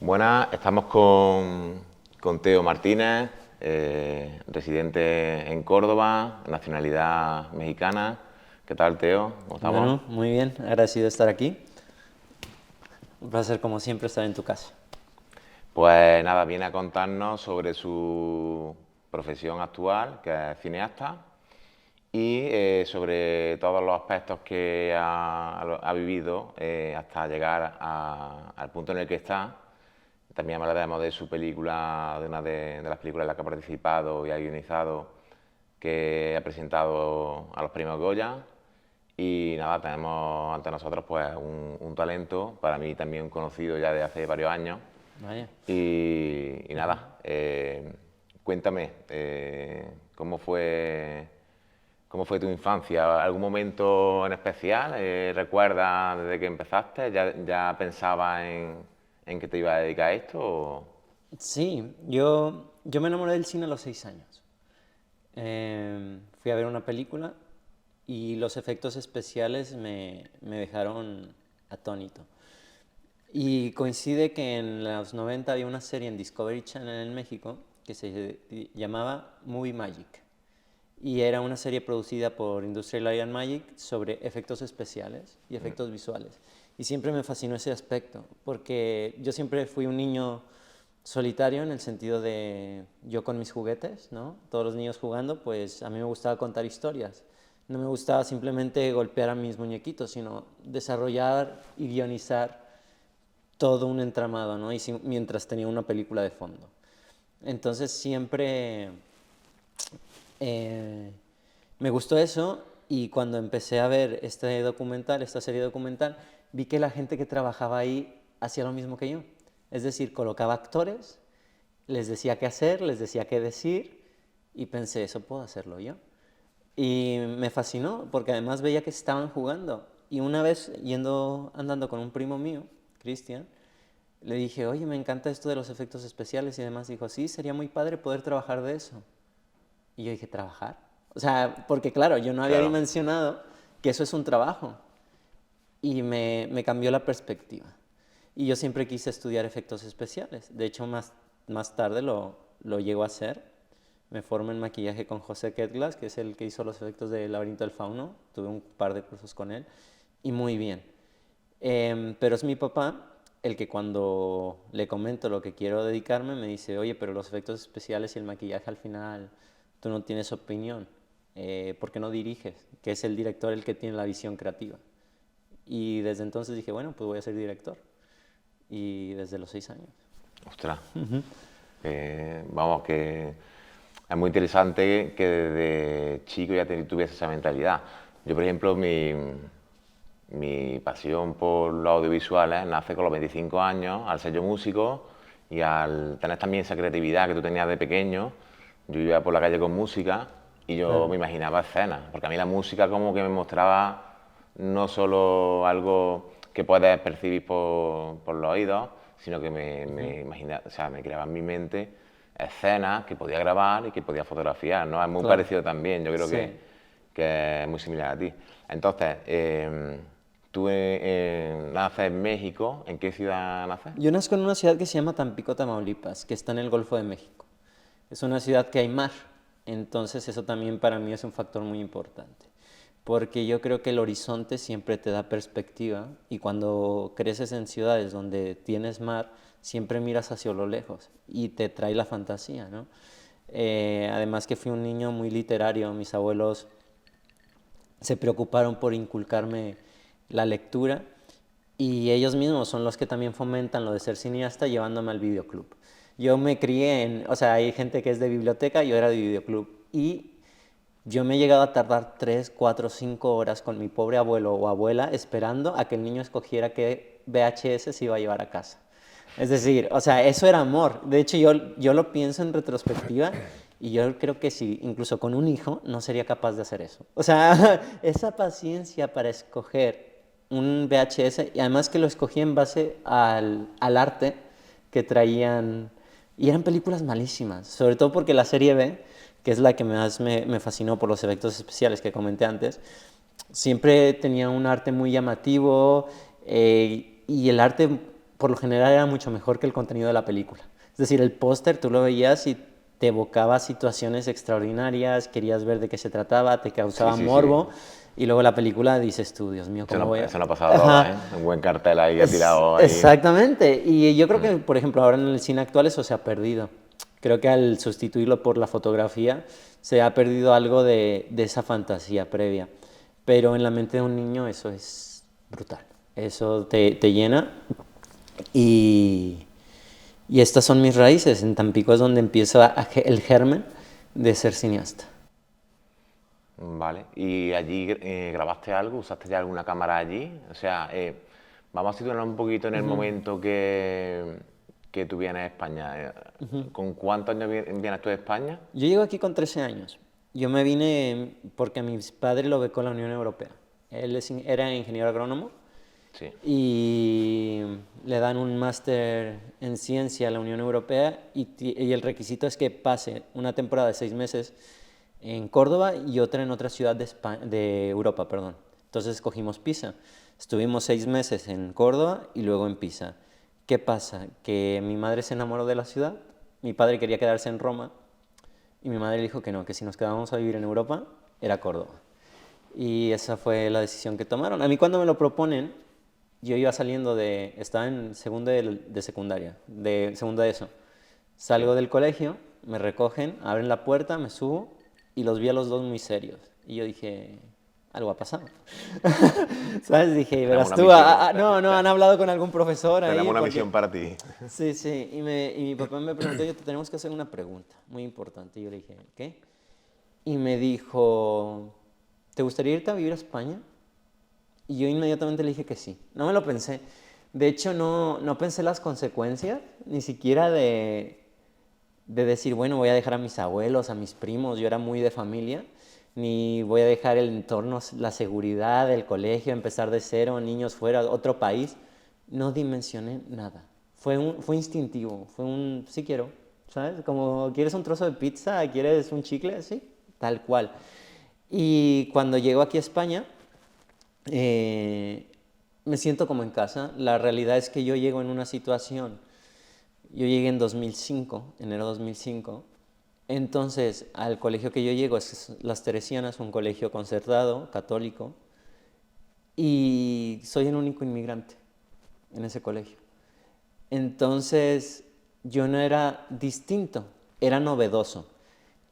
Buenas, estamos con Teo Martínez, residente en Córdoba, nacionalidad mexicana. ¿Qué tal, Teo? ¿Cómo estamos? Bueno, muy bien, agradecido de estar aquí. Un placer, como siempre, estar en tu casa. Pues nada, viene a contarnos sobre su profesión actual, que es cineasta, y sobre todos los aspectos que ha vivido hasta llegar al punto en el que está. También hablaremos de su película, de una de las películas en las que ha participado y ha guionizado, que ha presentado a los premios Goya. Y nada, tenemos ante nosotros pues un talento, para mí también conocido ya de hace varios años. Vaya. Y nada, cuéntame, ¿cómo fue tu infancia? ¿Algún momento en especial? ¿Recuerdas desde que empezaste? ¿Ya pensabas en que te ibas a dedicar a esto? Sí, yo me enamoré del cine a los 6 años. Fui a ver una película y los efectos especiales me dejaron atónito. Y coincide que en los 90 había una serie en Discovery Channel en México que se llamaba Movie Magic. Y era una serie producida por Industrial Light and Magic sobre efectos especiales y efectos visuales. Y siempre me fascinó ese aspecto, porque yo siempre fui un niño solitario en el sentido de yo con mis juguetes, ¿no? Todos los niños jugando, pues a mí me gustaba contar historias. No me gustaba simplemente golpear a mis muñequitos, sino desarrollar y guionizar todo un entramado, ¿no? Mientras tenía una película de fondo. Entonces siempre eh, me gustó eso, y cuando empecé a ver esta serie documental, vi que la gente que trabajaba ahí hacía lo mismo que yo. Es decir, colocaba actores, les decía qué hacer, les decía qué decir, y pensé, eso puedo hacerlo yo. Y me fascinó, porque además veía que estaban jugando. Y una vez, andando con un primo mío, Cristian, le dije, oye, me encanta esto de los efectos especiales y demás. Dijo, sí, sería muy padre poder trabajar de eso. Y yo dije, ¿trabajar? O sea, porque claro, yo no había Claro, dimensionado que eso es un trabajo. Y me cambió la perspectiva. Y yo siempre quise estudiar efectos especiales. De hecho, más tarde lo llego a hacer. Me formo en maquillaje con José Ketglas, que es el que hizo los efectos de Laberinto del Fauno. Tuve un par de cursos con él. Y muy bien. Pero es mi papá el que, cuando le comento lo que quiero dedicarme, me dice, oye, pero los efectos especiales y el maquillaje al final, tú no tienes opinión. ¿Por qué no diriges? Que es el director el que tiene la visión creativa. Y desde entonces dije, bueno, pues voy a ser director. Y desde los 6 años. ostras. Vamos, que es muy interesante que desde chico ya tuviese esa mentalidad. Yo, por ejemplo, mi pasión por los audiovisuales nace con los 25 años, al ser yo músico y al tener también esa creatividad que tú tenías de pequeño. Yo iba por la calle con música y yo Claro. me imaginaba escenas, porque a mí la música como que me mostraba no solo algo que puedes percibir por los oídos, sino que o sea, me creaba en mi mente escenas que podía grabar y que podía fotografiar, ¿no? Es muy Claro. parecido también, yo creo Sí. que es muy similar a ti. Entonces, tú naces en México, ¿en qué ciudad naces? Yo nazco en una ciudad que se llama Tampico, Tamaulipas, que está en el Golfo de México. Es una ciudad que hay mar, entonces eso también para mí es un factor muy importante, porque yo creo que el horizonte siempre te da perspectiva, y cuando creces en ciudades donde tienes mar, siempre miras hacia lo lejos y te trae la fantasía, ¿no? Además que fui un niño muy literario, mis abuelos se preocuparon por inculcarme la lectura, y ellos mismos son los que también fomentan lo de ser cineasta llevándome al videoclub. Yo me crié o sea, hay gente que es de biblioteca, yo era de videoclub, y yo me he llegado a tardar 3, 4, 5 horas con mi pobre abuelo o abuela esperando a que el niño escogiera qué VHS se iba a llevar a casa. Es decir, o sea, eso era amor. De hecho, yo lo pienso en retrospectiva, y yo creo que si incluso con un hijo no sería capaz de hacer eso. O sea, esa paciencia para escoger un VHS, y además que lo escogí en base al arte que traían. Y eran películas malísimas, sobre todo porque la serie B, que es la que más me fascinó por los efectos especiales que comenté antes, siempre tenía un arte muy llamativo, y el arte por lo general era mucho mejor que el contenido de la película. Es decir, el póster tú lo veías y te evocaba situaciones extraordinarias, querías ver de qué se trataba, te Sí, causaba sí, sí. morbo, y luego la película dices tú, Dios mío, ¿cómo voy a...? Eso no ha pasado ahora, ¿eh? Ajá. Un buen cartel ahí que ha tirado ahí. Exactamente. Y yo creo que, por ejemplo, ahora en el cine actual eso se ha perdido. Creo que al sustituirlo por la fotografía se ha perdido algo de esa fantasía previa. Pero en la mente de un niño eso es brutal. Eso te llena. Y, y estas son mis raíces. En Tampico es donde empieza el germen de ser cineasta. Vale. ¿Y allí grabaste algo? ¿Usaste ya alguna cámara allí? O sea, vamos a situarnos un poquito en el momento que tú vienes a España. ¿Con cuántos años vienes tú de España? Yo llego aquí con 13 años. Yo me vine porque a mis padres lo becó la Unión Europea. Él era ingeniero agrónomo Sí. y le dan un máster en ciencia a la Unión Europea y el requisito es que pase una temporada de 6 meses en Córdoba y otra en otra ciudad de Europa, perdón. Entonces escogimos Pisa. Estuvimos 6 meses en Córdoba y luego en Pisa. ¿Qué pasa? Que mi madre se enamoró de la ciudad, mi padre quería quedarse en Roma y mi madre dijo que no, que si nos quedábamos a vivir en Europa era Córdoba. Y esa fue la decisión que tomaron. A mí cuando me lo proponen, yo iba saliendo estaba en segundo de secundaria, de segundo de eso. Salgo del colegio, me recogen, abren la puerta, me subo y los vi a los dos muy serios. Y yo dije, algo ha pasado. ¿Sabes? Dije, Tenemos verás una tú, misión. no, han hablado con algún profesor ahí. Tenemos una Porque... misión para ti. Sí, sí. Y mi papá me preguntó, yo te tenemos que hacer una pregunta muy importante. Y yo le dije, ¿qué? Y me dijo, ¿te gustaría irte a vivir a España? Y yo inmediatamente le dije que sí. No me lo pensé. De hecho, no pensé las consecuencias, ni siquiera de decir, bueno, voy a dejar a mis abuelos, a mis primos, yo era muy de familia, ni voy a dejar el entorno, la seguridad, el colegio, empezar de cero, niños fuera, otro país. No dimensioné nada. Fue instintivo, sí quiero, ¿sabes? Como, ¿quieres un trozo de pizza? ¿Quieres un chicle? Sí, tal cual. Y cuando llego aquí a España, me siento como en casa. La realidad es que yo llego en una situación, yo llegué en 2005, enero 2005, entonces al colegio que yo llego es Las Teresianas, un colegio concertado, católico, y soy el único inmigrante en ese colegio. Entonces yo no era distinto, era novedoso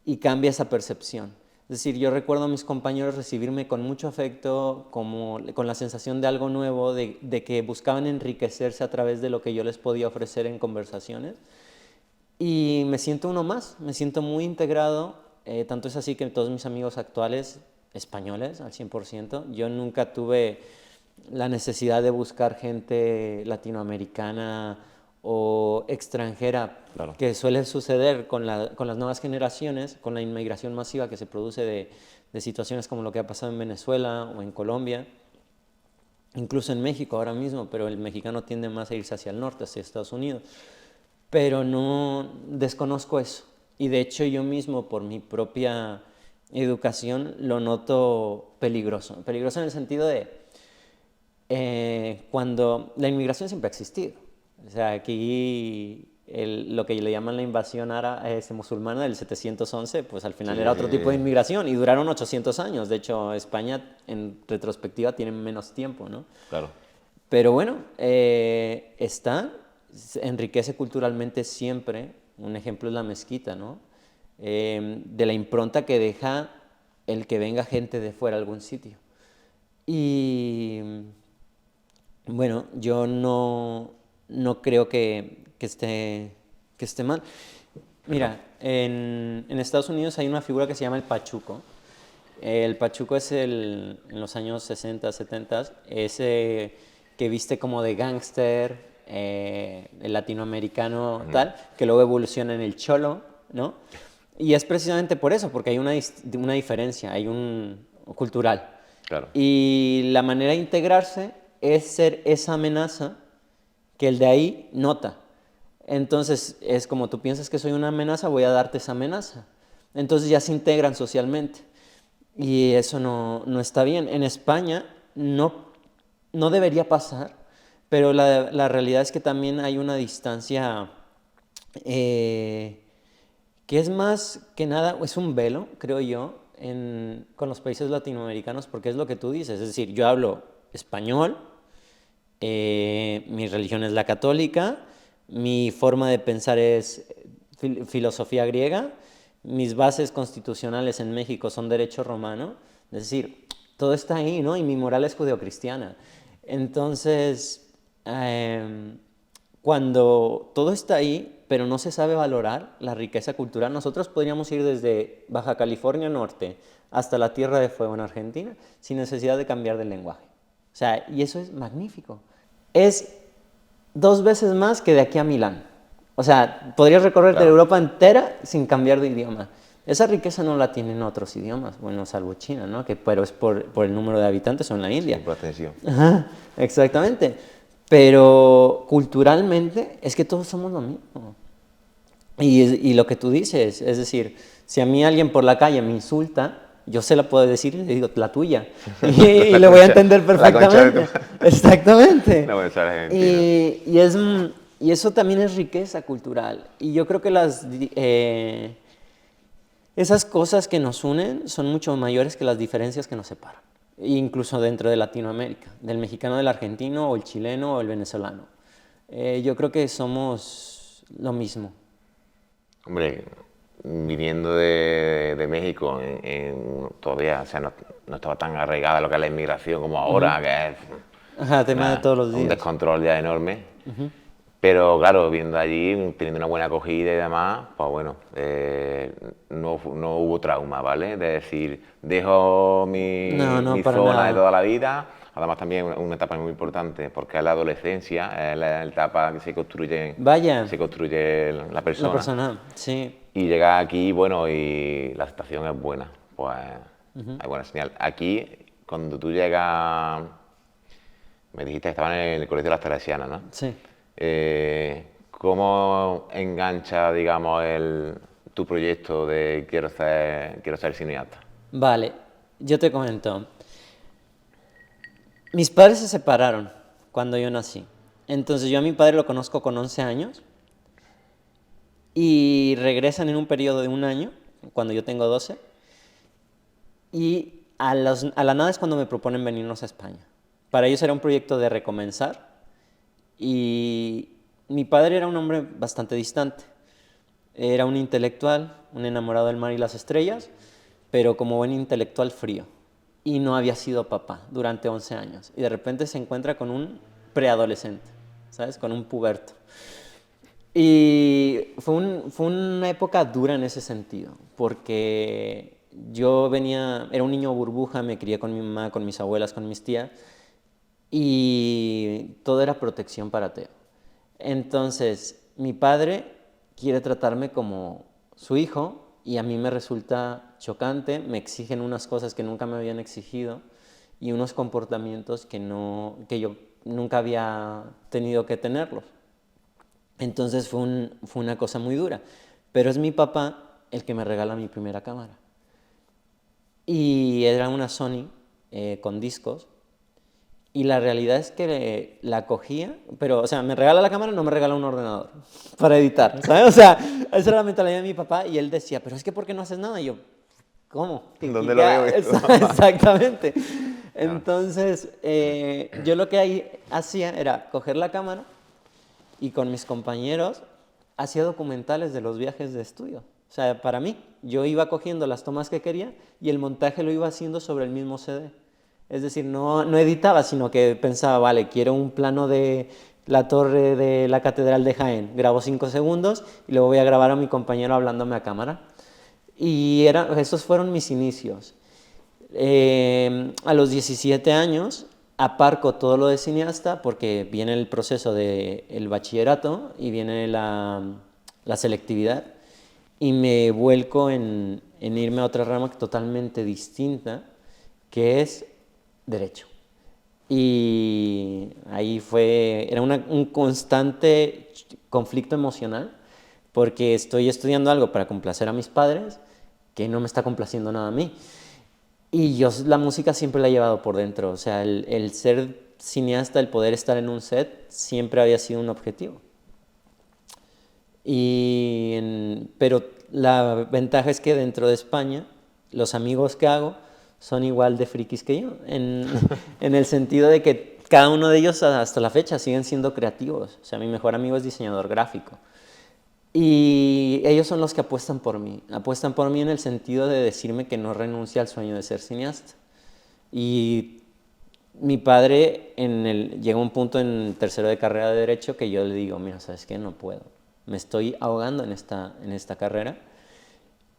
y cambia esa percepción. Es decir, yo recuerdo a mis compañeros recibirme con mucho afecto, como, con la sensación de algo nuevo, de que buscaban enriquecerse a través de lo que yo les podía ofrecer en conversaciones. Y me siento uno más, me siento muy integrado, tanto es así que todos mis amigos actuales, españoles al 100%, yo nunca tuve la necesidad de buscar gente latinoamericana o extranjera, Claro. que suele suceder con las nuevas generaciones, con la inmigración masiva que se produce de situaciones como lo que ha pasado en Venezuela o en Colombia, incluso en México ahora mismo, pero el mexicano tiende más a irse hacia el norte, hacia Estados Unidos. Pero no desconozco eso. Y de hecho yo mismo, por mi propia educación, lo noto peligroso. Peligroso en el sentido de cuando la inmigración siempre ha existido. O sea, aquí lo que le llaman la invasión musulmana del 711, pues al final era otro tipo de Sí, inmigración y duraron 800 años. De hecho, España en retrospectiva tiene menos tiempo, ¿no? claro. Pero bueno, se enriquece culturalmente siempre. Un ejemplo es la mezquita, ¿no? De la impronta que deja el que venga gente de fuera a algún sitio. Y bueno, yo no creo que esté mal. Mira, en Estados Unidos hay una figura que se llama el pachuco. El pachuco es en los años 60, 70, ese que viste como de gángster, el latinoamericano tal, que luego evoluciona en el cholo, ¿no? Y es precisamente por eso, porque hay una diferencia, hay un cultural. Claro. Y la manera de integrarse es ser esa amenaza que el de ahí nota. Entonces, es como tú piensas que soy una amenaza, voy a darte esa amenaza. Entonces ya se integran socialmente. Y eso no está bien. En España no debería pasar, pero la realidad es que también hay una distancia que es más que nada, es un velo, creo yo, con los países latinoamericanos, porque es lo que tú dices, es decir, yo hablo español, mi religión es la católica, mi forma de pensar es filosofía griega, mis bases constitucionales en México son derecho romano, es decir, todo está ahí, ¿no? Y mi moral es judeocristiana. Entonces, cuando todo está ahí, pero no se sabe valorar la riqueza cultural, nosotros podríamos ir desde Baja California Norte hasta la Tierra de Fuego en Argentina sin necesidad de cambiar de lenguaje. O sea, y eso es magnífico. Es 2 veces más que de aquí a Milán. O sea, podrías recorrerte Claro. Europa entera sin cambiar de idioma. Esa riqueza no la tienen otros idiomas, bueno, salvo China, ¿no? Pero es por el número de habitantes o en la India. Sí, por extensión. Ajá, exactamente. Pero culturalmente es que todos somos lo mismo. Y lo que tú dices, es decir, si a mí alguien por la calle me insulta, yo se la puedo decir y le digo, la tuya. Y le voy a entender perfectamente. Exactamente. No, bueno, sabes Argentina. Y eso también es riqueza cultural. Y yo creo que esas cosas que nos unen son mucho mayores que las diferencias que nos separan. Incluso dentro de Latinoamérica, del mexicano, del argentino, o el chileno, o el venezolano. Yo creo que somos lo mismo. Hombre, viniendo de México, todavía, o sea, no estaba tan arraigada lo que es la inmigración como ahora, que es Ajá, tema de todos los un días. descontrol ya enorme. Pero claro, viendo allí, teniendo una buena acogida y demás, pues bueno, no hubo trauma, ¿vale? De decir, dejo No, mi para zona nada. de toda la vida. Además también una etapa muy importante, porque es la adolescencia, es la etapa que Vaya, se construye la la persona. persona, sí. Y llegar aquí, bueno, y la aceptación es buena, pues hay buena señal. Aquí, cuando tú llegas, me dijiste que estaban en el Colegio de las Teresianas, ¿no? Sí. ¿Cómo engancha, digamos, tu proyecto de quiero ser cineasta? Vale, yo te comento. Mis padres se separaron cuando yo nací. Entonces yo a mi padre lo conozco con 11 años y regresan en un periodo de un año, cuando yo tengo 12, y a la nada es cuando me proponen venirnos a España. Para ellos era un proyecto de recomenzar y mi padre era un hombre bastante distante. Era un intelectual, un enamorado del mar y las estrellas, pero como buen intelectual frío. Y no había sido papá durante 11 años. Y de repente se encuentra con un preadolescente, ¿sabes? Con un puberto. Y fue una época dura en ese sentido, porque era un niño burbuja, me crié con mi mamá, con mis abuelas, con mis tías, y todo era protección para Teo. Entonces, mi padre quiere tratarme como su hijo y a mí me resulta chocante, me exigen unas cosas que nunca me habían exigido y unos comportamientos que yo nunca había tenido que tenerlos. Entonces fue una cosa muy dura. Pero es mi papá el que me regala mi primera cámara. Y era una Sony con discos. Y la realidad es que la cogía, pero, o sea, me regala la cámara, no me regala un ordenador para editar, ¿sabes? O sea, esa era la mentalidad de mi papá y él decía, pero es que ¿por qué no haces nada? Y yo, ¿cómo? ¿Dónde lo veo esto? Exactamente. Entonces, yo lo que ahí hacía era coger la cámara y con mis compañeros hacía documentales de los viajes de estudio. O sea, para mí, yo iba cogiendo las tomas que quería y el montaje lo iba haciendo sobre el mismo CD. Es decir, no editaba, sino que pensaba, vale, quiero un plano de la torre de la Catedral de Jaén. Grabo 5 segundos y luego voy a grabar a mi compañero hablándome a cámara. Y esos fueron mis inicios. A los 17 años aparco todo lo de cineasta porque viene el proceso del bachillerato y viene la selectividad y me vuelco en irme a otra rama totalmente distinta, que es derecho. Y ahí era un constante conflicto emocional porque estoy estudiando algo para complacer a mis padres que no me está complaciendo nada a mí. Y yo la música siempre la he llevado por dentro, o sea, el ser cineasta, el poder estar en un set, siempre había sido un objetivo. Pero la ventaja es que dentro de España, los amigos que hago son igual de frikis que yo, en el sentido de que cada uno de ellos hasta la fecha siguen siendo creativos. O sea, mi mejor amigo es diseñador gráfico. Y ellos son los que apuestan por mí en el sentido de decirme que no renuncie al sueño de ser cineasta. Y mi padre llega un punto en tercero de carrera de Derecho que yo le digo, mira, ¿sabes qué? No puedo. Me estoy ahogando en esta carrera.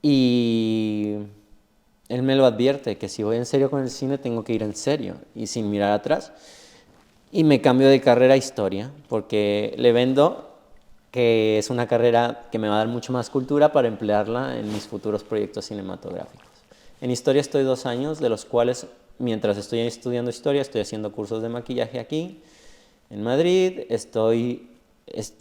Y él me lo advierte, que si voy en serio con el cine tengo que ir en serio y sin mirar atrás. Y me cambio de carrera a historia, porque le vendo que es una carrera que me va a dar mucho más cultura para emplearla en mis futuros proyectos cinematográficos. En historia estoy 2 años, de los cuales, mientras estoy estudiando historia, estoy haciendo cursos de maquillaje aquí, en Madrid, estoy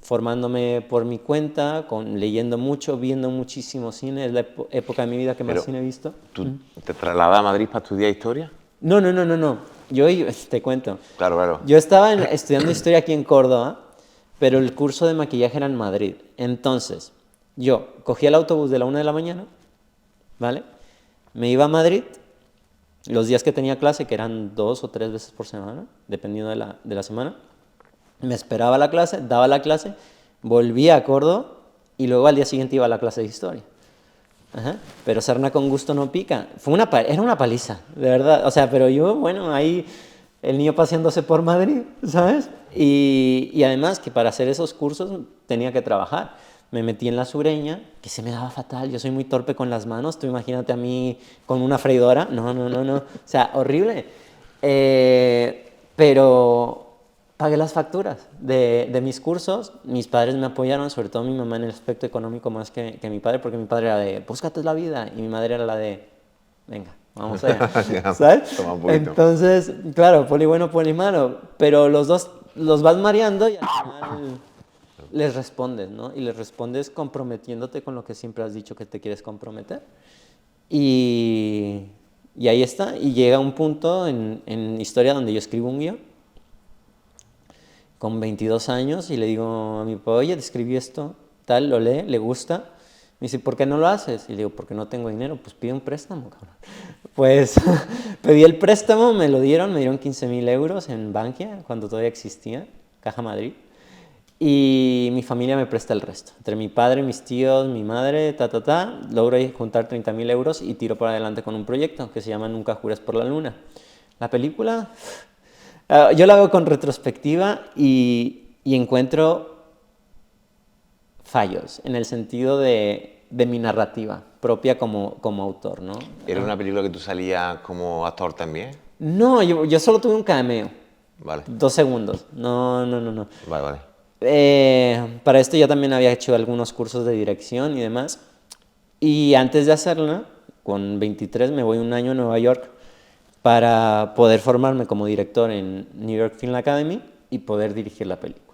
formándome por mi cuenta, leyendo mucho, viendo muchísimo cine, es la época de mi vida que más cine he visto. ¿Tú te trasladas a Madrid para estudiar historia? No. Yo te cuento. Claro. Yo estaba estudiando historia aquí en Córdoba, pero el curso de maquillaje era en Madrid. Entonces, yo cogía el autobús de la 1 de la mañana, ¿vale? Me iba a Madrid, los días que tenía clase, que eran 2 o 3 veces por semana, dependiendo de la semana. Me esperaba la clase, daba la clase, volvía a Córdoba y luego al día siguiente iba a la clase de historia. Ajá. Pero sarna con gusto no pica. Era una paliza, de verdad. O sea, pero yo, bueno, ahí el niño paseándose por Madrid, ¿sabes? Y además que para hacer esos cursos tenía que trabajar. Me metí en la sureña, que se me daba fatal. Yo soy muy torpe con las manos. Tú imagínate a mí con una freidora. No. O sea, horrible. Pero pagué las facturas de mis cursos. Mis padres me apoyaron, sobre todo mi mamá en el aspecto económico más que mi padre, porque mi padre era de, búscate la vida, y mi madre era la de, venga, vamos allá, ¿sabes? Entonces, claro, poli bueno, poli malo, pero los dos los vas mareando y al final les respondes, ¿no? Y les respondes comprometiéndote con lo que siempre has dicho que te quieres comprometer. Y ahí está, y llega un punto en historia donde yo escribo un guión con 22 años y le digo a mi papá, oye, te escribí esto, tal, lo lee, le gusta. Me dice, ¿por qué no lo haces? Y le digo, porque no tengo dinero. Pues pide un préstamo, cabrón. Pues pedí el préstamo, me dieron 15,000 euros en Bankia, cuando todavía existía, Caja Madrid. Y mi familia me presta el resto. Entre mi padre, mis tíos, mi madre, logro juntar 30,000 euros y tiro para adelante con un proyecto que se llama Nunca jures por la luna. La película, yo la veo con retrospectiva y encuentro fallos en el sentido de mi narrativa propia como autor, ¿no? ¿Era una película que tú salías como actor también? No, yo solo tuve un cameo. Vale. 2 segundos. No. Vale. Para esto ya también había hecho algunos cursos de dirección y demás. Y antes de hacerla, con 23 me voy un año a Nueva York para poder formarme como director en New York Film Academy y poder dirigir la película.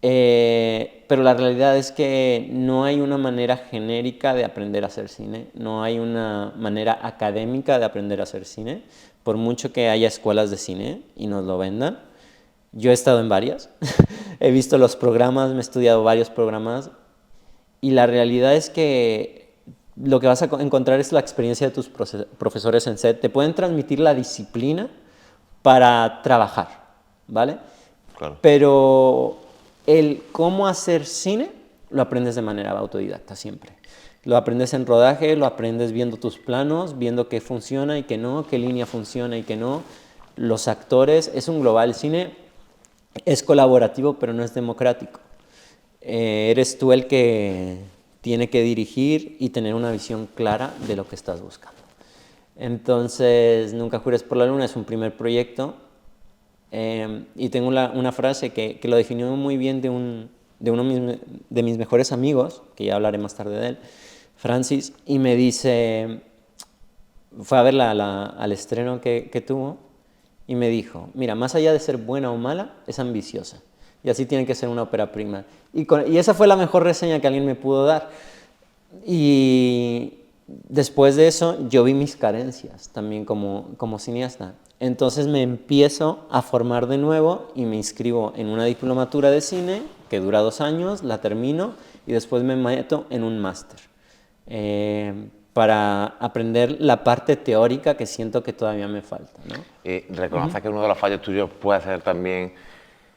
Pero la realidad es que no hay una manera genérica de aprender a hacer cine, no hay una manera académica de aprender a hacer cine, por mucho que haya escuelas de cine y nos lo vendan. Yo he estado en varias, he visto los programas, me he estudiado varios programas y la realidad es que lo que vas a encontrar es la experiencia de tus profesores en set. Te pueden transmitir la disciplina para trabajar, ¿vale? Claro. Pero el cómo hacer cine lo aprendes de manera autodidacta siempre. Lo aprendes en rodaje, lo aprendes viendo tus planos, viendo qué funciona y qué no, qué línea funciona y qué no. Los actores, es un global. El cine es colaborativo, pero no es democrático. Eres tú el que tiene que dirigir y tener una visión clara de lo que estás buscando. Entonces, Nunca jures por la luna es un primer proyecto. Y tengo una frase que lo definió muy bien de uno de mis mejores amigos, que ya hablaré más tarde de él, Francis, y me dice, fue a verla al estreno que tuvo, y me dijo, mira, más allá de ser buena o mala, es ambiciosa, y así tiene que ser una ópera prima. Y esa fue la mejor reseña que alguien me pudo dar. Y después de eso, yo vi mis carencias también como cineasta. Entonces me empiezo a formar de nuevo y me inscribo en una diplomatura de cine que dura 2 años, la termino y después me meto en un máster para aprender la parte teórica que siento que todavía me falta, ¿no? ¿Reconoces que uno de los fallos tuyos puede ser también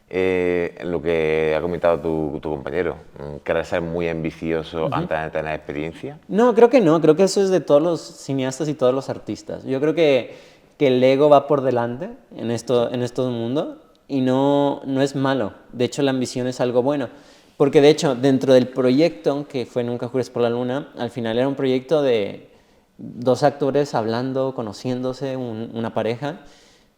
lo que ha comentado tu compañero, querer ser muy ambicioso antes de tener experiencia? No, creo que no. Creo que eso es de todos los cineastas y todos los artistas. Yo creo que el ego va por delante en estos mundos y no es malo. De hecho, la ambición es algo bueno. Porque, de hecho, dentro del proyecto, que fue Nunca Jures por la Luna, al final era un proyecto de 2 actores hablando, conociéndose, una pareja.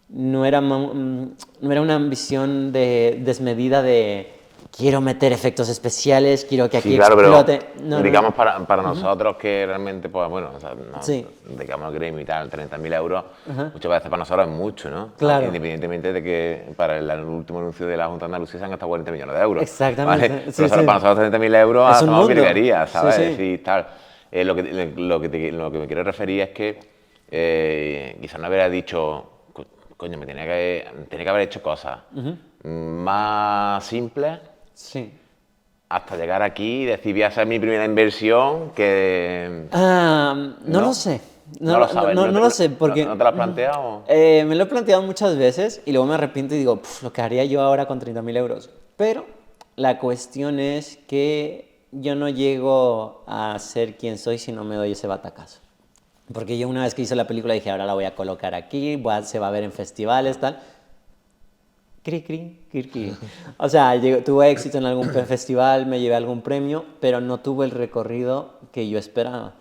No era una ambición desmedida de quiero meter efectos especiales, quiero que aquí explote. Pero digamos para nosotros que realmente, pues bueno, o sea, digamos que queremos imitar 30.000 euros, muchas veces para nosotros es mucho, ¿no? Claro. Independientemente de que para el último anuncio de la Junta de Andalucía se han gastado 40 millones de euros. Exactamente. ¿Vale? Pero para nosotros 30.000 euros es un mundo. virguería, ¿sabes? Sí, sí. Decir, tal. Lo que me quiero referir es que quizás no hubiera dicho, coño, me tenía que haber hecho cosas más simples. Sí. Hasta llegar aquí y decir, voy a hacer mi primera inversión, que... no lo sé. No lo sabes. No lo sé, porque... ¿No te lo has planteado? Me lo he planteado muchas veces y luego me arrepiento y digo, lo que haría yo ahora con 30.000 euros. Pero la cuestión es que yo no llego a ser quien soy si no me doy ese batacazo. Porque yo una vez que hice la película dije, ahora la voy a colocar aquí, se va a ver en festivales, tal... O sea, tuve éxito en algún festival, me llevé algún premio, pero no tuve el recorrido que yo esperaba.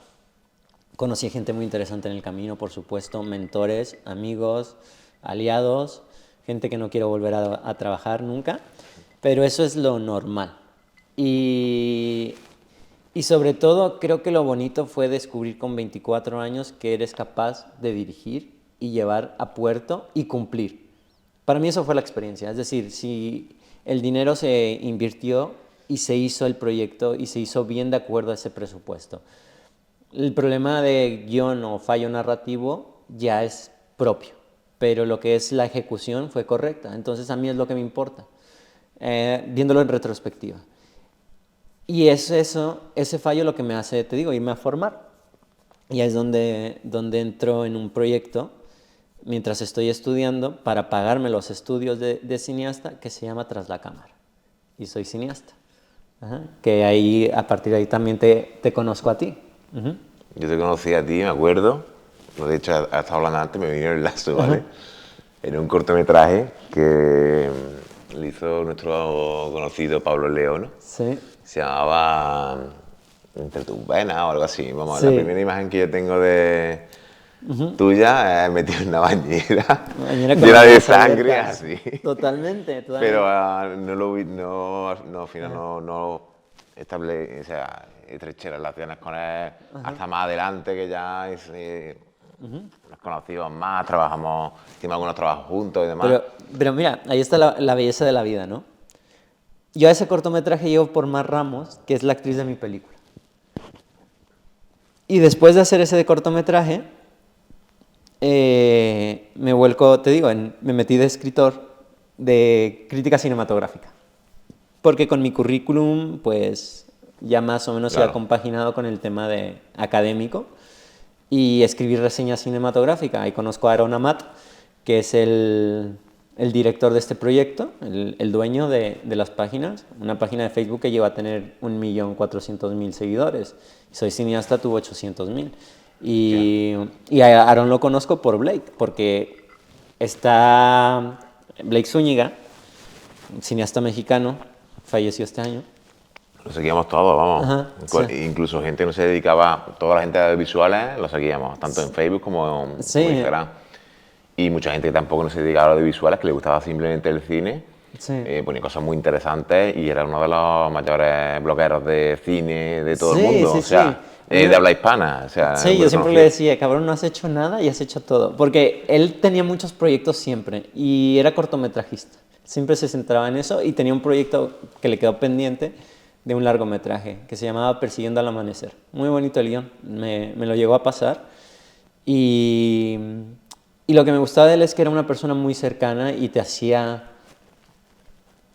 Conocí gente muy interesante en el camino, por supuesto, mentores, amigos, aliados, gente que no quiero volver a trabajar nunca, pero eso es lo normal. Y sobre todo, creo que lo bonito fue descubrir con 24 años que eres capaz de dirigir y llevar a puerto y cumplir. Para mí eso fue la experiencia, es decir, si el dinero se invirtió y se hizo el proyecto y se hizo bien de acuerdo a ese presupuesto. El problema de guión o fallo narrativo ya es propio, pero lo que es la ejecución fue correcta, entonces a mí es lo que me importa, viéndolo en retrospectiva. Y es ese fallo lo que me hace, te digo, irme a formar. Y es donde entro en un proyecto mientras estoy estudiando para pagarme los estudios de cineasta que se llama Tras la Cámara. Y soy cineasta. Que ahí, a partir de ahí también te conozco a ti. Yo te conocí a ti, me acuerdo. De hecho, has estado hablando antes, me vino el lazo, ¿vale? Era un cortometraje que le hizo nuestro conocido Pablo León. Sí. Se llamaba Entre tus venas o algo así. Vamos, la primera imagen que yo tengo de tuya es metido en una bañera llena de sangre, así. Totalmente. Pero al final no estreché relaciones con él hasta más adelante, que ya nos conocimos más, hicimos algunos trabajos juntos y demás. Pero mira, ahí está la belleza de la vida, ¿no? Yo a ese cortometraje llevo por Mar Ramos, que es la actriz de mi película. Y después de hacer ese cortometraje, me vuelco, te digo, me metí de escritor de crítica cinematográfica. Porque con mi currículum, pues, ya más o menos se ha compaginado con el tema de académico y escribir reseña cinematográfica. Ahí conozco a Aaron Amat, que es el director de este proyecto, el dueño de las páginas, una página de Facebook que lleva a tener 1.400.000 seguidores. Soy cineasta, tuvo 800.000. Y a Aaron lo conozco por Blake, porque está Blake Zúñiga, cineasta mexicano, falleció este año. Lo seguíamos todos, vamos. Incluso gente que no se dedicaba, toda la gente de visuales lo seguíamos, tanto en Facebook como en Instagram. Y mucha gente que tampoco no se dedicaba a los audiovisuales, que le gustaba simplemente el cine, ponía cosas muy interesantes y era uno de los mayores blogueros de cine de todo el mundo, de habla hispana. O sea, yo siempre le decía, cabrón, no has hecho nada y has hecho todo. Porque él tenía muchos proyectos siempre y era cortometrajista. Siempre se centraba en eso y tenía un proyecto que le quedó pendiente de un largometraje que se llamaba Persiguiendo al Amanecer. Muy bonito el guión, me lo llegó a pasar y Y lo que me gustaba de él es que era una persona muy cercana y te hacía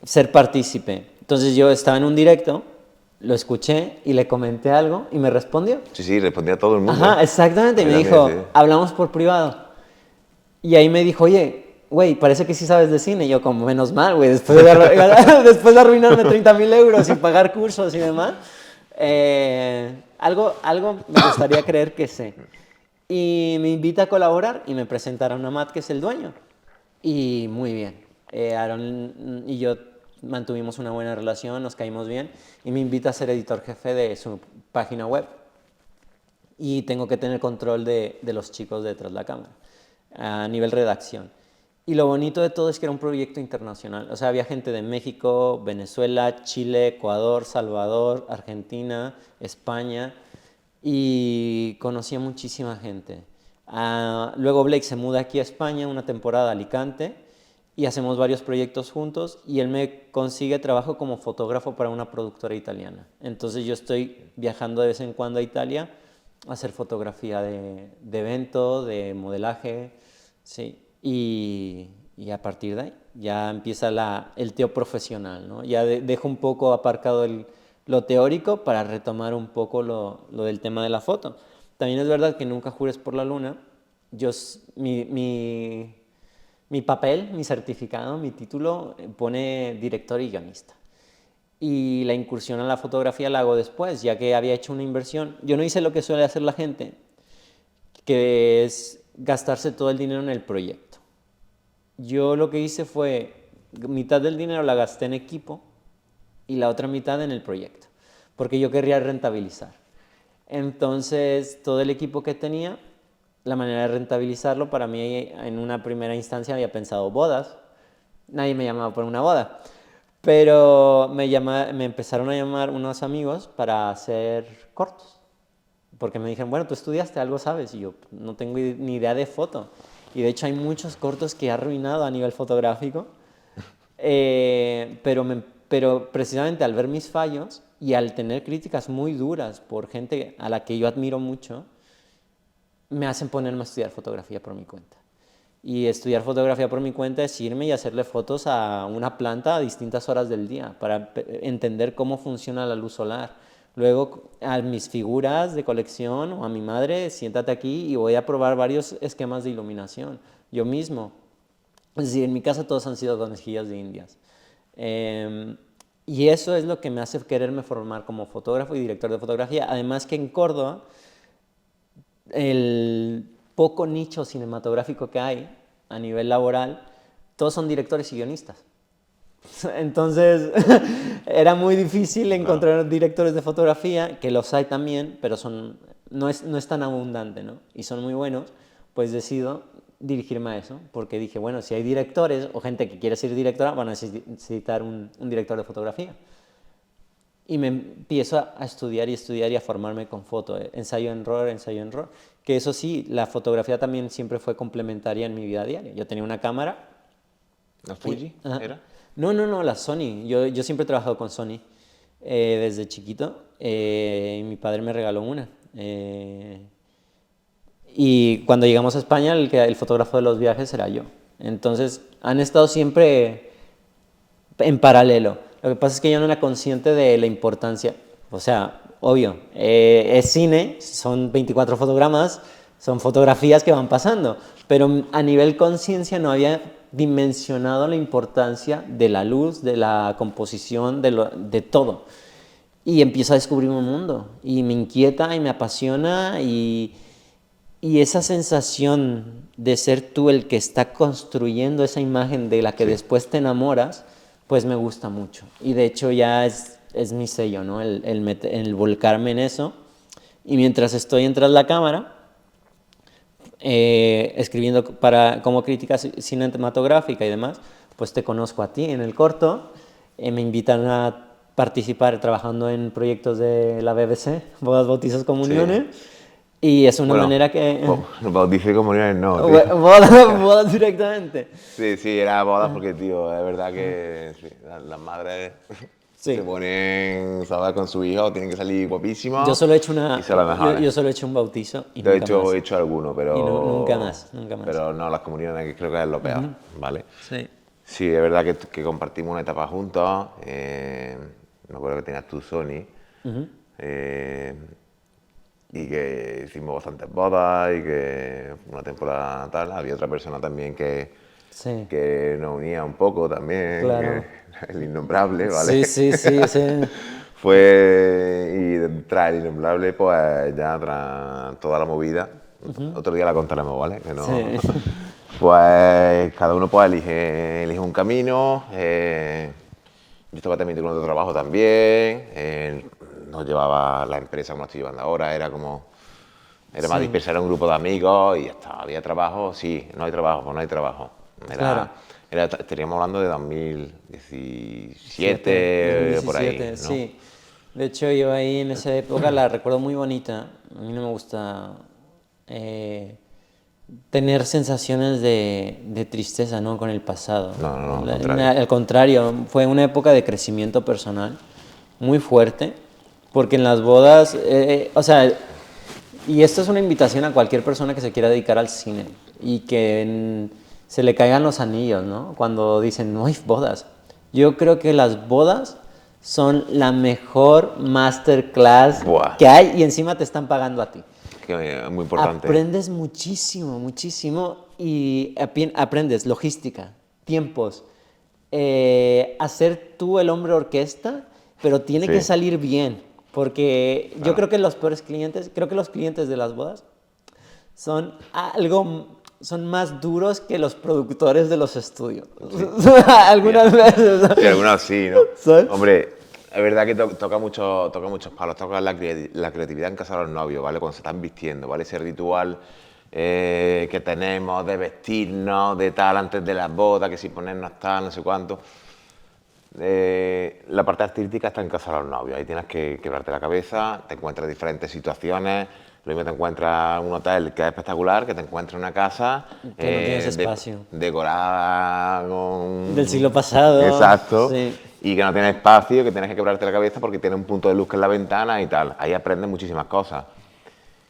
ser partícipe. Entonces yo estaba en un directo, lo escuché y le comenté algo y me respondió. Sí, respondía a todo el mundo. Ajá, exactamente. Y me dijo, hablamos por privado. Y ahí me dijo, oye, güey, parece que sí sabes de cine. Y yo como, menos mal, güey, después de arruinarme 30.000 euros y pagar cursos y demás, algo me gustaría creer que sé. Y me invita a colaborar y me presentaron a Matt, que es el dueño. Y muy bien. Aaron y yo mantuvimos una buena relación, nos caímos bien. Y me invita a ser editor jefe de su página web. Y tengo que tener control de los chicos detrás de la cámara, a nivel redacción. Y lo bonito de todo es que era un proyecto internacional. O sea, había gente de México, Venezuela, Chile, Ecuador, Salvador, Argentina, España. Y conocí a muchísima gente. Luego Blake se muda aquí a España, una temporada a Alicante, y hacemos varios proyectos juntos, y él me consigue trabajo como fotógrafo para una productora italiana. Entonces yo estoy viajando de vez en cuando a Italia a hacer fotografía de evento, de modelaje, sí. Y a partir de ahí ya empieza el teo profesional, ¿no? Ya dejo un poco aparcado lo teórico para retomar un poco lo del tema de la foto. También es verdad que nunca jures por la luna. Mi papel, mi certificado, mi título pone director y guionista. Y la incursión a la fotografía la hago después, ya que había hecho una inversión. Yo no hice lo que suele hacer la gente, que es gastarse todo el dinero en el proyecto. Yo lo que hice fue, mitad del dinero la gasté en equipo y la otra mitad en el proyecto, porque yo querría rentabilizar. Entonces, todo el equipo que tenía, la manera de rentabilizarlo, para mí en una primera instancia había pensado bodas. Nadie me llamaba por una boda, pero me empezaron a llamar unos amigos para hacer cortos, porque me dijeron, bueno, tú estudiaste, algo sabes, y yo no tengo ni idea de foto. Y de hecho hay muchos cortos que he arruinado a nivel fotográfico, pero precisamente al ver mis fallos y al tener críticas muy duras por gente a la que yo admiro mucho, me hacen ponerme a estudiar fotografía por mi cuenta. Y estudiar fotografía por mi cuenta es irme y hacerle fotos a una planta a distintas horas del día para entender cómo funciona la luz solar. Luego a mis figuras de colección o a mi madre, siéntate aquí y voy a probar varios esquemas de iluminación. Yo mismo. Es decir, en mi casa todos han sido conejillas de indias. Y eso es lo que me hace quererme formar como fotógrafo y director de fotografía. Además que en Córdoba, el poco nicho cinematográfico que hay a nivel laboral, todos son directores y guionistas. Entonces era muy difícil encontrar directores de fotografía, que los hay también, pero no es tan abundante, ¿no? Y son muy buenos. Pues decido dirigirme a eso, porque dije, bueno, si hay directores o gente que quiere ser directora, van a necesitar un director de fotografía. Y me empiezo a estudiar y a formarme con foto, ensayo en RAW, que eso sí, la fotografía también siempre fue complementaria en mi vida diaria. Yo tenía una cámara. ¿La Fuji era? No, la Sony. Yo siempre he trabajado con Sony desde chiquito. Mi padre me regaló una. Y cuando llegamos a España, el fotógrafo de los viajes era yo. Entonces, han estado siempre en paralelo. Lo que pasa es que yo no era consciente de la importancia. O sea, obvio, es cine, son 24 fotogramas, son fotografías que van pasando. Pero a nivel conciencia no había dimensionado la importancia de la luz, de la composición, de todo. Y empiezo a descubrir un mundo. Y me inquieta y me apasiona y esa sensación de ser tú el que está construyendo esa imagen de la que después te enamoras, pues me gusta mucho. Y de hecho ya es mi sello, ¿no? El volcarme en eso. Y mientras estoy tras la cámara, escribiendo como crítica cinematográfica y demás, pues te conozco a ti en el corto. Me invitan a participar trabajando en proyectos de la BBC, bodas, bautizos, comuniones. Sí. Y es una manera que... Bautizos y comuniones no, tío. Bodas directamente. Sí, era bodas porque, tío, es verdad que sí, las madres Sí. Se ponen, ¿sabes? Con su hijo, tienen que salir guapísimos. Yo solo he hecho Y son los mejores. yo solo he hecho un bautizo y Yo nunca más. he hecho alguno, Y nunca más, nunca más. pero no, las comuniones creo que es lo peor, ¿vale? Sí. Sí, es verdad que compartimos una etapa juntos. Me acuerdo que tenías tú Sony. eh, y que hicimos bastantes bodas y que una temporada tal. Había otra persona también Sí. que nos unía un poco también, Claro. el innombrable, ¿vale? Sí, sí, sí, sí. Y tras el innombrable, pues ya tras toda la movida, otro día la contaremos, ¿vale? Que no, Sí. pues cada uno pues elige un camino. Yo estaba también con otro trabajo también. Él nos llevaba la empresa como la estoy llevando ahora, era más Sí. dispersar, era un grupo de amigos y ya está. Había trabajo, sí, no hay trabajo, pues no hay trabajo. Claro. Estaríamos hablando de 2017, por ahí, 2017, ¿no? sí. De hecho, yo ahí en esa época la recuerdo muy bonita. A mí no me gusta tener sensaciones de tristeza, ¿no? Con el pasado. No, al contrario. Al contrario, fue una época de crecimiento personal muy fuerte, porque en las bodas, o sea, y esto es una invitación a cualquier persona que se quiera dedicar al cine y que se le caigan los anillos, ¿no? Cuando dicen, no hay bodas. Yo creo que las bodas son la mejor masterclass Buah, que hay y encima te están pagando a ti. que es muy importante. Aprendes muchísimo, muchísimo y aprendes logística, tiempos, hacer tú el hombre orquesta, pero tiene Sí. que salir bien, porque yo creo que los peores clientes, creo que los clientes de las bodas son más duros que los productores de los estudios. Algunas veces. Sí, algunos sí, ¿no? ¿Sabes? Hombre, es verdad que toca muchos palos, toca la creatividad en casa de los novios, ¿vale? Cuando se están vistiendo, ¿vale? Ese ritual que tenemos de vestirnos, de tal, antes de las bodas, que si ponernos tal, no sé cuánto. La parte artística está en casa de los novios, ahí tienes que quebrarte la cabeza, te encuentras diferentes situaciones, lo mismo te encuentras un hotel que es espectacular, que te encuentras una casa Que no tienes espacio. decorada con... Del siglo pasado. Exacto, Sí. y que no tienes espacio, que tienes que quebrarte la cabeza porque tiene un punto de luz que es la ventana y tal, ahí aprendes muchísimas cosas.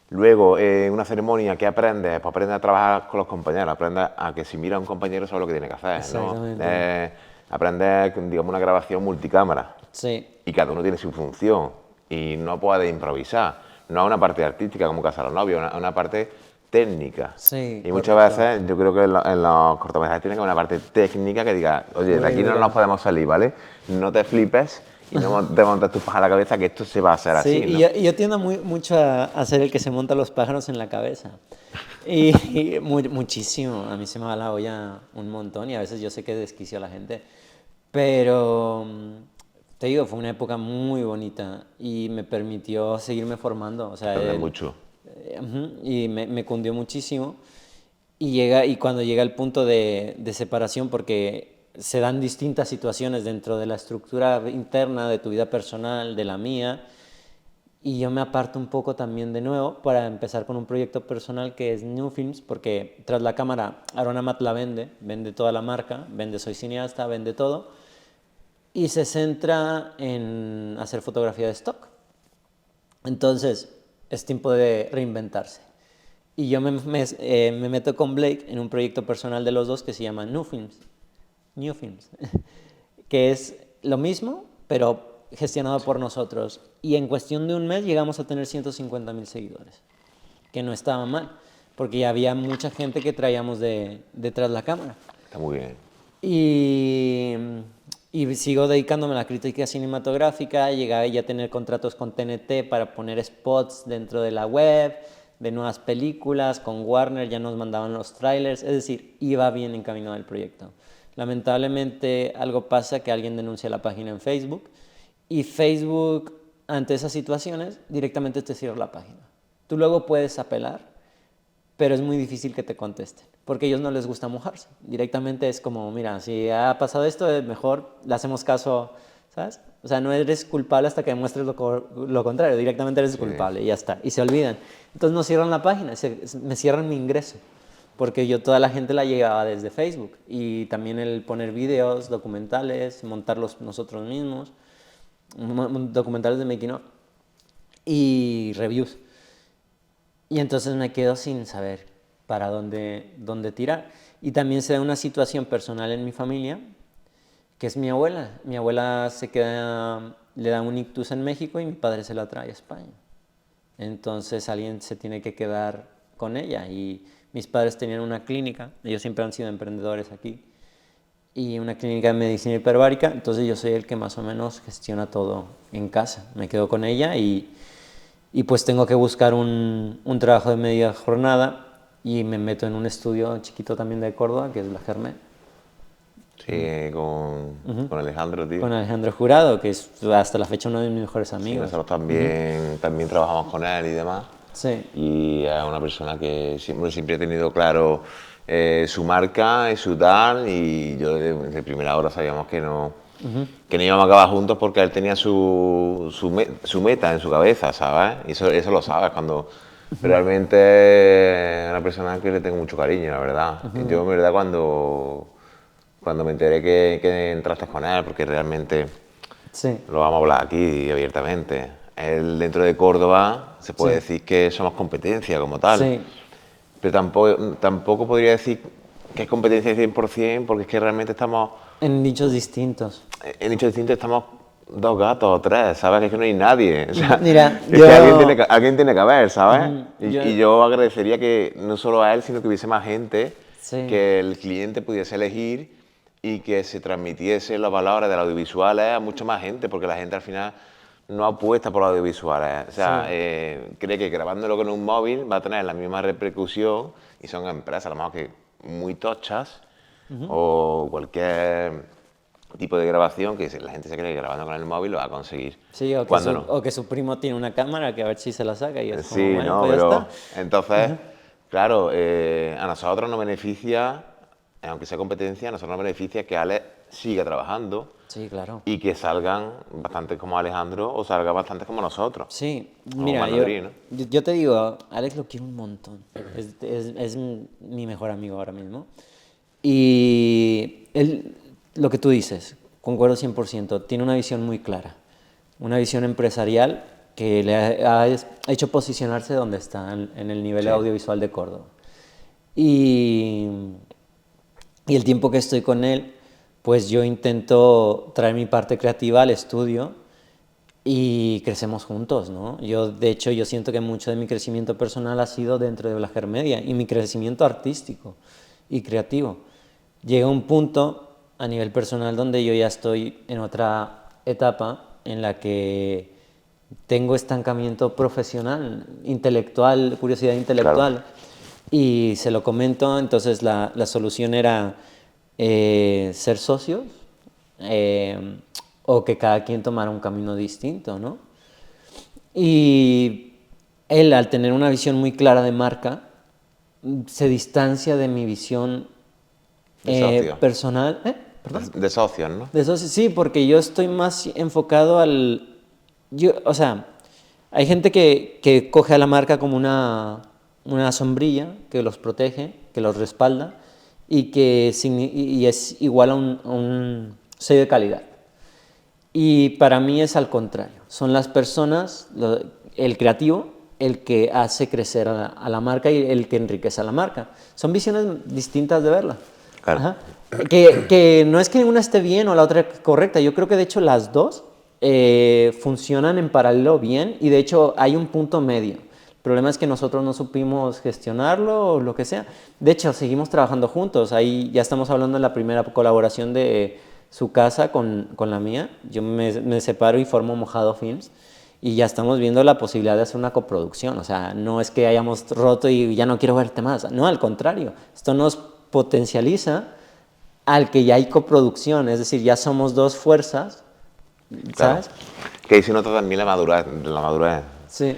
Luego, una ceremonia, ¿qué aprendes? Pues aprendes a trabajar con los compañeros, aprendes a que si mira a un compañero sabe lo que tiene que hacer, ¿no? Exactamente. Aprendes, digamos, una grabación multicámara Sí. y cada uno tiene su función y no puedes improvisar. No es una parte artística como Casa de los Novios, es una parte técnica. Sí, Y muchas correcto. veces yo creo que en los cortometrajes tiene que haber una parte técnica que diga, oye, de Muy aquí no dura. nos podemos salir, ¿vale? No te flipes y no te montes tu paja a la cabeza que esto se va a hacer Sí, así, ¿no? y yo tiendo mucho a ser el que se monta los pájaros en la cabeza. Y muchísimo. A mí se me va la olla un montón y a veces yo sé que desquicio a la gente. Pero te digo, fue una época muy bonita y me permitió seguirme formando. O sea, Aprendes mucho. y me cundió muchísimo. Y cuando llega el punto de separación, porque se dan distintas situaciones dentro de la estructura interna de tu vida personal, de la mía, y yo me aparto un poco también de nuevo para empezar con un proyecto personal que es New Films, porque tras la cámara Aaron Amat la vende toda la marca, vende Soy Cineasta, vende todo, y se centra en hacer fotografía de stock. Entonces, es tiempo de reinventarse. Y yo me meto con Blake en un proyecto personal de los dos que se llama New Films. New Films. Que es lo mismo, pero gestionado por nosotros. Y en cuestión de un mes llegamos a tener 150,000 seguidores. Que no estaba mal, porque ya había mucha gente que traíamos detrás la cámara. Está muy bien. Y, y sigo dedicándome a la crítica cinematográfica, llegué ya a tener contratos con TNT para poner spots dentro de la web, de nuevas películas, con Warner ya nos mandaban los trailers, es decir, iba bien encaminado el proyecto. Lamentablemente algo pasa que alguien denuncia la página en Facebook y Facebook ante esas situaciones directamente te cierra la página. Tú luego puedes apelar, pero es muy difícil que te contesten, porque a ellos no les gusta mojarse. Directamente es como, mira, si ha pasado esto, mejor le hacemos caso, ¿sabes? O sea, no eres culpable hasta que demuestres lo contrario, directamente eres culpable y ya está, y se olvidan. Entonces nos cierran la página, me cierran mi ingreso, porque yo toda la gente la llevaba desde Facebook, y también el poner videos, documentales, montarlos nosotros mismos. documentales de making of y reviews. Y entonces me quedo sin saber para dónde tirar. Y también se da una situación personal en mi familia, que es mi abuela. Mi abuela le da un ictus en México y mi padre se la trae a España. Entonces alguien se tiene que quedar con ella. Y mis padres tenían una clínica, ellos siempre han sido emprendedores aquí, y una clínica de medicina hiperbárica, entonces yo soy el que más o menos gestiona todo en casa. Me quedo con ella y pues tengo que buscar un trabajo de media jornada y me meto en un estudio chiquito también de Córdoba, que es la Germán. Sí, con Alejandro, tío. Con Alejandro Jurado, que es hasta la fecha uno de mis mejores Sí, amigos. nosotros también trabajamos con él y demás. Sí. Y es una persona que siempre ha tenido claro su marca y su tal, y yo desde primera hora sabíamos que no íbamos a acabar juntos porque él tenía su meta en su cabeza, ¿sabes? Y eso lo sabes cuando realmente es una persona que le tengo mucho cariño, la verdad. Yo, en verdad, cuando me enteré que entraste con él, porque realmente Sí. lo vamos a hablar aquí abiertamente, él dentro de Córdoba se puede decir que somos competencia como tal. Sí. Pero tampoco podría decir que es competencia 100%, porque es que realmente estamos En nichos distintos. en nichos distintos, estamos dos gatos o tres, ¿sabes? Que es que no hay nadie. O sea, Mira, es yo... que alguien tiene que haber, ¿sabes? Y yo agradecería que no solo a él, sino que hubiese más gente, que el cliente pudiese elegir y que se transmitiese los valores del audiovisual a mucha más gente, porque la gente al final no apuesta por los audiovisuales. O sea, cree que grabándolo con un móvil va a tener la misma repercusión, y son empresas a lo mejor que muy tochas, o cualquier tipo de grabación que la gente se cree que grabando con el móvil lo va a conseguir. Sí, o que su primo tiene una cámara que a ver si se la saca y es como, Sí, bueno, no, pues pero ya está. entonces, claro, a nosotros nos beneficia, aunque sea competencia, a nosotros nos beneficia que Alex siga trabajando. Sí, claro. Y que salgan bastante como Alejandro o salga bastante como nosotros. Sí, Como mira, Manolín, ¿no? yo te digo, Alex lo quiero un montón. Es mi mejor amigo ahora mismo. Y él, lo que tú dices, concuerdo 100%, tiene una visión muy clara. Una visión empresarial que le ha hecho posicionarse donde está, en el nivel audiovisual de Córdoba. Y el tiempo que estoy con él, pues yo intento traer mi parte creativa al estudio y crecemos juntos, ¿no? De hecho, yo siento que mucho de mi crecimiento personal ha sido dentro de Blager Media, y mi crecimiento artístico y creativo. Llega un punto a nivel personal donde yo ya estoy en otra etapa en la que tengo estancamiento profesional, intelectual, curiosidad intelectual. Claro. Y se lo comento, entonces la solución era ser socios, o que cada quien tomara un camino distinto, ¿no? Y él, al tener una visión muy clara de marca, se distancia de mi visión personal. ¿Perdón? De socios, ¿no? De socios, sí, porque yo estoy más enfocado o sea, hay gente que coge a la marca como una sombrilla que los protege, que los respalda, y es igual a un sello de calidad. Y para mí es al contrario. Son las personas, el creativo, el que hace crecer a la marca y el que enriquece a la marca. Son visiones distintas de verla. Claro. Ajá. Que no es que una esté bien o la otra correcta. Yo creo que de hecho las dos funcionan en paralelo bien, y de hecho hay un punto medio. El problema es que nosotros no supimos gestionarlo o lo que sea. De hecho, seguimos trabajando juntos. Ahí ya estamos hablando de la primera colaboración de su casa con la mía. Yo me separo y formo Mojado Films. Y ya estamos viendo la posibilidad de hacer una coproducción. O sea, no es que hayamos roto y ya no quiero verte más. No, al contrario. Esto nos potencializa al que ya hay coproducción. Es decir, ya somos dos fuerzas, ¿sabes? Claro. Que ahí se nota también la madurez. Sí.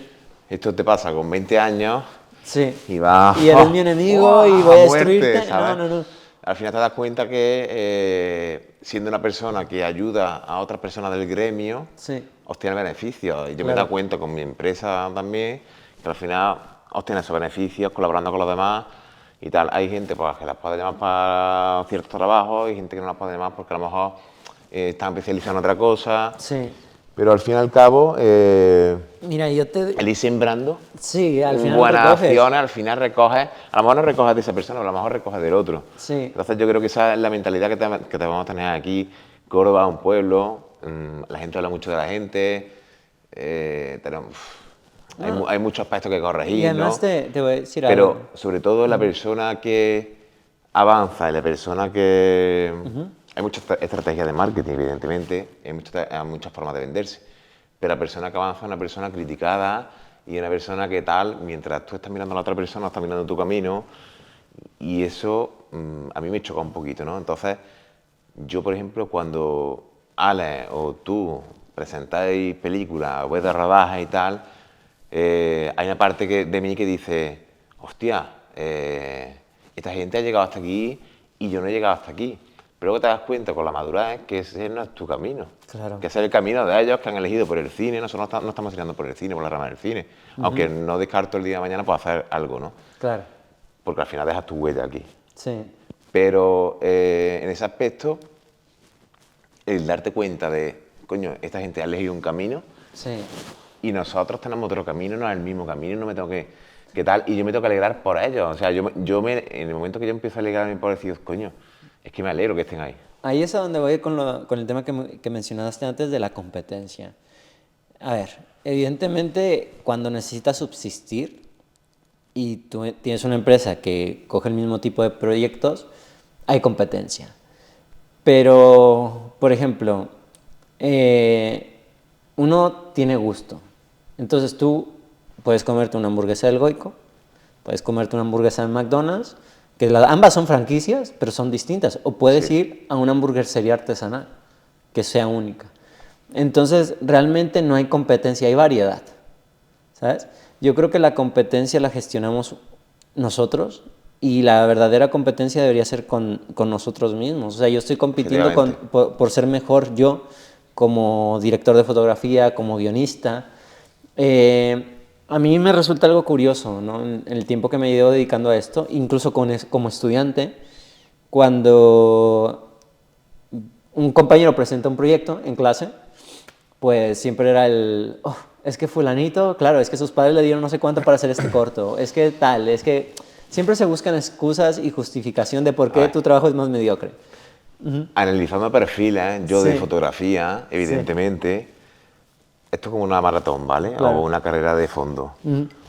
Esto te pasa con 20 años, sí. Y vas... Y eres mi enemigo y voy a destruirte. Muerte, ¿sabes? No. Al final te das cuenta que siendo una persona que ayuda a otras personas del gremio, obtiene beneficios. Y yo me he dado cuenta con mi empresa también, que al final obtiene esos beneficios colaborando con los demás y tal. Hay gente pues, que las puede llamar para ciertos trabajos, y gente que no las puede llamar porque a lo mejor están especializados en otra cosa. Sí. Pero al fin y al cabo, Mira, yo te... el ir sembrando Sí, al final buenas recoges. acciones, al final recoges, a lo mejor no recoges de esa persona, pero a lo mejor recoges del otro. Sí. Entonces yo creo que esa es la mentalidad que te vamos a tener aquí. Córdoba es un pueblo, la gente habla mucho de la gente, hay muchos aspectos que Y corregir, además ¿no? te voy a decir Pero algo. sobre todo la persona que avanza y la persona que... Hay muchas estrategias de marketing, evidentemente, hay muchas formas de venderse, pero la persona que avanza es una persona criticada y una persona que tal, mientras tú estás mirando a la otra persona, estás mirando tu camino, y eso a mí me choca un poquito, ¿no? Entonces, yo, por ejemplo, cuando Ale o tú presentáis películas, web de rodaje y tal, hay una parte de mí que dice, hostia, esta gente ha llegado hasta aquí y yo no he llegado hasta aquí. Pero luego te das cuenta con la madurez que ese no es tu camino. Claro. Que ese es el camino de ellos que han elegido por el cine. Nosotros no estamos tirando por el cine, por la rama del cine. Aunque no descarto el día de mañana pues hacer algo, ¿no? Claro. Porque al final dejas tu huella aquí. Sí. Pero en ese aspecto, el darte cuenta de, coño, esta gente ha elegido un camino Sí. y nosotros tenemos otro camino, no es el mismo camino, no me tengo que tal, y yo me tengo que alegrar por ellos. O sea, en el momento que yo empiezo a alegrarme por decir, coño, es que me alegro que estén ahí. Ahí es a donde voy con el tema que mencionaste antes de la competencia. A ver, evidentemente cuando necesitas subsistir y tú tienes una empresa que coge el mismo tipo de proyectos, hay competencia. Pero, por ejemplo, uno tiene gusto. Entonces tú puedes comerte una hamburguesa del Goico, puedes comerte una hamburguesa del McDonald's, que ambas son franquicias, pero son distintas. O puedes ir a una hamburguesería artesanal, que sea única. Entonces, realmente no hay competencia, hay variedad, ¿sabes? Yo creo que la competencia la gestionamos nosotros y la verdadera competencia debería ser con nosotros mismos. O sea, yo estoy compitiendo por ser mejor yo como director de fotografía, como guionista. A mí me resulta algo curioso, ¿no? En el tiempo que me llevo dedicando a esto, incluso como estudiante, cuando un compañero presenta un proyecto en clase, pues siempre era es que fulanito, claro, es que sus padres le dieron no sé cuánto para hacer este corto, es que tal, es que siempre se buscan excusas y justificación de por qué tu trabajo es más mediocre. Analizando perfiles, yo de fotografía, Sí. evidentemente, esto es como una maratón, ¿vale? Claro. O una carrera de fondo.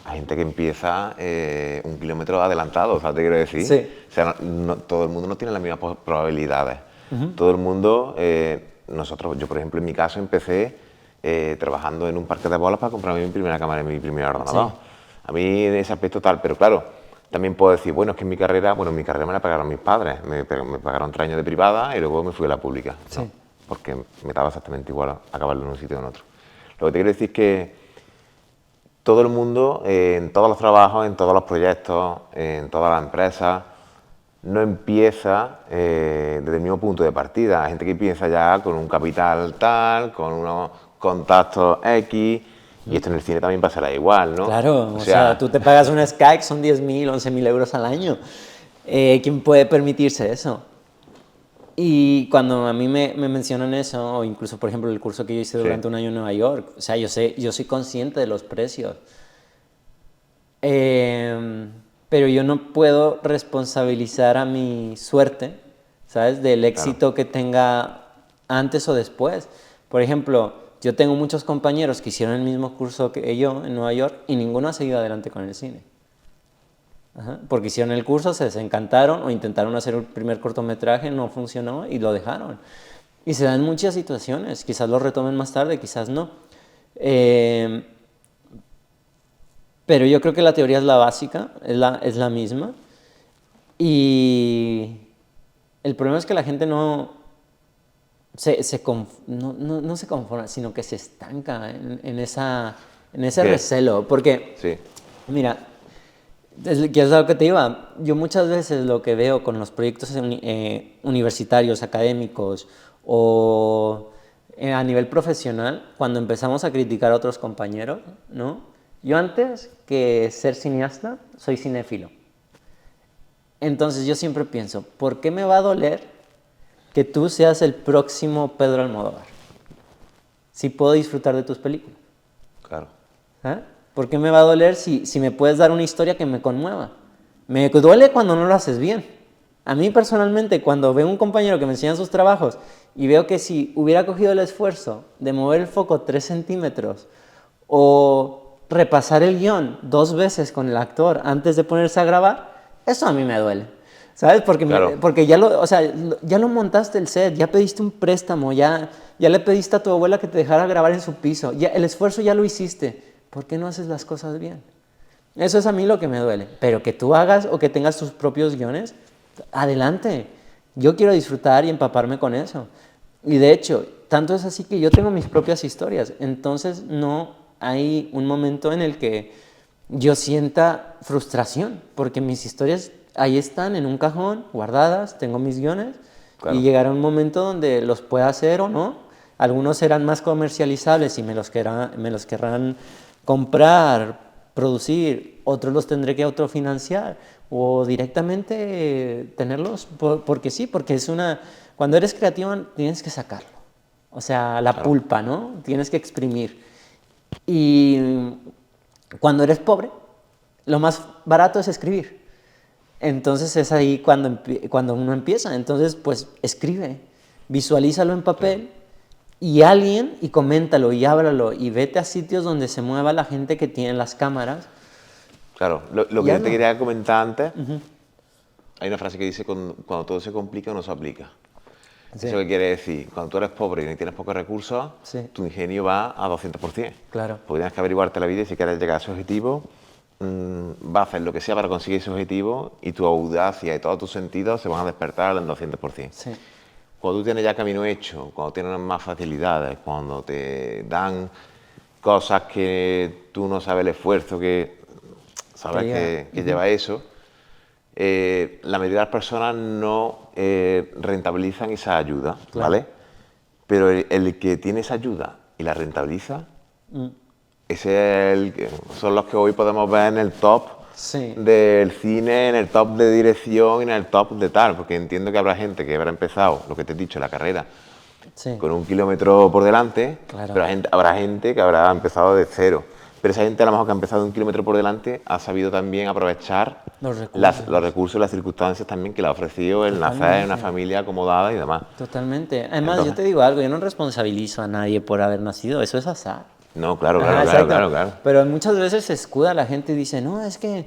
Hay gente que empieza 1 kilómetro adelantado, ¿sabes? Te quiero decir. Sí. O sea, todo el mundo no tiene las mismas probabilidades. Todo el mundo, yo por ejemplo en mi caso empecé trabajando en un parque de bolas para comprarme mi primera cámara y mi primer ordenador. Sí. A mí en ese aspecto tal, pero claro, también puedo decir, bueno, es que en mi carrera me la pagaron mis padres, me pagaron 3 años de privada y luego me fui a la pública. Sí. ¿No? Porque me daba exactamente igual acabarlo en un sitio o en otro. Lo que te quiero decir es que todo el mundo, en todos los trabajos, en todos los proyectos, en todas las empresas, no empieza desde el mismo punto de partida. Hay gente que empieza ya con un capital tal, con unos contactos X, y esto en el cine también pasará igual, ¿no? Claro, o sea, tú te pagas una Skype, son 10.000, 11.000 euros al año. ¿Quién puede permitirse eso? Y cuando a mí me mencionan eso, o incluso, por ejemplo, el curso que yo hice durante un año en Nueva York, o sea, yo soy consciente de los precios. Pero yo no puedo responsabilizar a mi suerte, ¿sabes? Del éxito que tenga antes o después. Por ejemplo, yo tengo muchos compañeros que hicieron el mismo curso que yo en Nueva York y ninguno ha seguido adelante con el cine. Porque hicieron el curso, se desencantaron o intentaron hacer el primer cortometraje, no funcionó y lo dejaron. Y se dan muchas situaciones, quizás lo retomen más tarde, quizás no. Pero yo creo que la teoría es la básica, es la misma. Y el problema es que la gente no se conforma, sino que se estanca en ese recelo. Porque, mira, que es lo que te iba, yo muchas veces lo que veo con los proyectos universitarios, académicos o a nivel profesional, cuando empezamos a criticar a otros compañeros, ¿no? Yo antes que ser cineasta, soy cinéfilo. Entonces yo siempre pienso, ¿por qué me va a doler que tú seas el próximo Pedro Almodóvar? si puedo disfrutar de tus películas? Claro. ¿Ah? ¿Por qué me va a doler si me puedes dar una historia que me conmueva? Me duele cuando no lo haces bien. A mí personalmente, cuando veo un compañero que me enseña sus trabajos y veo que si hubiera cogido el esfuerzo de mover el foco 3 centímetros o repasar el guión 2 veces con el actor antes de ponerse a grabar, eso a mí me duele. ¿Sabes? Porque, Claro. porque ya lo, o sea, ya lo montaste el set, ya pediste un préstamo, ya le pediste a tu abuela que te dejara grabar en su piso, ya, el esfuerzo ya lo hiciste. ¿Por qué no haces las cosas bien? Eso es a mí lo que me duele. Pero que tú hagas o que tengas tus propios guiones, adelante. Yo quiero disfrutar y empaparme con eso. Y de hecho, tanto es así que yo tengo mis propias historias. Entonces no hay un momento en el que yo sienta frustración, porque mis historias ahí están en un cajón, guardadas, tengo mis guiones, Claro. y llegará un momento donde los pueda hacer o no. Algunos serán más comercializables y me los querrán comprar, producir, otros los tendré que autofinanciar o directamente tenerlos porque sí, porque es una... Cuando eres creativo tienes que sacarlo, o sea, la Claro. pulpa, ¿no? Tienes que exprimir. Y cuando eres pobre, lo más barato es escribir. Entonces es ahí cuando uno empieza. Entonces, pues escribe, visualízalo en papel y coméntalo y háblalo y vete a sitios donde se mueva la gente que tiene las cámaras. Claro. Lo Y que yo te hazlo. quería comentar antes, hay una frase que dice, cuando todo se complica, no se aplica. Sí, ¿Eso qué quiere decir? Cuando tú eres pobre y tienes pocos recursos, sí, tu ingenio va a 200%. claro, Porque tienes que averiguarte la vida y si quieres llegar a ese objetivo, vas a hacer lo que sea para conseguir ese objetivo y tu audacia y todos tus sentidos se van a despertar al 200%. sí, Cuando tú tienes ya camino hecho, cuando tienes más facilidades, cuando te dan cosas que tú no sabes el esfuerzo que sabes que lleva eso, la mayoría de las personas no rentabilizan esa ayuda, claro. ¿vale? Pero el que tiene esa ayuda y la rentabiliza, ese es son los que hoy podemos ver en el top Sí. del cine, en el top de dirección y en el top de tal, porque entiendo que habrá gente que habrá empezado, lo que te he dicho, la carrera, Sí, con 1 kilómetro por delante, Claro. pero habrá gente que habrá empezado de cero. Pero esa gente a lo mejor que ha empezado de 1 kilómetro por delante ha sabido también aprovechar Los recursos. los recursos y las circunstancias también que le ha ofrecido el nacer en una familia acomodada y demás. Totalmente. Además, yo Entonces, te digo algo, yo no responsabilizo a nadie por haber nacido, eso es azar. no, claro, Ajá, claro, claro, exacto. claro, claro. Pero muchas veces se escuda la gente y dice, no, es que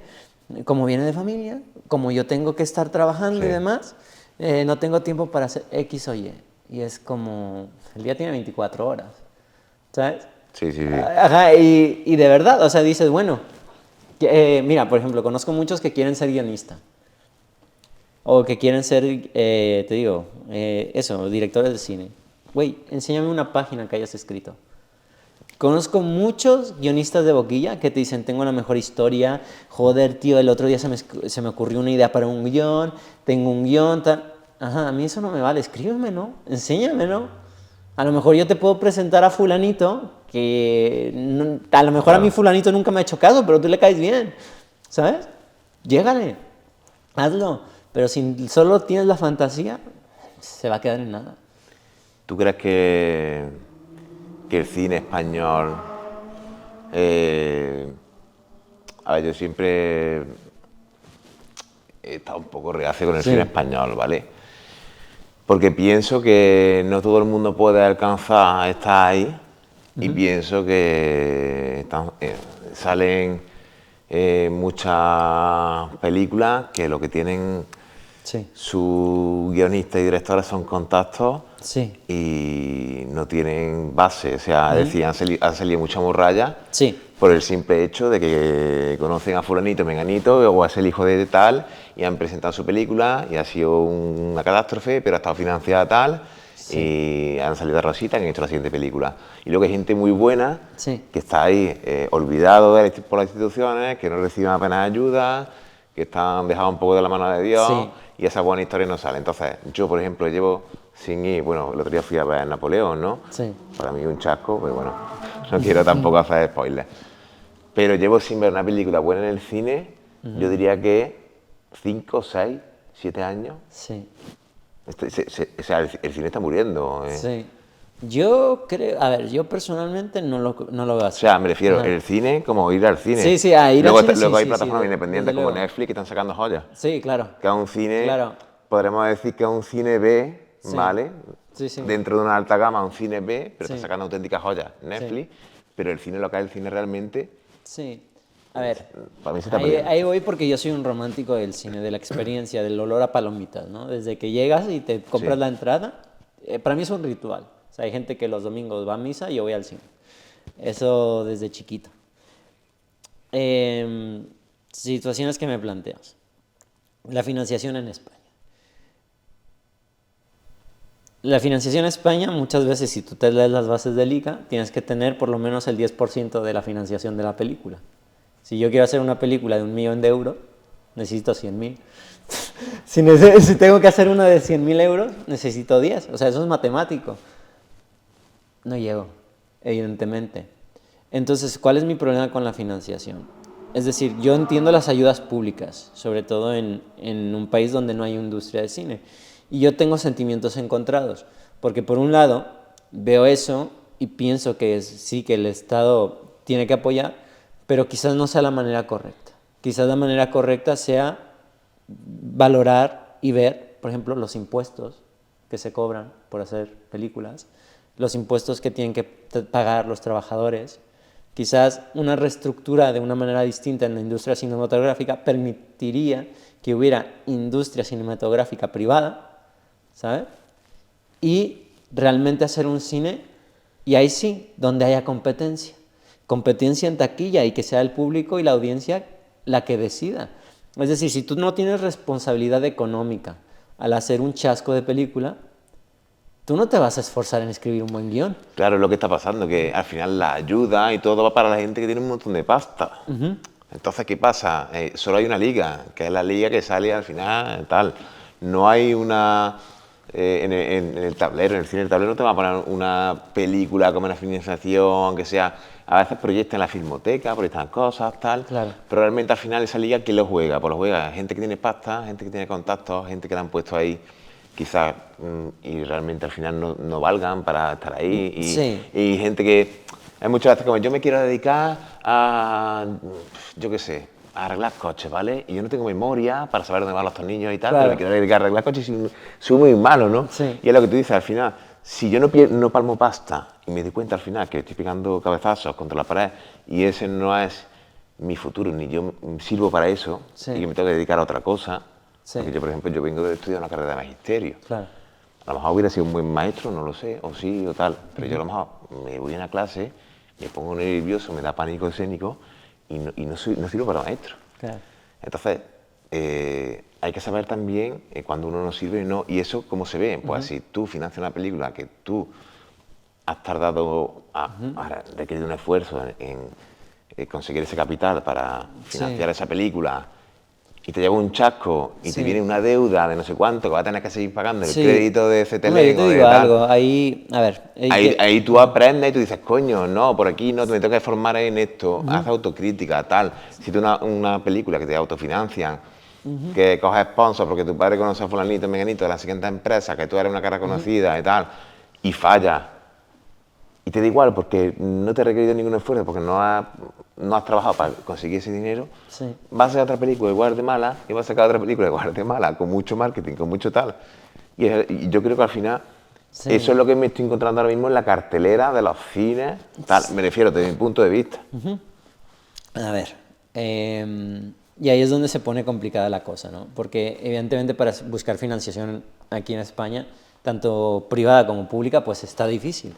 como viene de familia, como yo tengo que estar trabajando y Sí. demás, no tengo tiempo para hacer X o Y. Y es como, el día tiene 24 horas, ¿sabes? Sí, sí, sí. Ajá, y de verdad, o sea, dices, bueno, mira, por ejemplo, conozco muchos que quieren ser guionistas. O que quieren ser, te digo, eso, directores de cine. Güey, enséñame una página que hayas escrito. Conozco muchos guionistas de boquilla que te dicen, tengo la mejor historia, joder, tío, el otro día se me ocurrió una idea para un guión, tengo un guión, tal. Ajá, a mí eso no me vale, escríbeme, ¿no? Enséñame, ¿no? A lo mejor yo te puedo presentar a fulanito, que a lo mejor a mí fulanito nunca me ha hecho caso, pero tú le caes bien, ¿sabes? Llégale, hazlo. Pero si solo tienes la fantasía, se va a quedar en nada. ¿Tú crees que el cine español... a ver, yo siempre he estado un poco reacio con el Sí. cine español, ¿vale? Porque pienso que no todo el mundo puede alcanzar a estar ahí y pienso que salen muchas películas que lo que tienen Sí. sus guionistas y directores son contactos Sí. y no tienen base, o sea, es decir, han salido mucha morralla Sí. por el simple hecho de que conocen a fulanito, menganito o es el hijo de tal y han presentado su película y ha sido una catástrofe, pero ha estado financiada tal y han salido a Rosita y han hecho la siguiente película. Y luego hay gente muy buena Sí. que está ahí olvidado por las instituciones, que no reciben apenas ayuda, que están dejados un poco de la mano de Dios Sí. y esa buena historia no sale. Entonces, yo, por ejemplo, llevo sin ir, bueno, el otro día fui a ver Napoleón, ¿no? Sí. Para mí un chasco, pero bueno, no quiero tampoco hacer spoilers. Pero llevo sin ver una película buena en el cine, yo diría que 5, 6, 7 años. Sí. O sea, el cine está muriendo. Sí. Yo creo, a ver, yo personalmente no lo veo O así. sea, me refiero, Ajá. el cine como ir al cine. Sí, sí, a ir al Luego, cine, sí, luego hay sí, sí, plataformas desde independientes como luego. Netflix que están sacando joyas. Sí, claro, Que es un cine, claro, podremos decir que es un cine B, sí, ¿vale? sí, sí, Dentro de una alta gama, un cine B, pero está sí, sacando auténticas joyas. sí, Netflix, pero el cine local, el cine realmente, sí. A ver, para mí se está perdiendo. ahí voy porque yo soy un romántico del cine, de la experiencia, del olor a palomitas, ¿no? Desde que llegas y te compras Sí. la entrada, para mí es un ritual. O sea, hay gente que los domingos va a misa y yo voy al cine. Eso desde chiquito. Em, Situaciones que me planteas. La financiación en España. La financiación en España, muchas veces, si tú te lees las bases del ICA, tienes que tener por lo menos el 10% de la financiación de la película. Si yo quiero hacer una película de 1 millón de euros, necesito 100.000. Si tengo que hacer una de 100.000 euros, necesito 10. O sea, eso es matemático. No llego, evidentemente. Entonces, ¿cuál es mi problema con la financiación? Es decir, yo entiendo las ayudas públicas, sobre todo en un país donde no hay industria de cine. Y yo tengo sentimientos encontrados, porque por un lado veo eso y pienso que sí, que el Estado tiene que apoyar, pero quizás no sea la manera correcta. Quizás la manera correcta sea valorar y ver, por ejemplo, los impuestos que se cobran por hacer películas, los impuestos que tienen que pagar los trabajadores. Quizás una reestructura de una manera distinta en la industria cinematográfica permitiría que hubiera industria cinematográfica privada, ¿sabes? Y realmente hacer un cine, y ahí sí, donde haya competencia. Competencia en taquilla y que sea el público y la audiencia la que decida. Es decir, si tú no tienes responsabilidad económica al hacer un chasco de película, tú no te vas a esforzar en escribir un buen guión. Claro, es lo que está pasando, que al final la ayuda y todo va para la gente que tiene un montón de pasta. Entonces, ¿qué pasa? Solo hay una liga, que es la liga que sale al final, tal. No hay una... en el tablero, en el cine del tablero no te va a poner una película como una financiación, aunque sea... A veces proyectan la filmoteca, proyectan cosas, tal. Claro. Pero realmente al final esa liga, ¿quién lo juega? Pues lo juega gente que tiene pasta, gente que tiene contactos, gente que la han puesto ahí quizás y realmente al final no valgan para estar ahí Sí. y gente que hay muchas veces como yo me quiero dedicar a yo qué sé a arreglar coches, ¿vale? Y yo no tengo memoria para saber dónde van los tornillos y tal, Claro. pero me quiero dedicar a arreglar coches y soy muy malo, ¿no? Sí. Y es lo que tú dices, al final, si yo no palmo pasta y me doy cuenta al final que estoy pegando cabezazos contra la pared y ese no es mi futuro, ni yo sirvo para eso, Sí. y que me tengo que dedicar a otra cosa, Sí. porque yo, por ejemplo, yo vengo de estudiar una carrera de magisterio. Claro. A lo mejor hubiera sido un buen maestro, no lo sé, o sí, o tal, pero yo a lo mejor me voy a una clase, me pongo nervioso, me da pánico escénico y no sirvo para maestro. Claro. Entonces, hay que saber también cuando uno no sirve y no, y eso cómo se ve. Pues si tú financias una película que tú has tardado, has requerido un esfuerzo en conseguir ese capital para financiar esa película y te lleva un chasco y te Sí. viene una deuda de no sé cuánto que vas a tener que seguir pagando el Sí. crédito de Hombre, yo CTLN te o de digo tal. algo, ahí, a ver, Ahí tú aprendes y tú dices, coño, no, por aquí no, me tengo que formar en esto, haz autocrítica, tal. Si tú una película que te autofinancian, que coges sponsor porque tu padre conoce a fulanito, menganito de la siguiente empresa, que tú eres una cara conocida y tal, y fallas, y te da igual porque no te ha requerido ningún esfuerzo, porque no has trabajado para conseguir ese dinero, Sí. vas a hacer otra película igual de mala y vas a sacar otra película igual de mala, con mucho marketing, con mucho tal. Y yo creo que al final Sí. eso es lo que me estoy encontrando ahora mismo en la cartelera de los cines, tal, me refiero desde mi punto de vista. A ver, y ahí es donde se pone complicada la cosa, ¿no? Porque evidentemente para buscar financiación aquí en España, tanto privada como pública, pues está difícil.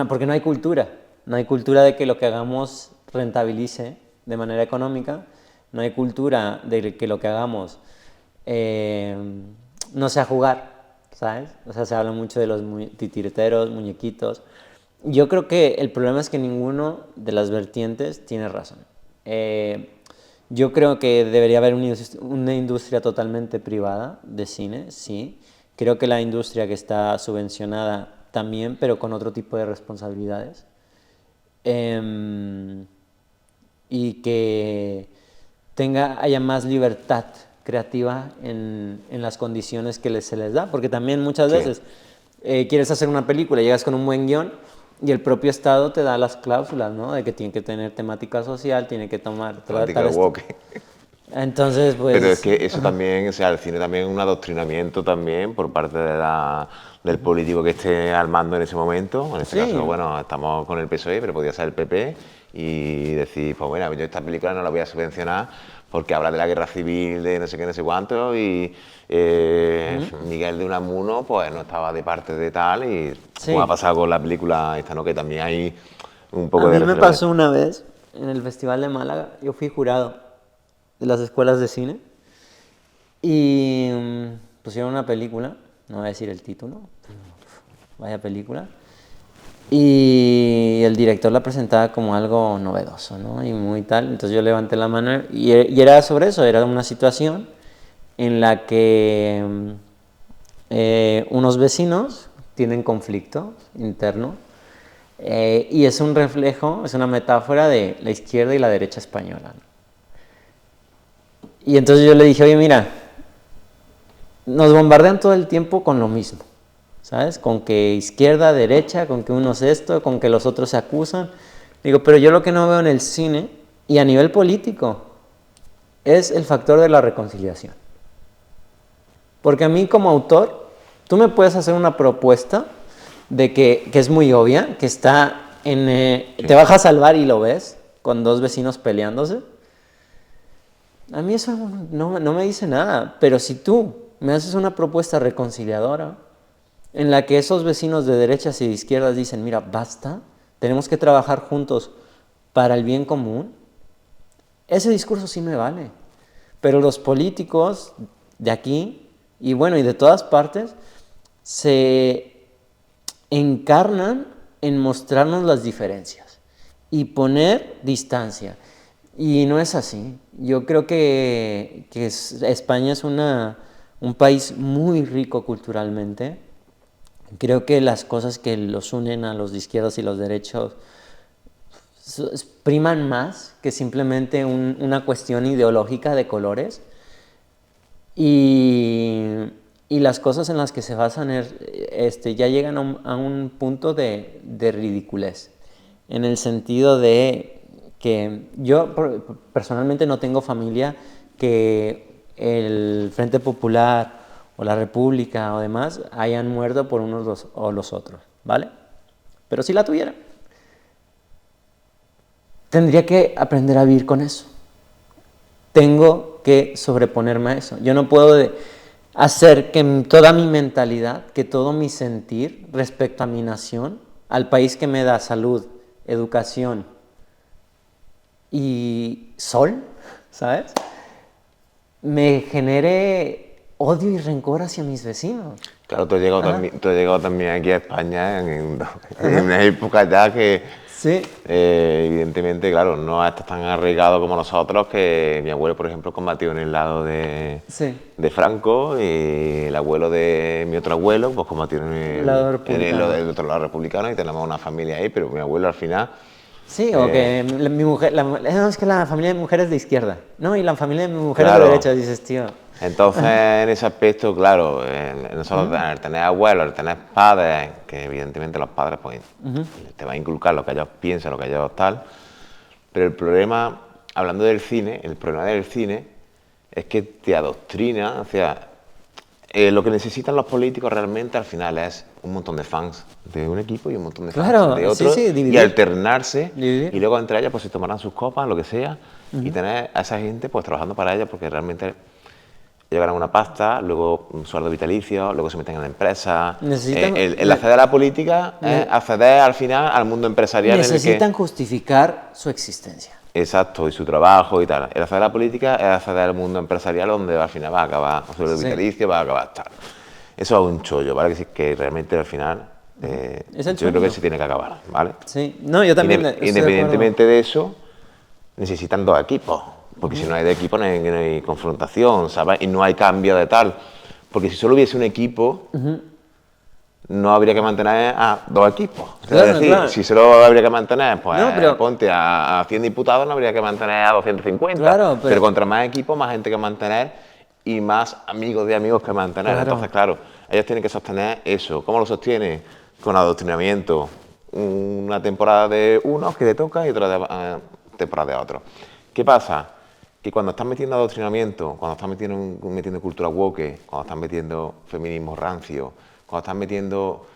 Porque no hay cultura. No hay cultura de que lo que hagamos rentabilice de manera económica. No hay cultura de que lo que hagamos no sea jugar, ¿sabes? O sea, se habla mucho de los titiriteros, muñequitos. Yo creo que el problema es que ninguno de las vertientes tiene razón. Yo creo que debería haber una industria totalmente privada de cine, sí. Creo que la industria que está subvencionada también, pero con otro tipo de responsabilidades. Y que haya más libertad creativa en las condiciones que se les da, porque también muchas Sí. veces quieres hacer una película, llegas con un buen guión y el propio Estado te da las cláusulas, ¿no? De que tiene que tener temática social, tiene que Temática woke. Entonces, pues... Pero es que eso también, o sea, el cine también es un adoctrinamiento también por parte del político que esté al mando en ese momento. En este caso, bueno, estamos con el PSOE, pero podría ser el PP, y decir, pues bueno, yo esta película no la voy a subvencionar porque habla de la guerra civil, de no sé qué, no sé cuánto, y Miguel de Unamuno pues no estaba de parte de tal, y como ha pasado con la película esta, ¿no? Que también hay un poco de... A mí me pasó una vez en el Festival de Málaga, yo fui jurado de las escuelas de cine y pusieron una película, no voy a decir el título, vaya película, y el director la presentaba como algo novedoso, ¿no? Y muy tal, entonces yo levanté la mano y era sobre eso, era una situación en la que unos vecinos tienen conflicto interno y es un reflejo, es una metáfora de la izquierda y la derecha española, ¿no? Y entonces yo le dije, oye, mira, nos bombardean todo el tiempo con lo mismo, ¿sabes? Con que izquierda, derecha, con que uno es esto, con que los otros se acusan. Digo, pero yo lo que no veo en el cine y a nivel político es el factor de la reconciliación. Porque a mí como autor, tú me puedes hacer una propuesta de que es muy obvia, que está en... te vas a salvar y lo ves, con dos vecinos peleándose. A mí eso no me dice nada, pero si tú me haces una propuesta reconciliadora en la que esos vecinos de derechas y de izquierdas dicen, mira, basta, tenemos que trabajar juntos para el bien común, ese discurso sí me vale. Pero los políticos de aquí, y bueno, y de todas partes, se encarnan en mostrarnos las diferencias y poner distancia. Y no es así. Yo creo que España es un país muy rico culturalmente. Creo que las cosas que los unen a los de izquierdas y los derechos priman más que simplemente una cuestión ideológica de colores. Y las cosas en las que se basan ya llegan a un punto de ridiculez. En el sentido de que yo personalmente no tengo familia que el Frente Popular o la República o demás hayan muerto por unos o los otros, ¿vale? Pero si la tuviera, tendría que aprender a vivir con eso. Tengo que sobreponerme a eso. Yo no puedo hacer que toda mi mentalidad, que todo mi sentir respecto a mi nación, al país que me da salud, educación y sol, ¿sabes?, me genere odio y rencor hacia mis vecinos. Claro, tú has llegado también aquí a España en una época ya que, sí, evidentemente, claro, no estás tan arraigado como nosotros, que mi abuelo, por ejemplo, combatió en el lado de Franco, y el abuelo de mi otro abuelo pues combatió en el otro lado republicano, y tenemos una familia ahí, pero mi abuelo al final... Sí, o que mi mujer, es que la familia de mi mujer es de izquierda, ¿no? Y la familia de mi mujer es de derecha, dices, tío. Entonces, en ese aspecto, claro, nosotros al tener abuelos, al tener padres, que evidentemente los padres pues te van a inculcar lo que ellos piensan, lo que ellos tal, pero el problema, hablando del cine, el problema del cine es que te adoctrina, o sea, lo que necesitan los políticos realmente al final es un montón de fans de un equipo y un montón de fans de otro, y alternarse, y luego entre ellas pues se tomarán sus copas, lo que sea, y tener a esa gente pues trabajando para ellos, porque realmente llegarán una pasta, luego un sueldo vitalicio, luego se meten en la empresa. El acceder a la política es acceder al final al mundo empresarial. Necesitan justificar su existencia. Exacto, y su trabajo y tal. El acceder a la política es acceder al mundo empresarial, donde al final va a acabar un sueldo vitalicio, va a acabar tal. Eso es un chollo, ¿vale? Que realmente al final yo creo que se tiene que acabar, ¿vale? Sí, no, yo también. Independientemente de eso, necesitan dos equipos. Porque si no hay de equipo no hay confrontación, ¿sabes? Y no hay cambio de tal. Porque si solo hubiese un equipo, no habría que mantener a dos equipos. Claro, es decir, si solo habría que mantener, pues ponte a 100 diputados, no habría que mantener a 250. Claro, pero contra más equipos, más gente que mantener, y más amigos de amigos que mantener. Claro. Entonces, claro, ellos tienen que sostener eso. ¿Cómo lo sostiene? Con adoctrinamiento. Una temporada de unos que te toca y otra temporada de otros. ¿Qué pasa? Que cuando estás metiendo adoctrinamiento, cuando estás metiendo cultura woke, cuando estás metiendo feminismo rancio, cuando estás metiendo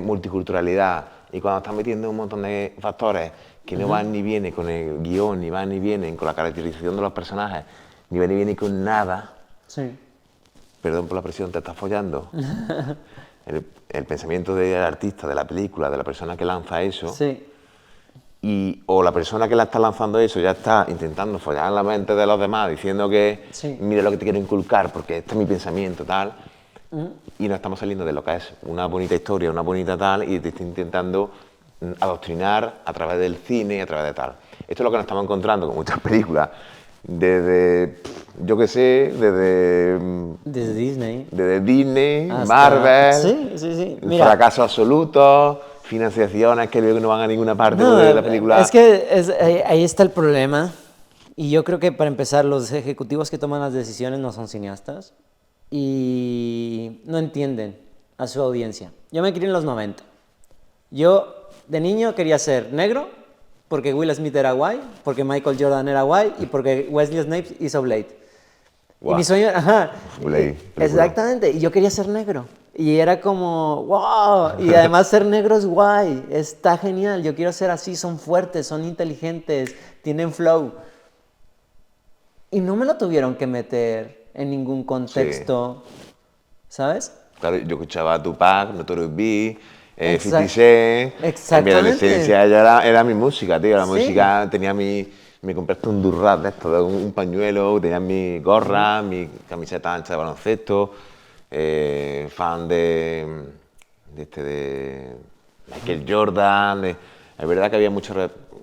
multiculturalidad y cuando estás metiendo un montón de factores que no van ni vienen con el guión, ni van ni vienen con la caracterización de los personajes, ni van ni vienen con nada, Sí. perdón por la presión, te estás follando. El pensamiento del artista, de la película, de la persona que lanza eso, Sí. o la persona que la está lanzando eso ya está intentando follar en la mente de los demás, diciendo que Sí. mira lo que te quiero inculcar, porque este es mi pensamiento, tal, y no estamos saliendo de lo que es una bonita historia, una bonita tal, y te está intentando adoctrinar a través del cine y a través de tal. Esto es lo que nos estamos encontrando con muchas películas, desde, yo qué sé, Desde Disney. desde Disney, Hasta... Marvel, Sí, sí, sí. Mira, fracaso absoluto, financiaciones que luego no van a ninguna parte no, de la película. es que ahí está el problema. Y yo creo que para empezar, los ejecutivos que toman las decisiones no son cineastas y no entienden a su audiencia. Yo me crié en los 90. Yo de niño quería ser negro porque Will Smith era guay, porque Michael Jordan era guay y porque Wesley Snipes hizo Blade. Y mi sueño, ajá, Blade, película. exactamente, y yo quería ser negro. Y era como, wow, y además ser negro es guay, está genial, yo quiero ser así, son fuertes, son inteligentes, tienen flow. Y no me lo tuvieron que meter en ningún contexto, ¿sabes? Claro, yo escuchaba a Tupac, Notorious Big, 50 Exact- Cent. En mi exactamente. adolescencia era mi música, tío. La Sí. música tenía me compraste un durrat de esto, de un pañuelo, tenía mi gorra, mi camiseta ancha de baloncesto, fan de Michael Jordan. Es verdad que había mucho,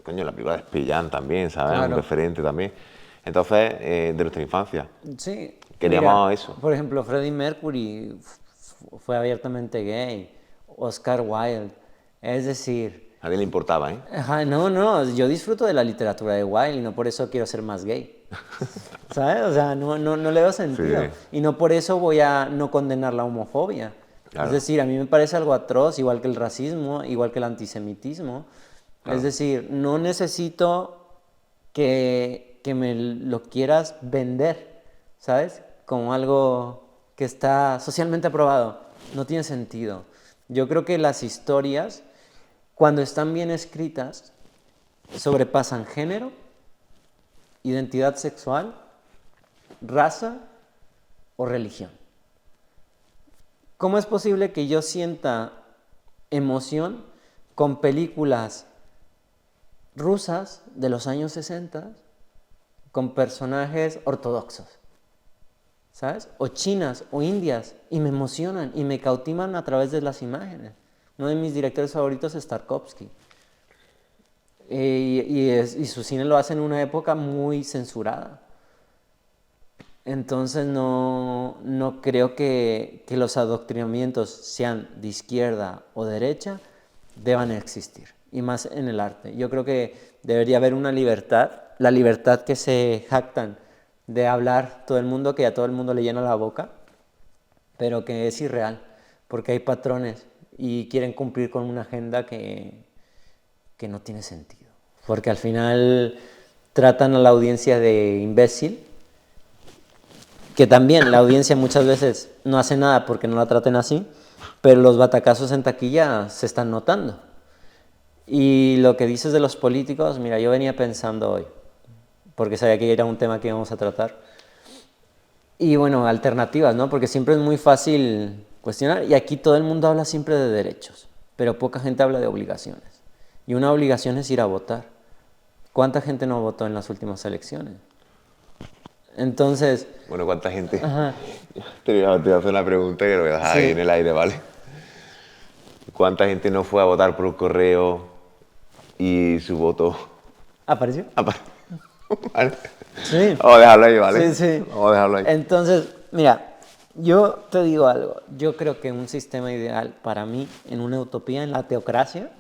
coño, la película de Spillan también, ¿sabes? Claro. Un referente también. Entonces, de nuestra infancia. Sí. Queríamos Mira, eso. Por ejemplo, Freddie Mercury fue abiertamente gay, Oscar Wilde. Es decir, A nadie le importaba, ¿eh? ajá, no, yo disfruto de la literatura de Wilde y no por eso quiero ser más gay. ¿Sabes? O sea, no le veo sentido. Sí. Y no por eso voy a no condenar la homofobia. Claro. Es decir, a mí me parece algo atroz, igual que el racismo, igual que el antisemitismo. Claro. Es decir, no necesito que me lo quieras vender, ¿sabes? Como algo que está socialmente aprobado. No tiene sentido. Yo creo que las historias, cuando están bien escritas, sobrepasan género, identidad sexual, raza o religión. ¿Cómo es posible que yo sienta emoción con películas rusas de los años 60 con personajes ortodoxos? ¿Sabes? O chinas o indias y me emocionan y me cautivan a través de las imágenes. Uno de mis directores favoritos es Tarkovsky. Y su cine lo hace en una época muy censurada. Entonces no creo que los adoctrinamientos, sean de izquierda o derecha, deban existir. Y más en el arte. Yo creo que debería haber una libertad, la libertad que se jactan de hablar todo el mundo, que a todo el mundo le llena la boca, pero que es irreal, porque hay patrones y quieren cumplir con una agenda que no tiene sentido. Porque al final tratan a la audiencia de imbécil, que también la audiencia muchas veces no hace nada porque no la traten así, pero los batacazos en taquilla se están notando. Y lo que dices de los políticos, mira, yo venía pensando hoy, porque sabía que era un tema que íbamos a tratar. Y bueno, alternativas, ¿no? Porque siempre es muy fácil cuestionar, y aquí todo el mundo habla siempre de derechos, pero poca gente habla de obligaciones. Y una obligación es ir a votar. ¿Cuánta gente no votó en las últimas elecciones? Entonces... Bueno, ¿cuánta gente? Ajá. Te voy a hacer una pregunta que lo voy a dejar ahí en el aire, ¿vale? ¿Cuánta gente no fue a votar por correo y su voto ¿Apareció? ¿Vale? Sí. Vamos a dejarlo ahí, ¿vale? Sí, sí. Vamos a dejarlo ahí. Entonces, mira, yo te digo algo. Yo creo que un sistema ideal para mí, en una utopía, en la teocracia,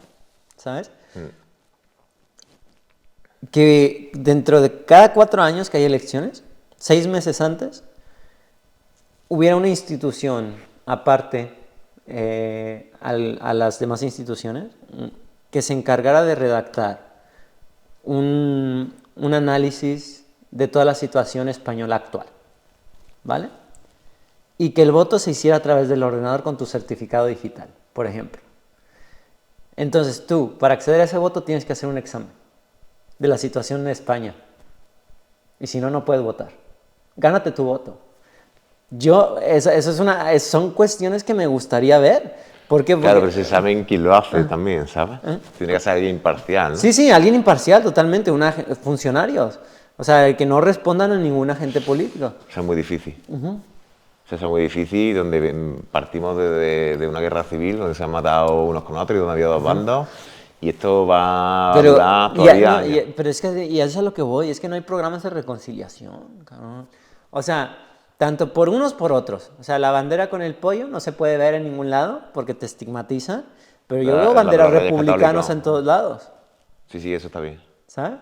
¿sabes? Que dentro de cada 4 años que hay elecciones, 6 meses antes, hubiera una institución aparte a las demás instituciones que se encargara de redactar un análisis de toda la situación española actual, ¿vale? Y que el voto se hiciera a través del ordenador con tu certificado digital, por ejemplo. Entonces tú, para acceder a ese voto, tienes que hacer un examen de la situación en España. Y si no, no puedes votar. Gánate tu voto. Son cuestiones que me gustaría ver. ¿Por qué? Claro, pero se saben quién lo hace también, ¿sabes? Tiene que ser alguien imparcial, ¿no? Sí, sí, alguien imparcial totalmente, funcionarios. O sea, que no respondan a ningún agente político. Eso es muy difícil. Eso es muy difícil, donde partimos de una guerra civil, donde se han matado unos con otros y donde había dos bandos. Y esto va a durar todavía años. Pero es que, y eso es a lo que voy, es que no hay programas de reconciliación, cabrón. O sea, tanto por unos por otros. O sea, la bandera con el pollo no se puede ver en ningún lado porque te estigmatizan, pero yo veo banderas republicanos en todos lados. Sí, sí, eso está bien. ¿Sabes?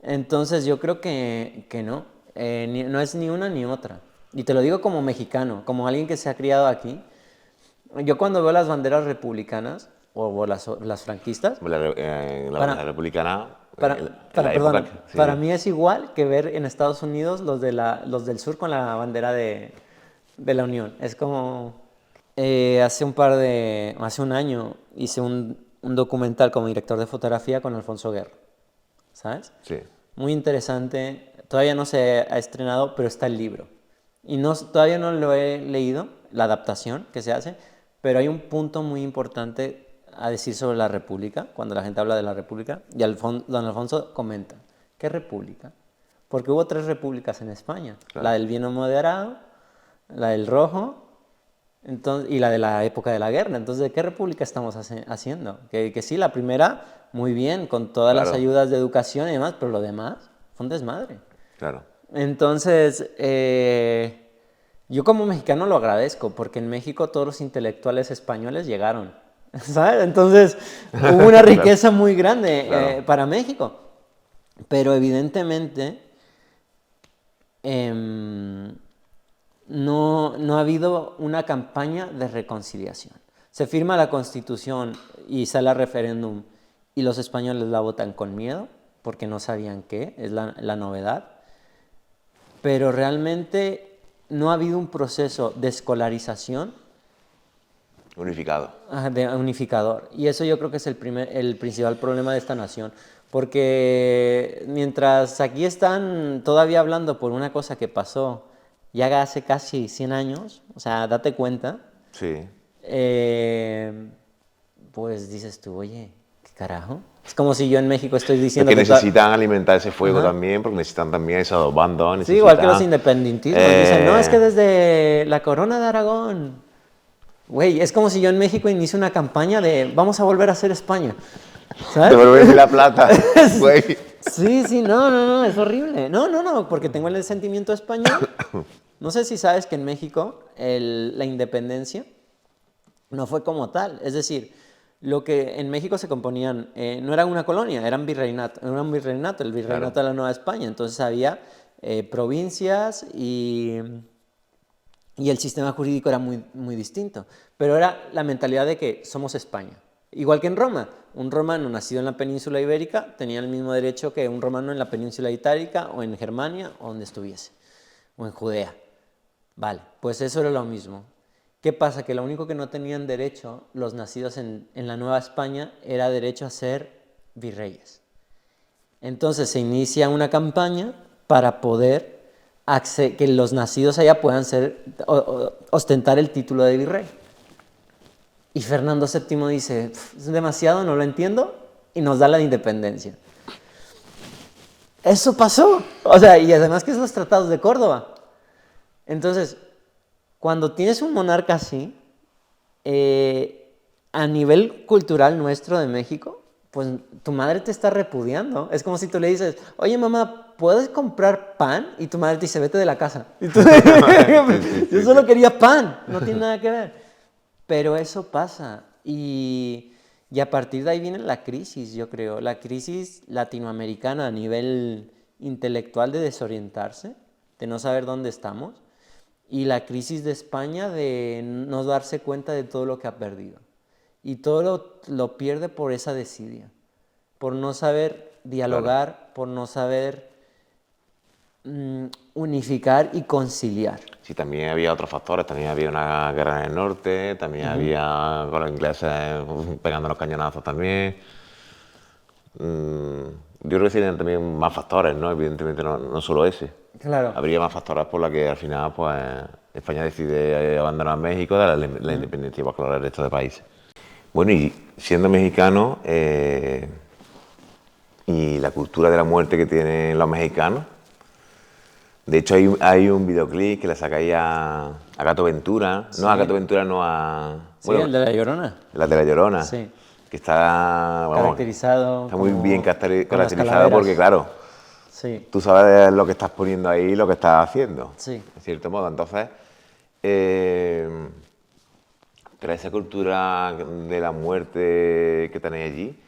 Entonces yo creo que no. No es ni una ni otra. Y te lo digo como mexicano, como alguien que se ha criado aquí. Yo cuando veo las banderas republicanas o las franquistas, La bandera republicana. para mí es igual que ver en Estados Unidos los del sur con la bandera de la Unión. Es como hace un año hice un documental como director de fotografía con Alfonso Guerra, ¿sabes? Sí. Muy interesante. Todavía no se ha estrenado, pero está el libro. Y todavía no lo he leído, la adaptación que se hace, pero hay un punto muy importante a decir sobre la República, cuando la gente habla de la República, y don Alfonso comenta, ¿qué República? Porque hubo 3 repúblicas en España, claro. La del bien moderado, la del rojo, y la de la época de la guerra. Entonces, ¿de qué república estamos haciendo? Que sí, la primera, muy bien, con todas las ayudas de educación y demás, pero lo demás fue un desmadre. Claro. Entonces, yo como mexicano lo agradezco, porque en México todos los intelectuales españoles llegaron, ¿sabes? Entonces, hubo una riqueza muy grande para México. Pero evidentemente, no ha habido una campaña de reconciliación. Se firma la Constitución y sale a referéndum y los españoles la votan con miedo, porque no sabían qué, es la novedad. Pero realmente no ha habido un proceso de escolarización unificador. Y eso yo creo que es el principal problema de esta nación. Porque mientras aquí están todavía hablando por una cosa que pasó ya hace casi 100 años, o sea, date cuenta. Sí. Pues dices tú, oye, ¿qué carajo? Es como si yo en México estoy diciendo que necesitan alimentar ese fuego también, porque necesitan también esos dos bandos. Sí, igual que los independentistas. Dicen, no, es que desde la corona de Aragón. Güey, es como si yo en México inicie una campaña de vamos a volver a ser España. ¿Sabes? Devolverme la plata, güey. Sí, no, es horrible. No, porque tengo el sentimiento español. No sé si sabes que en México la independencia no fue como tal. Es decir, lo que en México se componían, no era una colonia, era un virreinato, el virreinato de la Nueva España. Entonces había provincias y el sistema jurídico era muy, muy distinto. Pero era la mentalidad de que somos España. Igual que en Roma, un romano nacido en la península ibérica tenía el mismo derecho que un romano en la península itálica o en Germania o donde estuviese, o en Judea. Vale, pues eso era lo mismo. ¿Qué pasa? Que lo único que no tenían derecho los nacidos en la Nueva España era derecho a ser virreyes. Entonces se inicia una campaña para poder que los nacidos allá puedan ostentar el título de virrey. Y Fernando VII dice, es demasiado, no lo entiendo, y nos da la independencia. Eso pasó. O sea, y además que son los tratados de Córdoba. Entonces, cuando tienes un monarca así, a nivel cultural nuestro de México, pues tu madre te está repudiando. Es como si tú le dices, oye mamá, ¿puedes comprar pan? Y tu madre te dice, vete de la casa. Y tú, yo solo quería pan, no tiene nada que ver. Pero eso pasa y a partir de ahí viene la crisis, yo creo, la crisis latinoamericana a nivel intelectual de desorientarse, de no saber dónde estamos y la crisis de España de no darse cuenta de todo lo que ha perdido. Y todo lo pierde por esa desidia, por no saber dialogar, Claro. por no saber unificar y conciliar. Sí, también había otros factores, también había una guerra en el norte, también había con los ingleses pegando los cañonazos también. Yo creo que serían también más factores, ¿no? Evidentemente no solo ese. Claro. Habría más factores por los que al final pues España decide abandonar México, darle la independencia pues, claro, al resto de países. Bueno, y siendo mexicano y la cultura de la muerte que tienen los mexicanos, de hecho hay un videoclip que le sacáis a Gato Ventura, Sí. no a Gato Ventura, no a... Sí, el de La Llorona. La de La Llorona, Sí. que está, vamos, Caracterizado está muy como bien con las caracterizado calaveras. porque, claro, Sí, tú sabes lo que estás poniendo ahí y lo que estás haciendo, sí. en cierto modo. Entonces, pero esa cultura de la muerte que tenéis allí,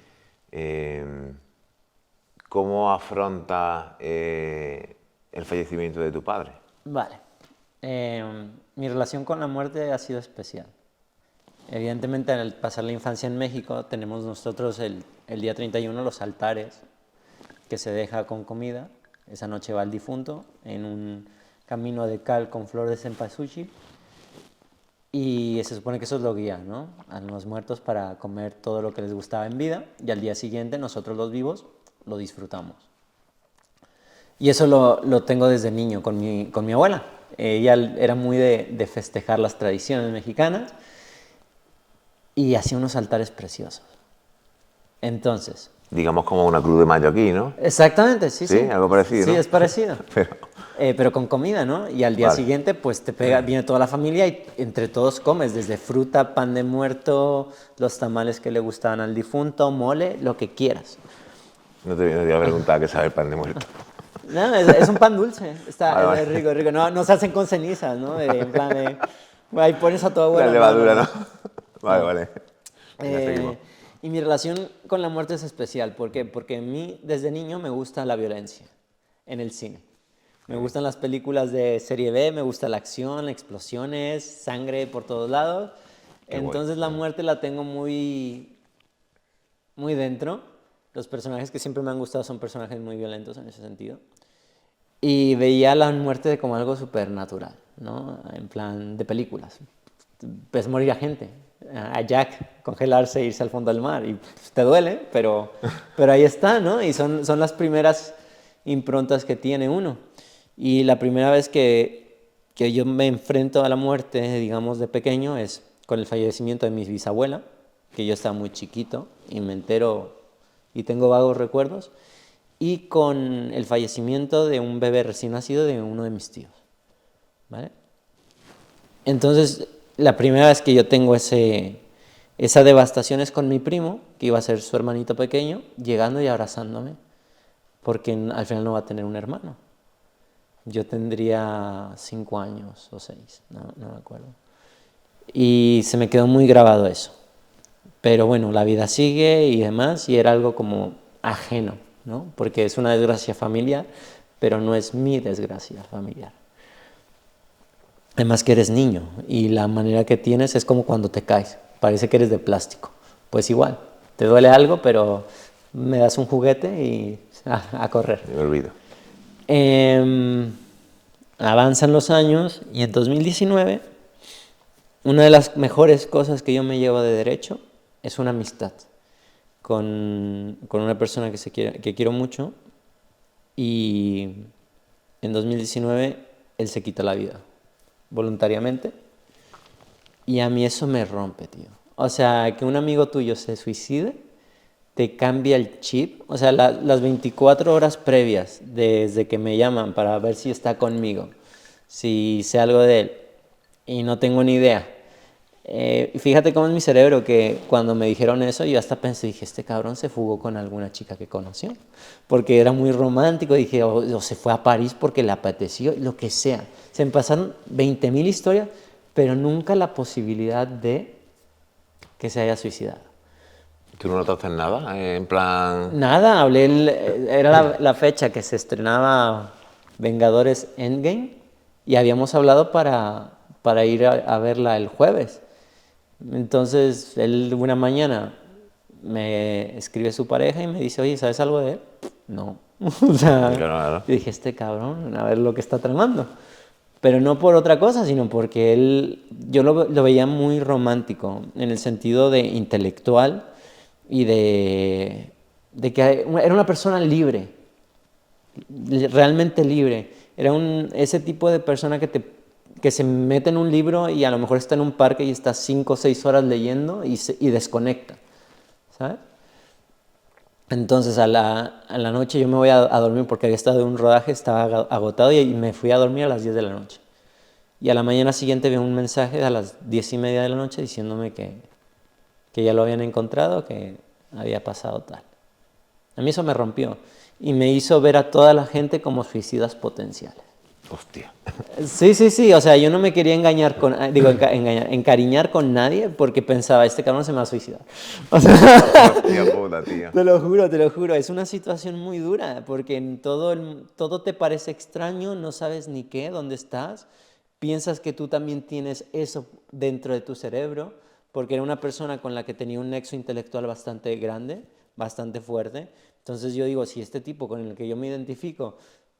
¿cómo afrontas el fallecimiento de tu padre? Vale. Mi relación con la muerte ha sido especial. Evidentemente, al pasar la infancia en México, tenemos nosotros el día 31 los altares que se deja con comida. Esa noche va el difunto en un camino de cal con flor de cempasúchil y se supone que eso es lo guía, ¿no? A los muertos para comer todo lo que les gustaba en vida y al día siguiente nosotros los vivos lo disfrutamos. Y eso lo tengo desde niño con mi abuela. Ella era muy de festejar las tradiciones mexicanas y hacía unos altares preciosos. Entonces, Digamos como una cruz de mayo aquí, ¿no? exactamente, sí, Sí, sí. algo parecido, Sí, ¿no? es parecido. Pero, Pero con comida, ¿no? Y al día vale. siguiente, pues te pega, viene toda la familia y entre todos comes, desde fruta, pan de muerto, los tamales que le gustaban al difunto, mole, lo que quieras. No te iba a preguntar qué sabe el pan de muerto. No, es un pan dulce, Vale, vale. es rico, rico. No, no se hacen con cenizas, ¿no? En plan de, ahí pones a tu La abuela. levadura, ¿no? Vale, No. vale. Venga, seguimos. Y mi relación con la muerte es especial. ¿Por qué? Porque a mí, desde niño, me gusta la violencia en el cine. Me gustan las películas de serie B, me gusta la acción, explosiones, sangre por todos lados. Qué guay. Entonces la muerte la tengo muy, muy dentro. Los personajes que siempre me han gustado son personajes muy violentos en ese sentido. Y veía la muerte como algo supernatural, ¿no? En plan de películas. Ves morir a gente, a Jack congelarse e irse al fondo del mar y pues, te duele, pero ahí está, ¿no? Y son las primeras improntas que tiene uno. Y la primera vez que yo me enfrento a la muerte, digamos, de pequeño, es con el fallecimiento de mi bisabuela, que yo estaba muy chiquito y me entero y tengo vagos recuerdos, y con el fallecimiento de un bebé recién nacido de uno de mis tíos, ¿vale? Entonces, la primera vez que yo tengo esa devastación es con mi primo, que iba a ser su hermanito pequeño, llegando y abrazándome, porque al final no va a tener un hermano. Yo tendría 5 años o 6, no me acuerdo. Y se me quedó muy grabado eso. Pero bueno, la vida sigue y demás, y era algo como ajeno, ¿no? Porque es una desgracia familiar, pero no es mi desgracia familiar. Además que eres niño y la manera que tienes es como cuando te caes, parece que eres de plástico. Pues igual, te duele algo, pero me das un juguete y a correr. Me olvido. Avanzan los años y en 2019 una de las mejores cosas que yo me llevo de derecho es una amistad con una persona que quiero mucho, y en 2019 él se quitó la vida voluntariamente y a mí eso me rompe, tío. O sea, que un amigo tuyo se suicide te cambia el chip. O sea, las 24 horas previas desde que me llaman para ver si está conmigo, si sé algo de él y no tengo ni idea. Fíjate cómo es mi cerebro, que cuando me dijeron eso yo hasta pensé, dije, este cabrón se fugó con alguna chica que conoció, porque era muy romántico, dije, o se fue a París porque le apeteció, lo que sea. Se me pasaron 20.000 historias, pero nunca la posibilidad de que se haya suicidado. ¿Tú no notaste nada? En plan... Nada, era la fecha que se estrenaba Vengadores Endgame y habíamos hablado para ir a verla el jueves. Entonces, él una mañana me escribe su pareja y me dice, oye, ¿sabes algo de él? No. O sea, Claro. yo dije, este cabrón, a ver lo que está tramando. Pero no por otra cosa, sino porque yo lo veía muy romántico, en el sentido de intelectual y de que era una persona libre, realmente libre. Era ese tipo de persona que se mete en un libro y a lo mejor está en un parque y está 5 o 6 horas leyendo y desconecta, ¿sabes? Entonces a la noche yo me voy a dormir porque había estado en un rodaje, estaba agotado y me fui a dormir a las 10 de la noche. Y a la mañana siguiente veo un mensaje a las 10:30 de la noche diciéndome que ya lo habían encontrado, que había pasado tal. A mí eso me rompió y me hizo ver a toda la gente como suicidas potenciales. Hostia. Sí, o sea, yo no me quería encariñar con nadie porque pensaba, este cabrón se me va a suicidar. O sea, Hostia puta, tío. te lo juro, es una situación muy dura porque todo te parece extraño, no sabes ni qué, dónde estás, piensas que tú también tienes eso dentro de tu cerebro, porque era una persona con la que tenía un nexo intelectual bastante grande, bastante fuerte. Entonces yo digo, si este tipo con el que yo me identifico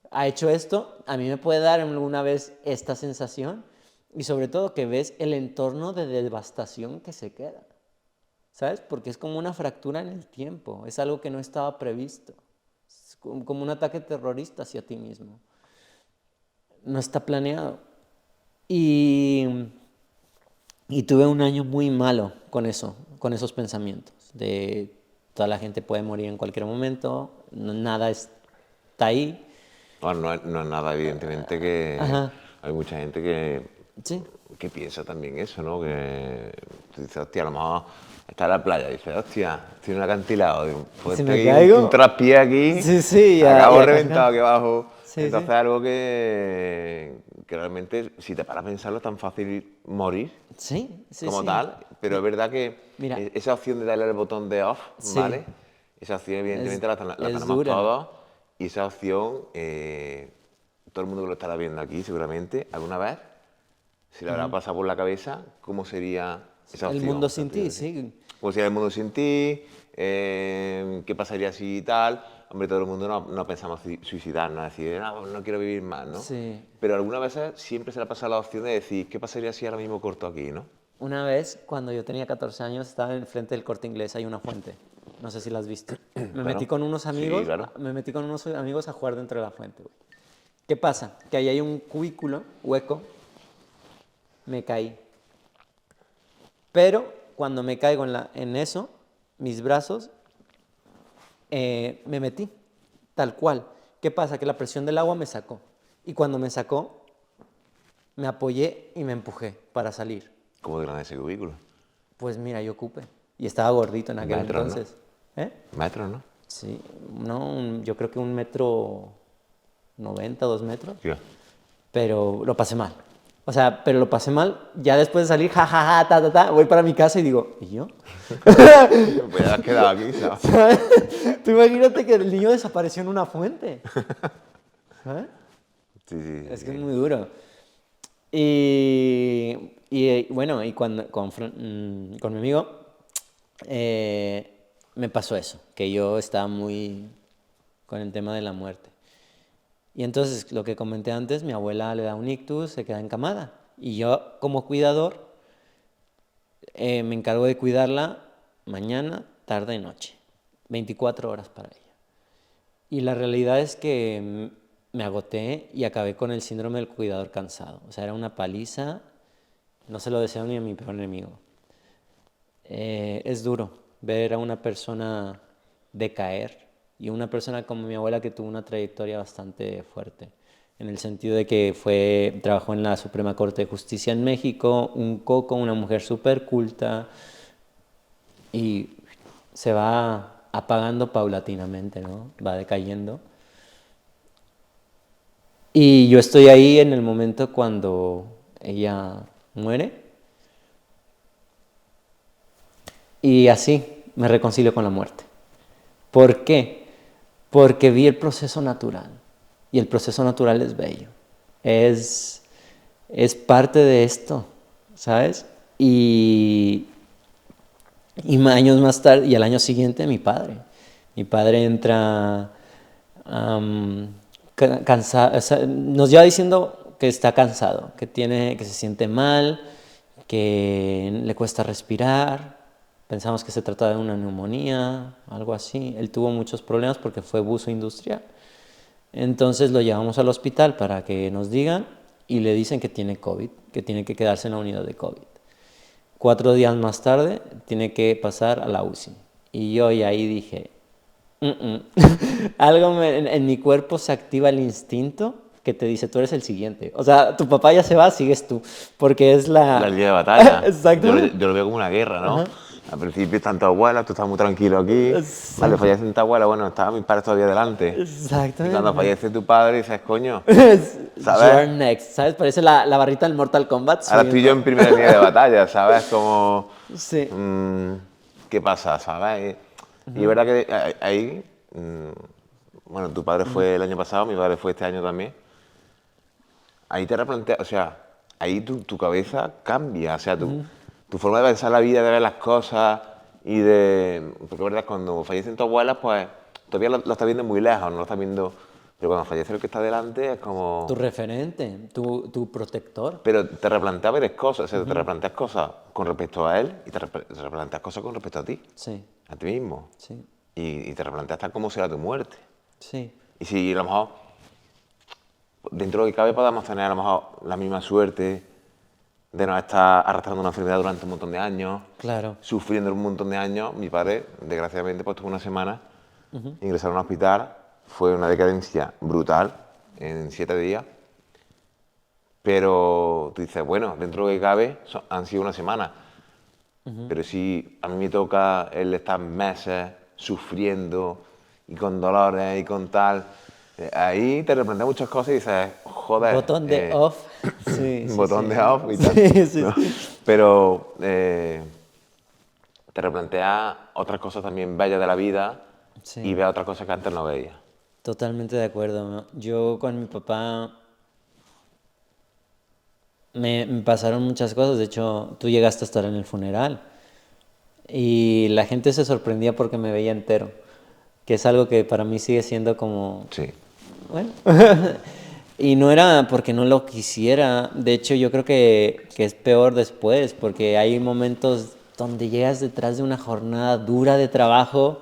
ha hecho esto, a mí me puede dar alguna vez esta sensación y sobre todo que ves el entorno de devastación que se queda, ¿sabes? Porque es como una fractura en el tiempo, es algo que no estaba previsto, es como un ataque terrorista hacia ti mismo, no está planeado. Y, y tuve un año muy malo con eso, con esos pensamientos, de toda la gente puede morir en cualquier momento, nada está ahí. Bueno, no es nada, evidentemente, que Ajá, hay mucha gente sí. que piensa también eso, ¿no? Que tú dices, hostia, a lo mejor está en la playa y dices, hostia, estoy en un acantilado, digo, pues Si estoy me aquí, caigo, un traspié aquí, sí, acabo y a reventado cascar. aquí abajo. Sí, Entonces sí. algo que realmente, si te paras a pensarlo, es tan fácil morir Sí, como sí. tal, pero es verdad que Mira, esa opción de darle al botón de off, sí, ¿vale? Esa opción es, evidentemente la es tenemos dura. todos y esa opción, todo el mundo que lo estará viendo aquí seguramente, alguna vez se le habrá pasado por la cabeza cómo sería esa El opción. mundo O sea, sin te quiero ti, decir, sí. ¿cómo sería el mundo sin ti? ¿Qué pasaría si tal? Hombre, todo el mundo no pensamos suicidarnos, decir, no quiero vivir más, ¿no? Sí. Pero algunas veces siempre se le ha pasado la opción de decir, ¿qué pasaría si ahora mismo corto aquí, no? Una vez, cuando yo tenía 14 años, estaba en frente del Corte Inglés, hay una fuente. No sé si la has visto. Claro. Sí, claro. Me metí con unos amigos a jugar dentro de la fuente, güey. ¿Qué pasa? Que ahí hay un cubículo hueco, me caí. Pero cuando me caigo en eso, mis brazos, me metí, tal cual. ¿Qué pasa? Que la presión del agua me sacó. Y cuando me sacó, me apoyé y me empujé para salir. ¿Cómo de grande ese cubículo? Pues mira, yo ocupé. Y estaba gordito en aquel Metros, ¿no? entonces. ¿Eh? Metros, ¿no? Sí, no, yo creo que 1,90 m, 2 metros. Tío. Pero lo pasé mal. O sea, pero lo pasé mal. Ya después de salir, jajaja, voy para mi casa y digo, ¿y yo? Pues ya has quedado aquí, ¿sabes? ¿Sabes? Tú imagínate que el niño desapareció en una fuente. ¿Sabes? Sí, sí, Es que es sí. muy duro. Y bueno, y con mi amigo me pasó eso, que yo estaba muy con el tema de la muerte. Y entonces, lo que comenté antes, mi abuela le da un ictus, se queda encamada. Y yo, como cuidador, me encargo de cuidarla mañana, tarde y noche. 24 horas para ella. Y la realidad es que me agoté y acabé con el síndrome del cuidador cansado. O sea, era una paliza, no se lo deseo ni a mi peor enemigo. Es duro ver a una persona decaer y una persona como mi abuela que tuvo una trayectoria bastante fuerte, en el sentido de que trabajó en la Suprema Corte de Justicia en México, un coco, una mujer súper culta, y se va apagando paulatinamente, ¿no? Va decayendo. Y yo estoy ahí en el momento cuando ella muere y así me reconcilio con la muerte. ¿Por qué? Porque vi el proceso natural y el proceso natural es bello. Es es parte de esto, ¿sabes? Y años más tarde, y al año siguiente, mi padre. Mi padre entra cansado, o sea, nos lleva diciendo que está cansado, que se siente mal, que le cuesta respirar. Pensamos que se trata de una neumonía, algo así. Él tuvo muchos problemas porque fue buzo industrial. Entonces lo llevamos al hospital para que nos digan y le dicen que tiene COVID, que tiene que quedarse en la unidad de COVID. 4 días más tarde tiene que pasar a la UCI. Y yo y ahí dije, algo en mi cuerpo se activa el instinto que te dice, tú eres el siguiente. O sea, tu papá ya se va, sigues tú. Porque es La línea de batalla. Exacto. Yo lo veo como una guerra, ¿no? Ajá. Al principio están tu abuela, tú estás muy tranquilo aquí. Exacto. Vale, fallece tu abuela, bueno, estaban mis padres todavía delante. Y Exactamente. cuando fallece tu padre dices, coño, You ¿sabes? are next, ¿sabes? Parece la barrita del Mortal Kombat. Ahora estoy yo en primera línea de batalla, ¿sabes? Como, Sí. ¿qué pasa, sabes? Y es verdad que ahí, bueno, tu padre fue el año pasado, mi padre fue este año también. Ahí te replanteas, o sea, ahí tu cabeza cambia, o sea, tu forma de pensar la vida, de ver las cosas y de... Porque es verdad, cuando fallecen tus abuelas, pues todavía lo estás viendo muy lejos, no lo estás viendo... Pero cuando fallece el que está delante es como... Tu referente, tu protector. Pero te replanteas varias cosas, o sea, te replanteas cosas con respecto a él y te replanteas cosas con respecto a ti, Sí, a ti mismo. sí, Y te replanteas hasta cómo será tu muerte. sí. Y si a lo mejor, dentro de lo que cabe, podamos tener a lo mejor la misma suerte de no estar arrastrando una enfermedad durante un montón de años, Claro. sufriendo un montón de años. Mi padre, desgraciadamente, pues tuvo una semana ingresado a un hospital. Fue una decadencia brutal en 7 días. Pero tú dices, bueno, dentro de lo que cabe, han sido una semana. Pero si a mí me toca el estar meses sufriendo y con dolores y con tal, ahí te replanteas muchas cosas y dices, joder. Botón de off. Sí, sí, Botón sí. de off y tal. Sí, sí, ¿no? sí. Pero te replanteas otras cosas también bellas de la vida Sí. y ves otras cosas que antes no veías. Totalmente de acuerdo, ¿no? Yo con mi papá me pasaron muchas cosas. De hecho, tú llegaste a estar en el funeral y la gente se sorprendía porque me veía entero, que es algo que para mí sigue siendo como, Sí. bueno. Y no era porque no lo quisiera. De hecho, yo creo que es peor después, porque hay momentos donde llegas detrás de una jornada dura de trabajo,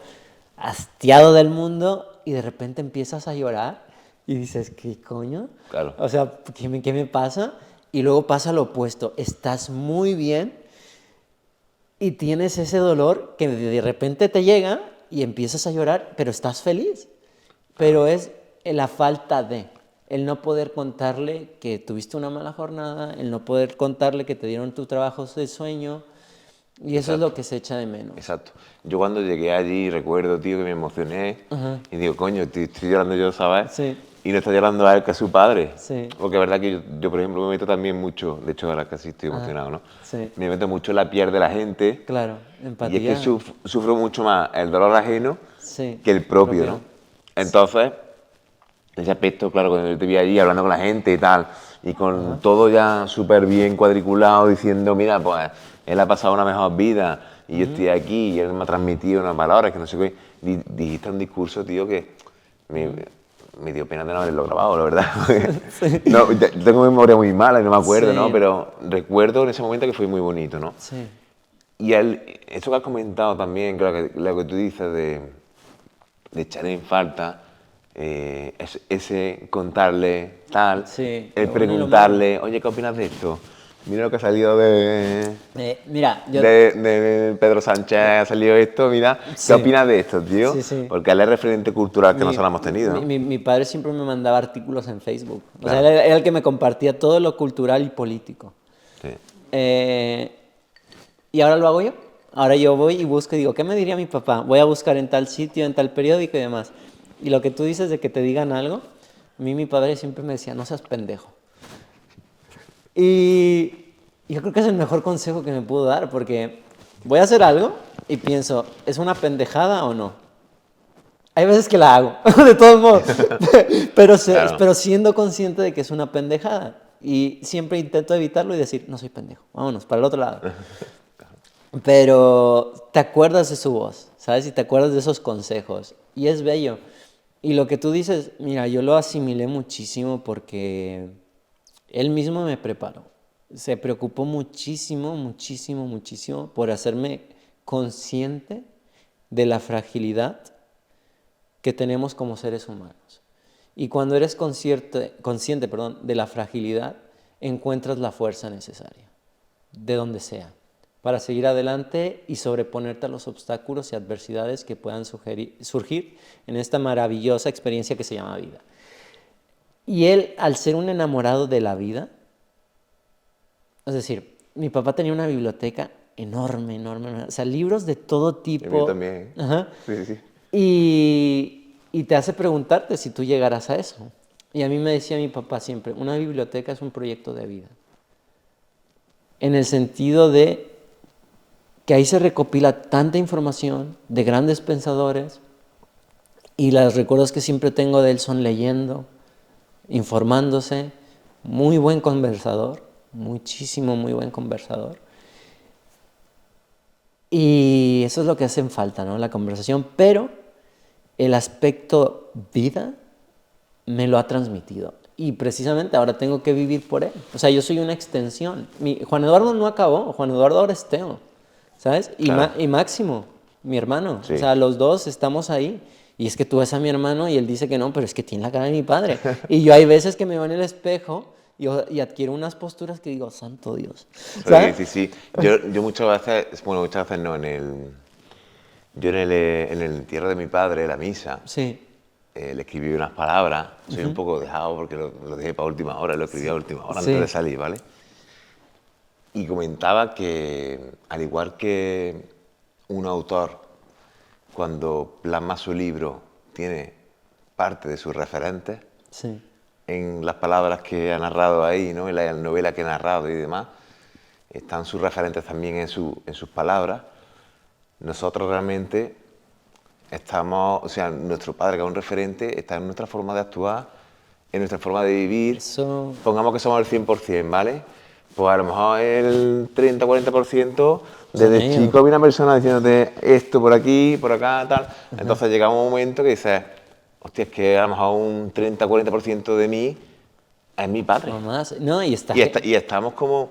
hastiado del mundo, y de repente empiezas a llorar y dices, ¿qué coño? Claro. O sea, ¿qué me pasa? Y luego pasa lo opuesto. Estás muy bien y tienes ese dolor que de repente te llega y empiezas a llorar, pero estás feliz. Pero es la falta de, el no poder contarle que tuviste una mala jornada, el no poder contarle que te dieron tu trabajo de sueño, y eso es lo que se echa de menos. Exacto. Yo cuando llegué allí recuerdo, tío, que me emocioné Ajá. y digo, coño, estoy llorando yo, ¿sabes? Sí. Y no está llorando a él, que es su padre. Sí. Porque es verdad que yo, por ejemplo, me meto también mucho, de hecho ahora casi estoy emocionado, ¿no? Sí. Me meto mucho en la piel de la gente. Claro, Y empatía. es que sufro mucho más el dolor ajeno Sí, que el propio, ¿no? Entonces, en ese aspecto, claro, cuando yo te vi allí hablando con la gente y tal, y con todo ya súper bien cuadriculado, diciendo, mira, pues él ha pasado una mejor vida y yo estoy aquí y él me ha transmitido unas palabras que no sé qué. Dijiste un discurso, tío, que me dio pena de no haberlo grabado, la verdad. No, tengo memoria muy mala y no me acuerdo, Sí. ¿no? Pero recuerdo en ese momento que fue muy bonito, ¿no? Sí. Y esto que has comentado también, claro, que lo que tú dices de echar en falta, ese contarle tal, Sí, el lo bueno y lo preguntarle, oye, ¿qué opinas de esto? Mira lo que ha salido Mira, yo... de Pedro Sánchez, ha salido esto, mira, Sí. ¿qué opinas de esto, tío? Sí, sí. Porque él es el referente cultural que nosotros hemos tenido, ¿no? Mi padre siempre me mandaba artículos en Facebook. O sea, él era el que me compartía todo lo cultural y político. Sí. Y ahora lo hago yo. Ahora yo voy y busco y digo, ¿qué me diría mi papá? Voy a buscar en tal sitio, en tal periódico y demás. Y lo que tú dices de que te digan algo, a mí mi padre siempre me decía, no seas pendejo. Y yo creo que es el mejor consejo que me pudo dar, porque voy a hacer algo y pienso, ¿es una pendejada o no? Hay veces que la hago, de todos modos, pero Claro. pero siendo consciente de que es una pendejada. Y siempre intento evitarlo y decir, no soy pendejo, vámonos, para el otro lado. Pero te acuerdas de su voz, ¿sabes? Y te acuerdas de esos consejos. Y es bello. Y lo que tú dices, mira, yo lo asimilé muchísimo porque él mismo me preparó. Se preocupó muchísimo, muchísimo, muchísimo por hacerme consciente de la fragilidad que tenemos como seres humanos. Y cuando eres consciente, de la fragilidad, encuentras la fuerza necesaria, de donde sea, para seguir adelante y sobreponerte a los obstáculos y adversidades que puedan surgir en esta maravillosa experiencia que se llama vida. Y él, al ser un enamorado de la vida, es decir, mi papá tenía una biblioteca enorme, enorme, enorme, o sea, libros de todo tipo. El mío también. Ajá. Sí, sí. Y te hace preguntarte si tú llegarás a eso. Y a mí me decía mi papá siempre, una biblioteca es un proyecto de vida. En el sentido de que ahí se recopila tanta información de grandes pensadores y los recuerdos que siempre tengo de él son leyendo, informándose, muy buen conversador, muchísimo, muy buen conversador. Y eso es lo que hacen falta, ¿no? La conversación, pero el aspecto vida me lo ha transmitido. Y precisamente ahora tengo que vivir por él. O sea, yo soy una extensión. Juan Eduardo no acabó, Juan Eduardo ahora es Teo, ¿sabes? Claro. Y Máximo, mi hermano. Sí. O sea, los dos estamos ahí. Y es que tú ves a mi hermano y él dice que no, pero es que tiene la cara de mi padre. Y yo hay veces que me veo en el espejo y adquiero unas posturas que digo, santo Dios. ¿Sabes? Sí, sí, sí. Yo muchas veces, bueno, muchas veces no, yo en el entierro de mi padre, la misa, Sí. le escribí unas palabras. Soy un poco dejado porque lo dejé para última hora, lo escribí a última hora antes de salir, ¿vale? Y comentaba que, al igual que un autor, cuando plasma su libro, tiene parte de sus referentes Sí. en las palabras que ha narrado ahí, ¿no? En la novela que ha narrado y demás, están sus referentes también en sus palabras. Nosotros realmente estamos, o sea, nuestro padre, que es un referente, está en nuestra forma de actuar, en nuestra forma de vivir. Eso... Pongamos que somos el 100%, ¿vale? Pues a lo mejor el 30-40% desde chico había una persona diciéndote esto por aquí, por acá, tal. Entonces llega un momento que dices, hostia, es que a lo mejor un 30-40% de mí es mi padre. No más. No, y estamos como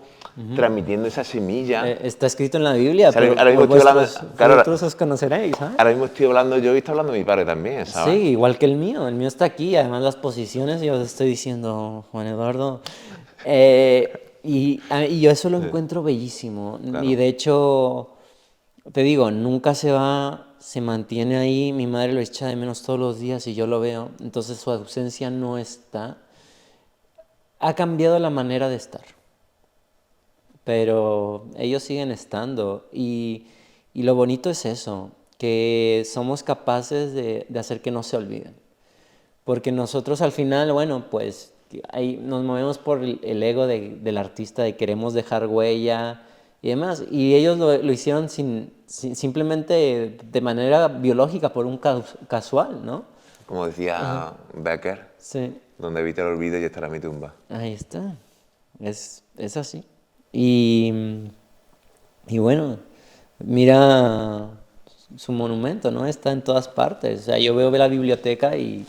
transmitiendo esa semilla. Está escrito en la Biblia, O sea, pero ahora mismo estoy hablando, claro, vosotros os conoceréis, ¿sabes? ahora mismo estoy hablando yo y está hablando mi padre también, ¿sabes? Sí, igual que el mío está aquí, además las posiciones, yo os estoy diciendo, Juan Eduardo, y yo eso lo encuentro bellísimo, Claro. y de hecho, te digo, nunca se va, se mantiene ahí, mi madre lo echa de menos todos los días y yo lo veo, entonces su ausencia no está, ha cambiado la manera de estar, pero ellos siguen estando, y lo bonito es eso, que somos capaces de hacer que no se olviden. Porque nosotros al final, bueno, pues ahí nos movemos por el ego del artista, de queremos dejar huella y demás. Y ellos lo hicieron simplemente de manera biológica, por un casual, ¿no? Como decía Becker, Sí, donde evita el olvido y estará mi tumba. ahí está. Es así. Y bueno, mira su monumento, ¿no? Está en todas partes. O sea, yo veo la biblioteca y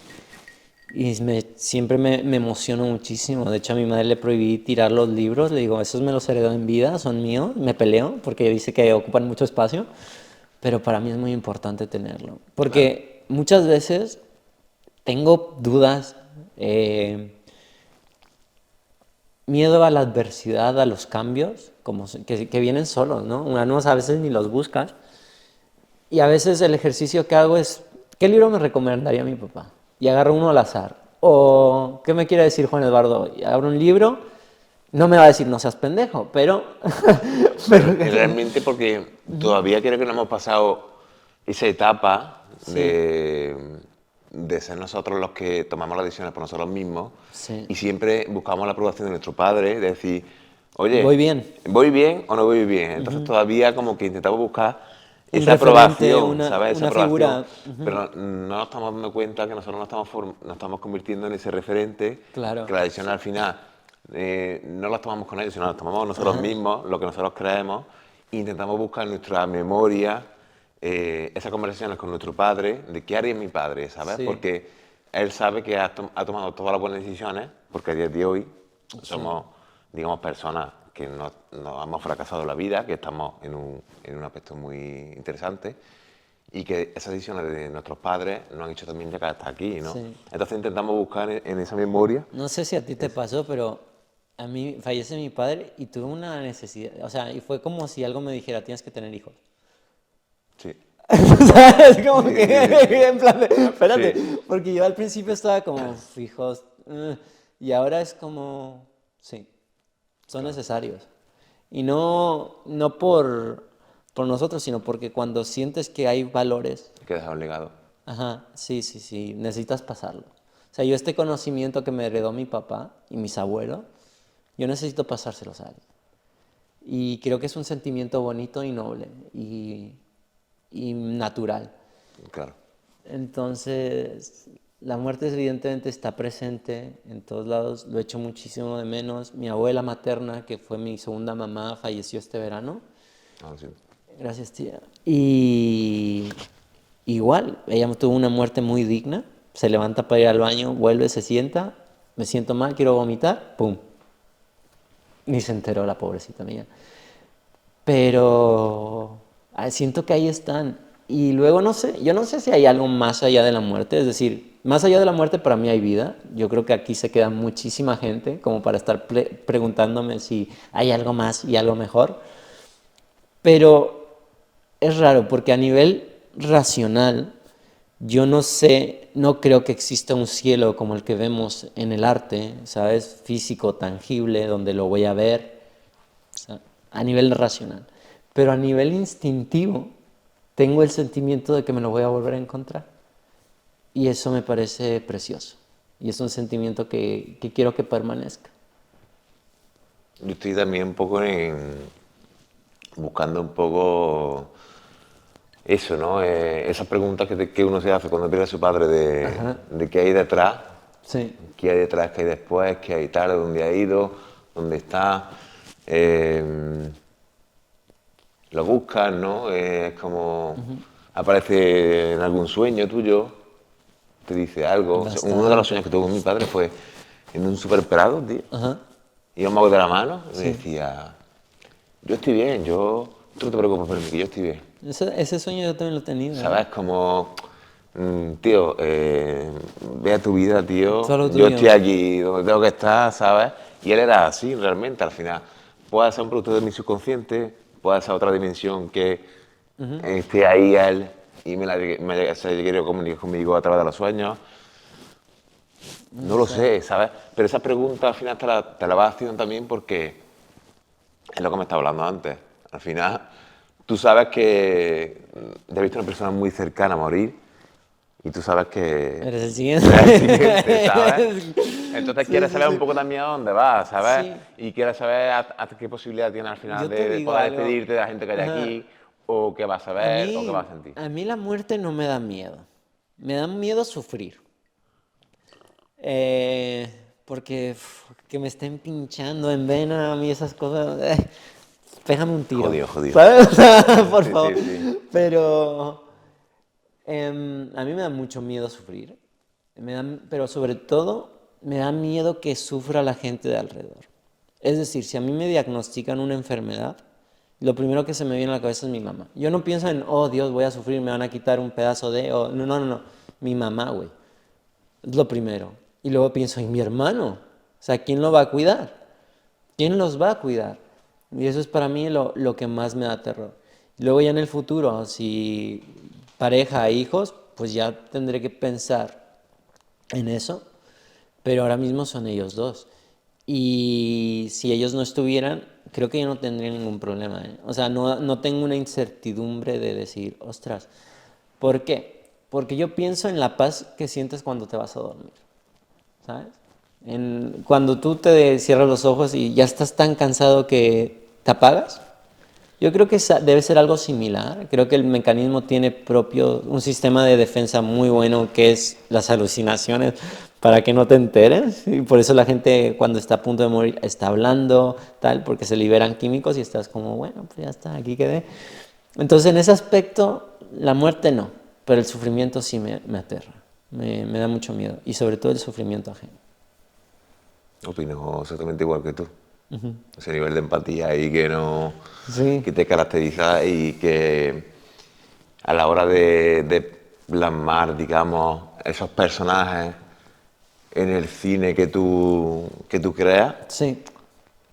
siempre me emociono muchísimo. De hecho, a mi madre le prohibí tirar los libros. Le digo, esos me los heredó en vida, son míos. Me peleo porque dice que ocupan mucho espacio. Pero para mí es muy importante tenerlo. Porque muchas veces tengo dudas, miedo a la adversidad, a los cambios, que vienen solos, ¿no? Unos a veces ni los buscas. Y a veces el ejercicio que hago es, ¿qué libro me recomendaría mi papá? Y agarro uno al azar. O, ¿qué me quiere decir Juan Eduardo hoy? Abro un libro, no me va a decir no seas pendejo, pero... Realmente porque todavía creo que no hemos pasado esa etapa de ser nosotros los que tomamos las decisiones por nosotros mismos y siempre buscamos la aprobación de nuestro padre, de decir, oye, ¿voy bien? ¿Voy bien o no voy bien? Entonces todavía como que intentamos buscar Un esa referente, aprobación, ¿sabes? Esa una aprobación. figura. Pero no nos estamos dando cuenta que nosotros nos estamos convirtiendo en ese referente, Claro. que la decisión al final no las tomamos con ellos, sino las tomamos nosotros mismos, lo que nosotros creemos, e intentamos buscar en nuestra memoria esas conversaciones con nuestro padre, de qué haría mi padre, ¿sabes? Sí. Porque él sabe que ha tomado todas las buenas decisiones, porque a día de hoy somos, digamos, personas que no hemos fracasado en la vida, que estamos en un aspecto muy interesante, y que esas decisiones de nuestros padres nos han hecho también llegar hasta aquí, ¿no? Sí. Entonces intentamos buscar en esa memoria. No sé si a ti te pasó, pero a mí fallece mi padre y tuve una necesidad, o sea, y fue como si algo me dijera, tienes que tener hijos. Sí. ¿Sabes? Como que, en plan de, espérate, Sí. porque yo al principio estaba como, fijos, y ahora es como, sí, son necesarios. Y no por nosotros, sino porque cuando sientes que hay valores, Hay que dejar un legado. ajá, sí, sí, sí, necesitas pasarlo. O sea, yo este conocimiento que me heredó mi papá y mis abuelos, yo necesito pasárselos a él. Y creo que es un sentimiento bonito y noble y natural. Claro. Entonces, la muerte evidentemente está presente en todos lados, lo echo muchísimo de menos. Mi abuela materna, que fue mi segunda mamá, falleció este verano. Ah, sí. Gracias, tía. Y igual, ella tuvo una muerte muy digna. Se levanta para ir al baño, vuelve, se sienta, me siento mal, quiero vomitar, ¡pum! Ni se enteró la pobrecita mía. Pero siento que ahí están. Y luego no sé, yo no sé si hay algo más allá de la muerte. Es decir, más allá de la muerte para mí hay vida. Yo creo que aquí se queda muchísima gente como para estar preguntándome si hay algo más y algo mejor. Pero es raro porque a nivel racional yo no sé, no creo que exista un cielo como el que vemos en el arte, ¿sabes? Físico, tangible, donde lo voy a ver, o sea, a nivel racional. Pero a nivel instintivo tengo el sentimiento de que me lo voy a volver a encontrar. Y eso me parece precioso. Y es un sentimiento que quiero que permanezca. Yo estoy también un poco buscando un poco eso, ¿no? Esas preguntas que uno se hace cuando pierde a su padre de qué hay detrás, Sí. qué hay detrás, qué hay después, qué hay tal, dónde ha ido, dónde está. Lo buscas, ¿no? Es como aparece en algún sueño tuyo, te dice algo. O sea, uno de los Bastante. sueños que tuvo mi padre fue en un supermercado, tío. Ajá. Íbamos de la mano y me Sí. decía, yo estoy bien, tú no te preocupes por mí, que yo estoy bien. Ese sueño yo también lo he tenido, ¿eh? ¿Sabes? Como, tío, ve a tu vida, tío, Solo yo tuyo. estoy aquí donde tengo que estar, ¿sabes? Y él era así realmente, al final. Puede ser un producto de mi subconsciente, puede ser otra dimensión que esté ahí él y se haya querido comunicar conmigo a través de los sueños. No lo sé, ¿sabes? Pero esa pregunta al final te la vas haciendo también porque es lo que me estaba hablando antes. Al final, tú sabes que te has visto una persona muy cercana a morir y tú sabes que Eres el siguiente. eres el siguiente, ¿sabes? Entonces Sí, quieres sí, saber un sí. poco también a dónde vas, ¿sabes? Sí. Y quieres saber hasta qué posibilidad tienes al final Yo te de digo poder algo. despedirte de la gente que hay Ajá. aquí, o qué vas a ver, o qué vas a sentir. A mí la muerte no me da miedo. Me da miedo sufrir. Porque que me estén pinchando en vena a mí esas cosas. Pégame un tiro. Jodido, jodido. ¿Sabes? Por Sí, favor. sí, sí. Pero a mí me da mucho miedo sufrir. Pero sobre todo me da miedo que sufra la gente de alrededor. Es decir, si a mí me diagnostican una enfermedad, lo primero que se me viene a la cabeza es mi mamá. Yo no pienso en, oh Dios, voy a sufrir, me van a quitar un pedazo de... no, no, no, no. Mi mamá, güey. Es lo primero. Y luego pienso, ¿y mi hermano? O sea, ¿quién lo va a cuidar? ¿Quién los va a cuidar? Y eso es para mí lo que más me da terror. Y luego ya en el futuro, si pareja, hijos, pues ya tendré que pensar en eso. Pero ahora mismo son ellos dos. Y si ellos no estuvieran, creo que yo no tendría ningún problema, ¿eh? O sea, no tengo una incertidumbre de decir, ostras, ¿por qué? Porque yo pienso en la paz que sientes cuando te vas a dormir, ¿sabes? Cuando tú te cierras los ojos y ya estás tan cansado que te apagas. Yo creo que debe ser algo similar. Creo que el mecanismo tiene propio un sistema de defensa muy bueno que es las alucinaciones, para que no te enteres. Y por eso la gente cuando está a punto de morir está hablando, tal, porque se liberan químicos y estás como, bueno, pues ya está, aquí quedé. Entonces, en ese aspecto, la muerte no, pero el sufrimiento sí me aterra, me da mucho miedo, y sobre todo el sufrimiento ajeno. Opino exactamente igual que tú. Ese nivel de empatía ahí que no Sí, que te caracteriza y que a la hora de plasmar, digamos, esos personajes en el cine que tú creas, sí.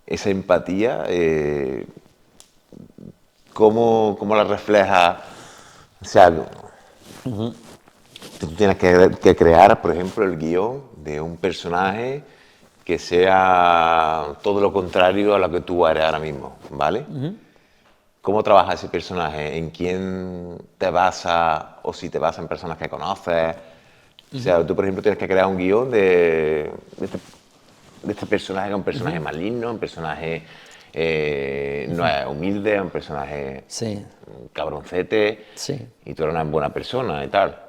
esa empatía, ¿cómo la reflejas? O sea, tú tienes que crear, por ejemplo, el guión de un personaje que sea todo lo contrario a lo que tú eres ahora mismo, ¿vale? ¿Cómo trabaja ese personaje? ¿En quién te basa o si te basa en personas que conoces? O sea, tú, por ejemplo, tienes que crear un guión de este personaje, que es un personaje maligno, un personaje no es humilde, es un personaje Sí, cabroncete, sí. y tú eres una buena persona y tal.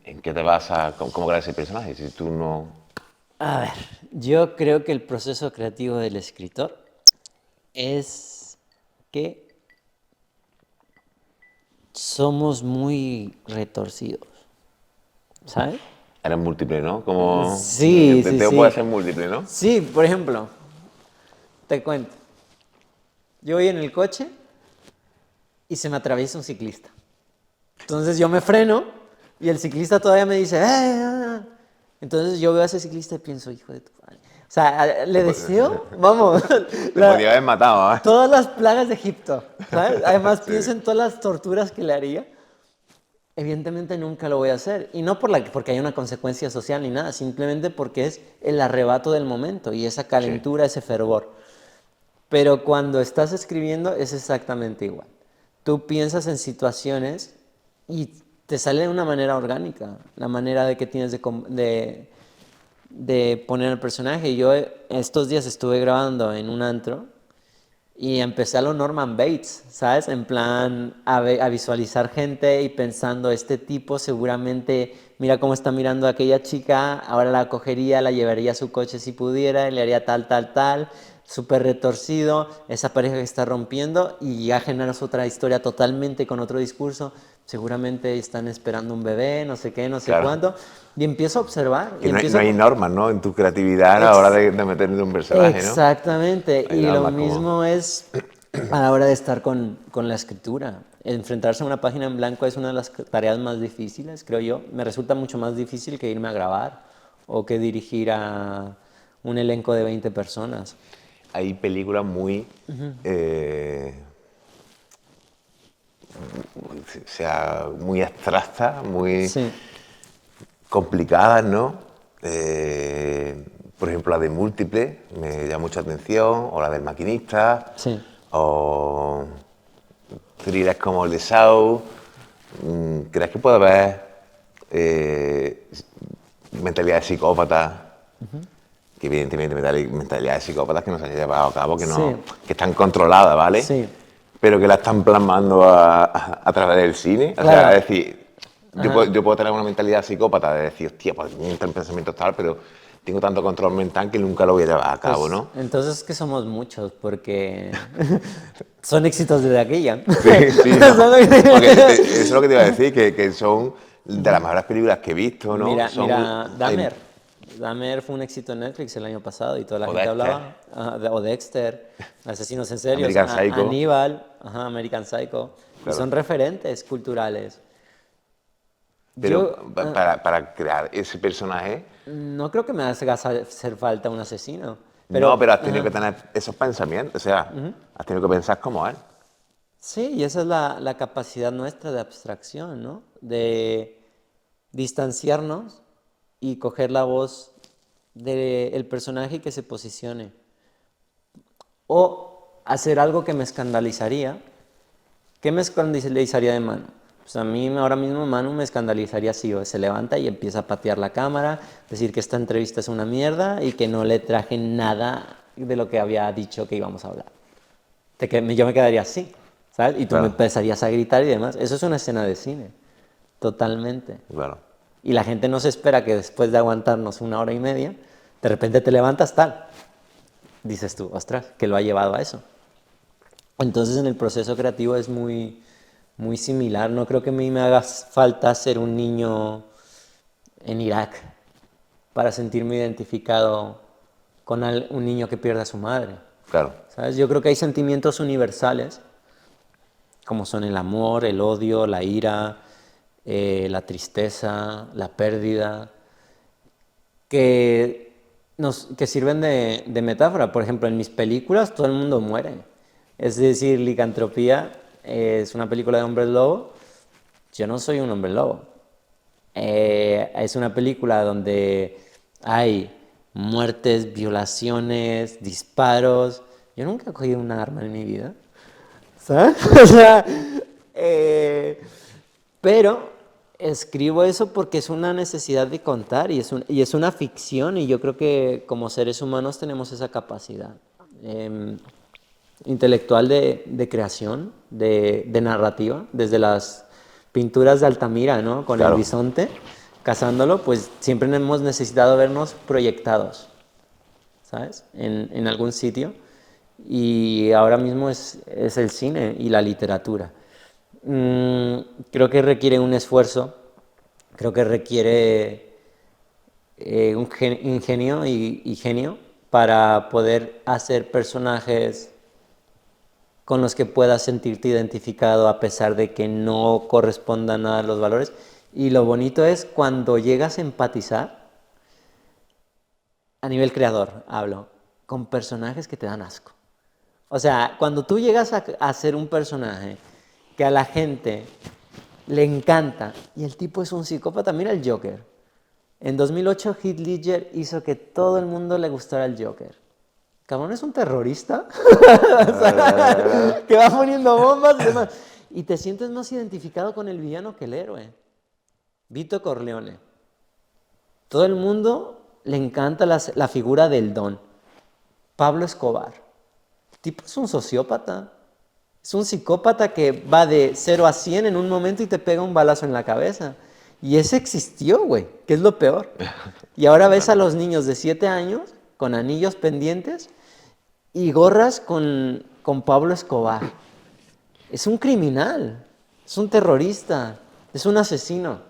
¿En qué te basas? ¿Cómo creas ese personaje? Si tú no... A ver, yo creo que el proceso creativo del escritor es que somos muy retorcidos, ¿sabes? Eres múltiple, ¿no? Como... Sí, sí, Te puede sí. ser múltiple, ¿no? Sí, por ejemplo, te cuento. Yo voy en el coche y se me atraviesa un ciclista. Entonces yo me freno y el ciclista todavía me dice, Entonces yo veo a ese ciclista y pienso, hijo de tu madre. O sea, le deseo, vamos, Te podía haber matado, ¿eh? todas las plagas de Egipto, ¿sabes? Además Sí, pienso en todas las torturas que le haría. Evidentemente nunca lo voy a hacer. Y no porque haya una consecuencia social ni nada, simplemente porque es el arrebato del momento y esa sí. calentura, ese fervor. Pero cuando estás escribiendo es exactamente igual. Tú piensas en situaciones y te sale de una manera orgánica, la manera de que tienes de poner el personaje. Yo estos días estuve grabando en un antro y empecé a lo Norman Bates, ¿sabes? En plan a visualizar gente y pensando, este tipo seguramente mira cómo está mirando a aquella chica, ahora la cogería, la llevaría a su coche si pudiera, y le haría tal, tal, tal, súper retorcido, esa pareja que está rompiendo y ya generas otra historia totalmente con otro discurso, seguramente están esperando un bebé, no sé qué, no sé Claro. cuánto, y empiezo a observar, Que y no empiezo hay a... normas, ¿no? En tu creatividad a la hora Ex- de meterle un personaje, ¿no? Exactamente, Hay y lo normas como... mismo es a la hora de estar con la escritura. Enfrentarse a una página en blanco es una de las tareas más difíciles, creo yo. Me resulta mucho más difícil que irme a grabar o que dirigir a un elenco de 20 personas. Hay películas muy... eh, o sea, muy abstractas, muy Sí, complicadas, ¿no? Por ejemplo, la de Múltiple me llama mucha atención, o la del Maquinista, sí. o thrillers como el de Saw. ¿Crees que puede haber mentalidad de psicópata? Que evidentemente mentalidad de psicópatas que no se han llevado a cabo, que, no, Sí, que están controladas, ¿vale? sí. Pero que la están plasmando a través del cine. O sea, Claro. es decir, Ajá. yo puedo tener una mentalidad psicópata de decir, hostia, pues me entran pensamientos tal, pero tengo tanto control mental que nunca lo voy a llevar a cabo, Pues ¿no? entonces que somos muchos, porque son éxitos desde aquella. Sí, sí, ¿no? Son- Porque eso es lo que te iba a decir, que son de las mejores películas que he visto, ¿no? Son... Mira, Dahmer. Dahmer fue un éxito en Netflix el año pasado y toda la o gente Dexter, hablaba. O Dexter, Asesinos en Serios, American Psycho, Aníbal, ajá, American Psycho. Y claro. son referentes culturales. Pero Yo para crear ese personaje, no creo que me haga hacer falta un asesino, no, pero pero has tenido ajá, que tener esos pensamientos, o sea, has tenido que pensar como él. sí, y esa es la capacidad nuestra de abstracción, ¿no? De distanciarnos y coger la voz del personaje y que se posicione. O hacer algo que me escandalizaría. ¿Qué me escandalizaría de Manu? Pues a mí ahora mismo Manu me escandalizaría si se levanta y empieza a patear la cámara, decir que esta entrevista es una mierda y que no le traje nada de lo que había dicho que íbamos a hablar. Yo me quedaría así, ¿sabes? Y tú me Claro, empezarías a gritar y demás. Eso es una escena de cine, totalmente. claro. Y la gente no se espera que después de aguantarnos 1 hora y media, de repente te levantas tal. Dices tú, ostras, ¿qué lo ha llevado a eso? Entonces en el proceso creativo es muy, muy similar. No creo que a mí me haga falta ser un niño en Irak para sentirme identificado con un niño que pierde a su madre. Claro. ¿Sabes? Yo creo que hay sentimientos universales, como son el amor, el odio, la ira, la tristeza, la pérdida, que sirven de metáfora. Por ejemplo, en mis películas todo el mundo muere. Es decir, Licantropía es una película de hombres lobo. Yo no soy un hombre lobo. Es una película donde hay muertes, violaciones, disparos. Yo nunca he cogido un arma en mi vida, ¿sabes? O sea, pero escribo eso porque es una necesidad de contar y es una ficción y yo creo que como seres humanos tenemos esa capacidad intelectual de creación, de narrativa, desde las pinturas de Altamira, ¿no? Con Claro. el bisonte, cazándolo, pues siempre hemos necesitado vernos proyectados, ¿sabes? En algún sitio. Y ahora mismo es el cine y la literatura. Creo que requiere un esfuerzo, creo que requiere un ingenio y genio para poder hacer personajes con los que puedas sentirte identificado a pesar de que no correspondan a los valores. Y lo bonito es cuando llegas a empatizar, a nivel creador hablo, con personajes que te dan asco. O sea, cuando tú llegas a ser un personaje que a la gente le encanta y el tipo es un psicópata, mira el Joker. En 2008 Heath Ledger hizo que todo el mundo le gustara el Joker. Cabrón, es un terrorista o sea, que va poniendo bombas y demás. Y te sientes más identificado con el villano que el héroe. Vito Corleone. Todo el mundo le encanta la figura del don. Pablo Escobar. El tipo es un sociópata. Es un psicópata que va de 0 a 100 en un momento y te pega un balazo en la cabeza. Y ese existió, güey, que es lo peor. Y ahora ves a los niños de 7 años con anillos pendientes y gorras con Pablo Escobar. Es un criminal, es un terrorista, es un asesino.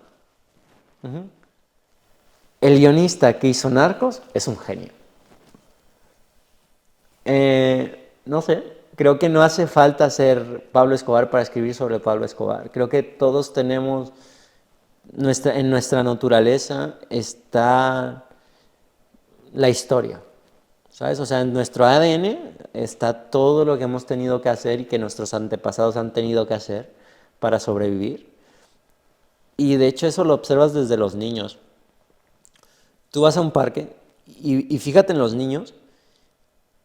El guionista que hizo Narcos es un genio. No sé, creo que no hace falta ser Pablo Escobar para escribir sobre Pablo Escobar. Creo que todos tenemos, en nuestra naturaleza está la historia, ¿sabes? O sea, en nuestro ADN está todo lo que hemos tenido que hacer y que nuestros antepasados han tenido que hacer para sobrevivir. Y de hecho eso lo observas desde los niños. Tú vas a un parque y fíjate en los niños,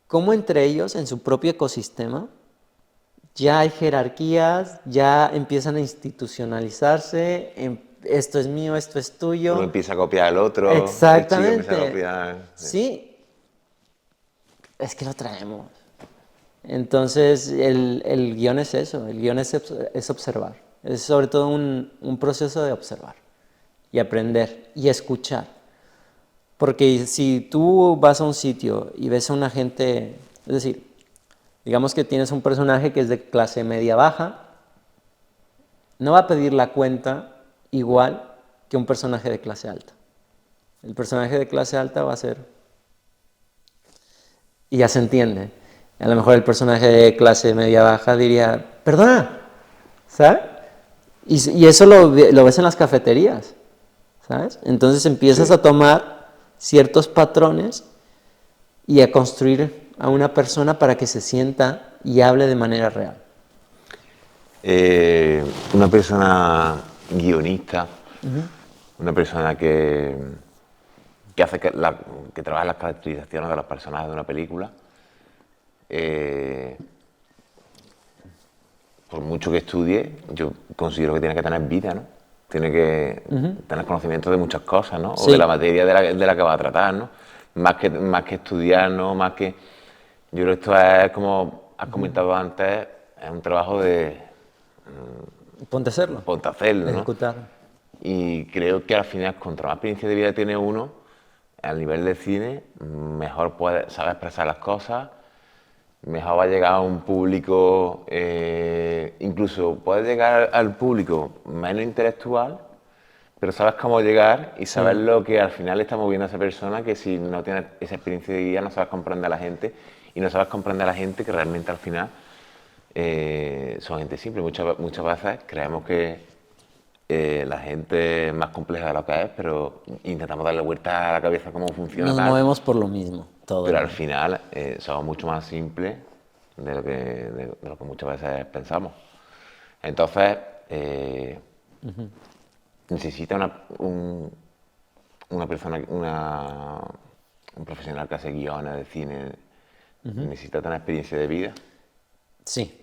cómo entre ellos, en su propio ecosistema, ya hay jerarquías, ya empiezan a institucionalizarse, esto es mío, esto es tuyo. Uno empieza a copiar al otro, Exactamente. el chico empieza a copiar. Sí, es que lo traemos. Entonces, el guión es eso, el guión es observar. Es sobre todo un proceso de observar y aprender y escuchar. Porque si tú vas a un sitio y ves a una gente, es decir, digamos que tienes un personaje que es de clase media-baja, no va a pedir la cuenta igual que un personaje de clase alta. El personaje de clase alta va a ser... Y ya se entiende. A lo mejor el personaje de clase media-baja diría, perdona, ¿sabes? Y eso lo ves en las cafeterías, ¿sabes? Entonces empiezas a tomar ciertos patrones y a construir a una persona para que se sienta y hable de manera real. Una persona guionista, una persona que hace que trabaja las caracterizaciones de los personajes de una película, por mucho que estudie, yo considero que tiene que tener vida, ¿no? Tiene que tener conocimiento de muchas cosas, ¿no? Sí. O de la materia de la que va a tratar, ¿no? Más que estudiar, ¿no? Más que... Yo creo que esto es, como has comentado antes, es un trabajo de... Ponte a hacerlo. Ponte a hacerlo, ¿no? Ejecutar. Y creo que al final, contra más experiencia de vida tiene uno, al nivel de cine, mejor sabe expresar las cosas, mejor va a llegar a un público, incluso puede llegar al público menos intelectual, pero sabes cómo llegar y sabes lo que al final le está moviendo a esa persona, que si no tienes esa experiencia de guía no sabes comprender a la gente, y no sabes comprender a la gente que realmente al final son gente simple. Muchas veces creemos que la gente es más compleja de lo que es, pero intentamos darle vuelta a la cabeza cómo funciona Nos tal, movemos por lo mismo, todo el pero al mundo. final somos mucho más simples de lo que muchas veces pensamos. Entonces, necesita una persona, un profesional que hace guiones de cine, necesita tener experiencia de vida. Sí.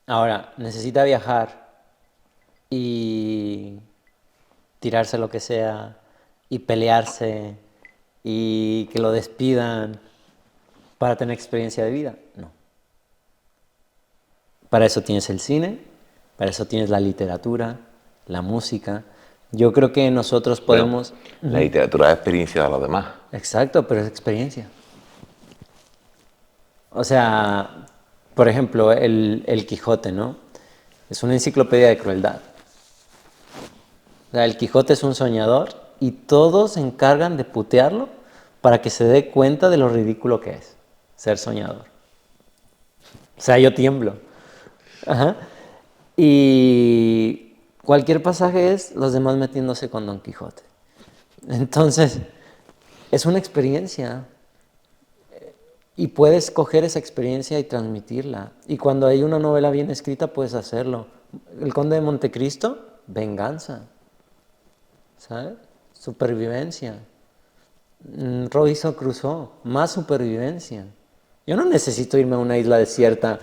Ahora, necesita viajar y tirarse lo que sea y pelearse y que lo despidan para tener experiencia de vida. No. Para eso tienes el cine, para eso tienes la literatura, la música. Yo creo que nosotros Bueno, podemos... la literatura es experiencia de los demás. Exacto, pero es experiencia. O sea, por ejemplo, el Quijote, ¿no? Es una enciclopedia de crueldad. O sea, el Quijote es un soñador y todos se encargan de putearlo para que se dé cuenta de lo ridículo que es ser soñador. O sea, yo tiemblo. Ajá. Y cualquier pasaje es los demás metiéndose con Don Quijote. Entonces, es una experiencia y puedes coger esa experiencia y transmitirla. Y cuando hay una novela bien escrita, puedes hacerlo. El Conde de Montecristo, venganza, ¿sabes? Supervivencia. Robinson Crusoe, más supervivencia. Yo no necesito irme a una isla desierta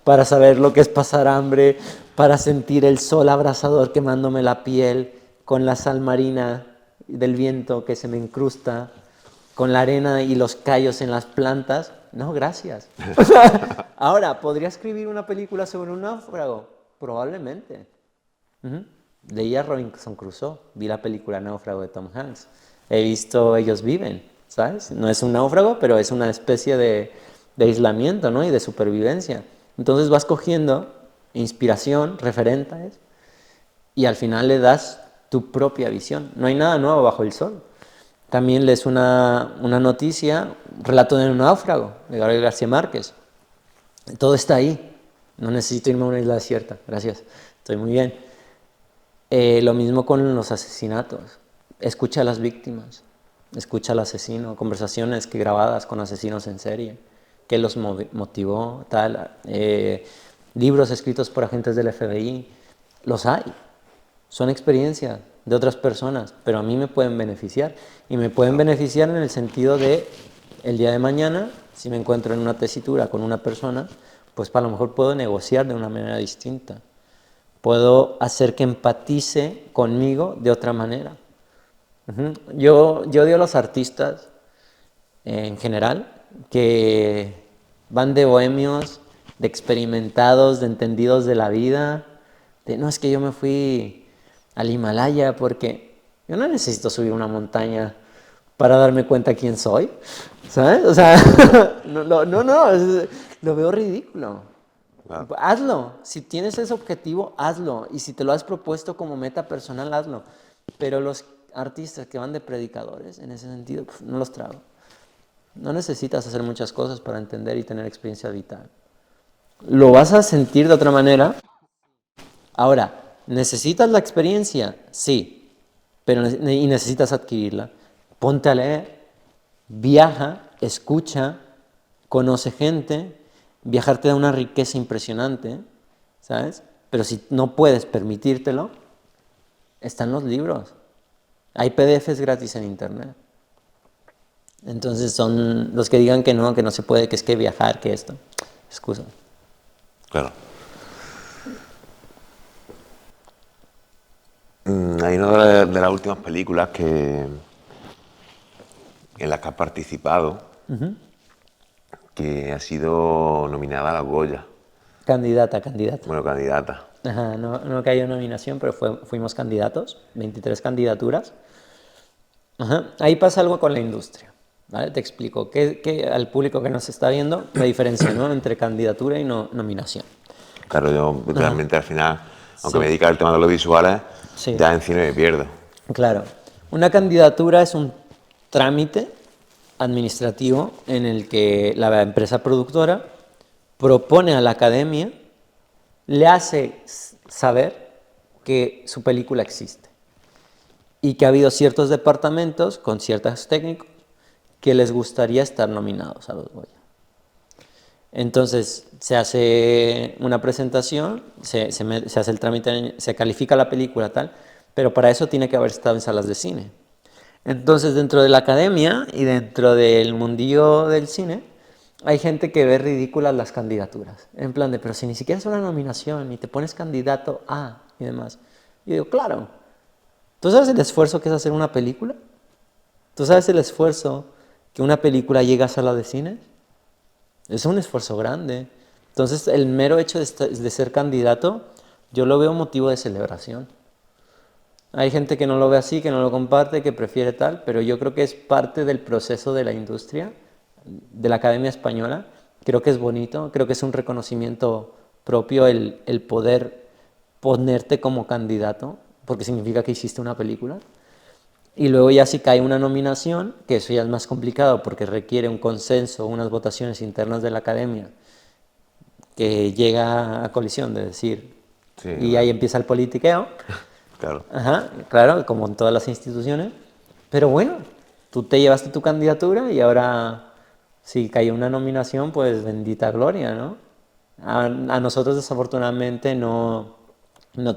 para saber lo que es pasar hambre, para sentir el sol abrasador quemándome la piel, con la sal marina del viento que se me incrusta, con la arena y los callos en las plantas. No, gracias. Ahora, ¿podría escribir una película sobre un náufrago? Probablemente. Leí a Robinson Crusoe, vi la película Náufrago de Tom Hanks. He visto Ellos viven, ¿sabes? No es un náufrago, pero es una especie de aislamiento, ¿no? Y de supervivencia. Entonces vas cogiendo inspiración, referentes, y al final le das tu propia visión. No hay nada nuevo bajo el sol. También lees una noticia, un relato de un náufrago, de Gabriel García Márquez. Todo está ahí. No necesito irme a una isla desierta. Gracias. Estoy muy bien. Lo mismo con los asesinatos. Escucha a las víctimas, escucha al asesino, conversaciones que grabadas con asesinos en serie, qué los motivó, tal. Libros escritos por agentes del FBI, los hay. Son experiencias de otras personas, pero a mí me pueden beneficiar. Y me pueden beneficiar en el sentido de, el día de mañana, si me encuentro en una tesitura con una persona, pues a lo mejor puedo negociar de una manera distinta. Puedo hacer que empatice conmigo de otra manera. Yo odio a los artistas en general que van de bohemios, de experimentados, de entendidos de la vida. No, es que yo me fui al Himalaya porque yo no necesito subir una montaña para darme cuenta quién soy, ¿sabes? O sea, lo veo ridículo. Claro. Hazlo, si tienes ese objetivo, hazlo, y si te lo has propuesto como meta personal, hazlo. Pero los artistas que van de predicadores, en ese sentido, no los trago. No necesitas hacer muchas cosas para entender y tener experiencia vital. Lo vas a sentir de otra manera. Ahora, ¿necesitas la experiencia? Sí, pero y necesitas adquirirla. Ponte a leer, viaja, escucha, conoce gente. Viajar te da una riqueza impresionante, ¿sabes? Pero si no puedes permitírtelo, están los libros. Hay PDFs gratis en internet. Entonces son los que digan que no se puede, que es que viajar, que esto. Excusa. Claro. Hay una de las últimas películas en las que has participado, que ha sido nominada a la Goya. Candidata, candidata. Bueno, candidata. Ajá, no, no cayó nominación, pero fuimos candidatos, 23 candidaturas. Ajá. Ahí pasa algo con la industria, ¿vale? Te explico, que al público que nos está viendo, la diferencia, ¿no?, entre candidatura y nominación. Claro, yo Ajá. realmente al final, aunque Sí, me dedique al tema de los visuales, sí, ya en cine me pierdo. claro. Una candidatura es un trámite administrativo en el que la empresa productora propone a la academia, le hace saber que su película existe y que ha habido ciertos departamentos con ciertos técnicos que les gustaría estar nominados a los Goya. Entonces se hace una presentación, se hace el trámite, se califica la película tal, pero para eso tiene que haber estado en salas de cine. Entonces dentro de la academia y dentro del mundillo del cine hay gente que ve ridículas las candidaturas, en plan de, pero si ni siquiera es una nominación y te pones candidato a y demás. Y yo digo, claro, ¿tú sabes el esfuerzo que es hacer una película? ¿Tú sabes el esfuerzo que una película llega a sala de cine? Es un esfuerzo grande. Entonces, el mero hecho de ser candidato, yo lo veo motivo de celebración. Hay gente que no lo ve así, que no lo comparte, que prefiere tal, pero yo creo que es parte del proceso de la industria, de la Academia Española. Creo que es bonito, creo que es un reconocimiento propio el poder ponerte como candidato, porque significa que hiciste una película. Y luego ya si cae una nominación, que eso ya es más complicado porque requiere un consenso, unas votaciones internas de la academia, que llega a colisión de decir, Sí, y ahí bueno, empieza el politiqueo. claro. Ajá, claro, como en todas las instituciones. Pero bueno, tú te llevaste tu candidatura y ahora si cayó una nominación, pues bendita gloria, ¿no? A nosotros desafortunadamente no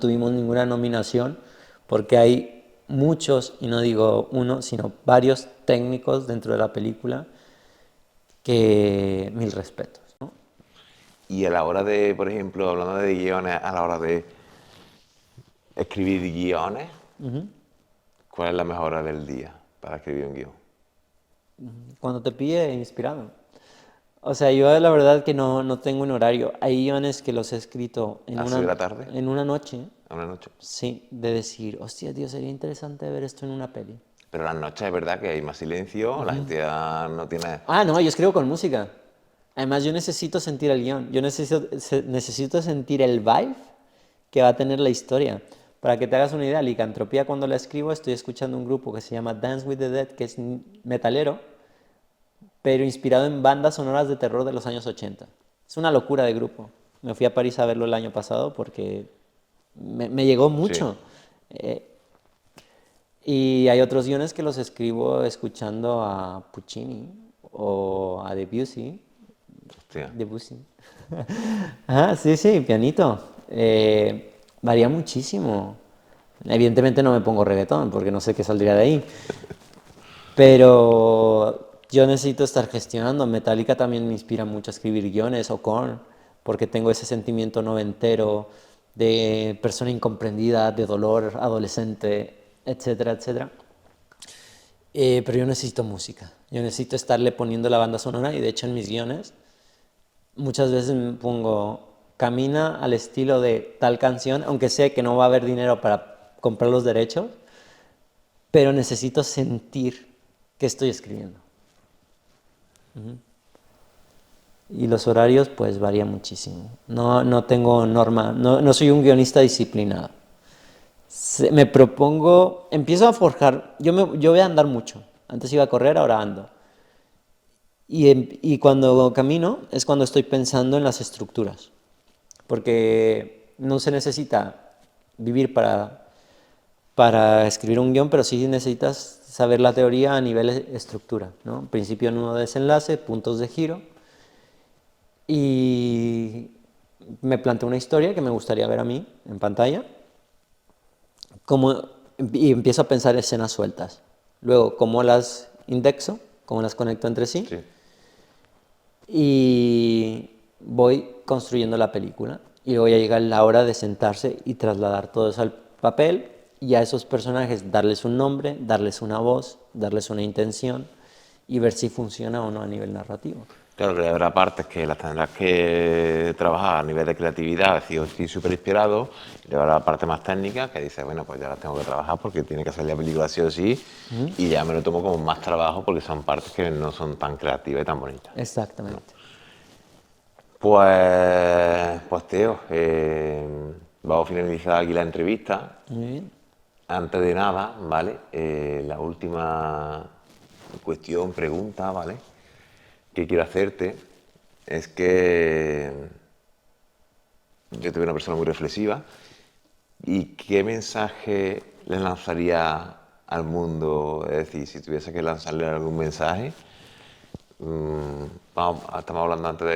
tuvimos ninguna nominación porque hay muchos, y no digo uno, sino varios técnicos dentro de la película que mil respetos, ¿no? Y a la hora de, por ejemplo, hablando de guiones, a la hora de escribir guiones, ¿cuál es la mejor hora del día para escribir un guión? Cuando te pille inspirado. O sea, yo la verdad que no tengo un horario. Hay guiones que los he escrito ¿A las 6 de la tarde? en una noche, ¿A una noche? sí, de decir, hostia, tío, sería interesante ver esto en una peli. Pero las noches es verdad que hay más silencio, la gente ya no tiene... Ah, no, yo escribo con música. Además, yo necesito sentir el guión. Yo necesito sentir el vibe que va a tener la historia. Para que te hagas una idea, Licantropía, cuando la escribo, estoy escuchando un grupo que se llama Dance with the Dead, que es metalero, pero inspirado en bandas sonoras de terror de los años 80. Es una locura de grupo. Me fui a París a verlo el año pasado porque me llegó Sí, mucho. Eh, y hay otros guiones que los escribo escuchando a Puccini o a Debussy. hostia. Debussy. Ah, sí, sí, pianito. Varía muchísimo. Evidentemente no me pongo reggaetón porque no sé qué saldría de ahí. Pero yo necesito estar gestionando. Metallica también me inspira mucho a escribir guiones o Korn, porque tengo ese sentimiento noventero de persona incomprendida, de dolor adolescente, etcétera, etcétera. Pero yo necesito música. Yo necesito estarle poniendo la banda sonora y de hecho en mis guiones muchas veces me pongo camina al estilo de tal canción, aunque sé que no va a haber dinero para comprar los derechos, pero necesito sentir que estoy escribiendo. Y los horarios pues varían muchísimo. No tengo norma, no soy un guionista disciplinado. Me propongo, empiezo a forjar, yo voy a andar mucho. Antes iba a correr, ahora ando. Y cuando camino es cuando estoy pensando en las estructuras. Porque no se necesita vivir para escribir un guión, pero sí necesitas saber la teoría a nivel estructura, ¿no? Principio, nudo, desenlace, puntos de giro. Y me planteo una historia que me gustaría ver a mí en pantalla. Y empiezo a pensar escenas sueltas. Luego, cómo las indexo, cómo las conecto entre sí. Sí. Y voy construyendo la película. Y luego ya llega la hora de sentarse y trasladar todo eso al papel y a esos personajes darles un nombre, darles una voz, darles una intención y ver si funciona o no a nivel narrativo. Claro que habrá partes que las tendrás que trabajar a nivel de creatividad, es decir, estoy súper inspirado, y luego habrá la parte más técnica que dices, bueno, pues ya las tengo que trabajar porque tiene que salir la película sí o sí, y ya me lo tomo como más trabajo porque son partes que no son tan creativas y tan bonitas. Exactamente. Pues Teo, vamos a finalizar aquí la entrevista. Muy bien. Antes de nada, ¿vale? La última cuestión, pregunta, ¿vale? Que quiero hacerte es que yo te veo una persona muy reflexiva y ¿qué mensaje le lanzaría al mundo? Es decir, si tuviese que lanzarle algún mensaje, estamos hablando antes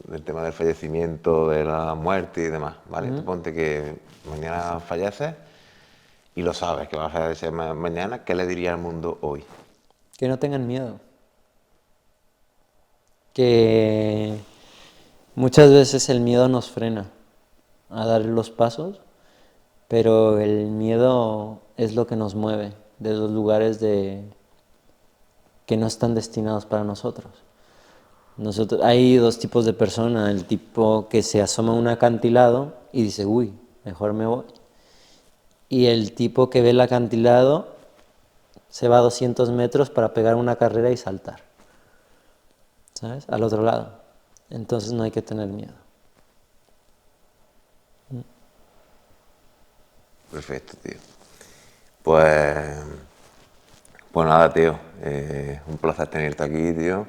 del tema del fallecimiento, de la muerte y demás, ¿vale? Tú ponte que mañana falleces y lo sabes que vas a fallecer mañana, ¿qué le diría al mundo hoy? Que no tengan miedo. Que muchas veces el miedo nos frena a dar los pasos, pero el miedo es lo que nos mueve de los lugares que no están destinados para nosotros. Hay dos tipos de personas, el tipo que se asoma a un acantilado y dice, uy, mejor me voy. Y el tipo que ve el acantilado se va a 200 metros para pegar una carrera y saltar, ¿sabes? Al otro lado. Entonces no hay que tener miedo. Perfecto, tío. Pues, pues nada, tío. Un placer tenerte aquí, tío.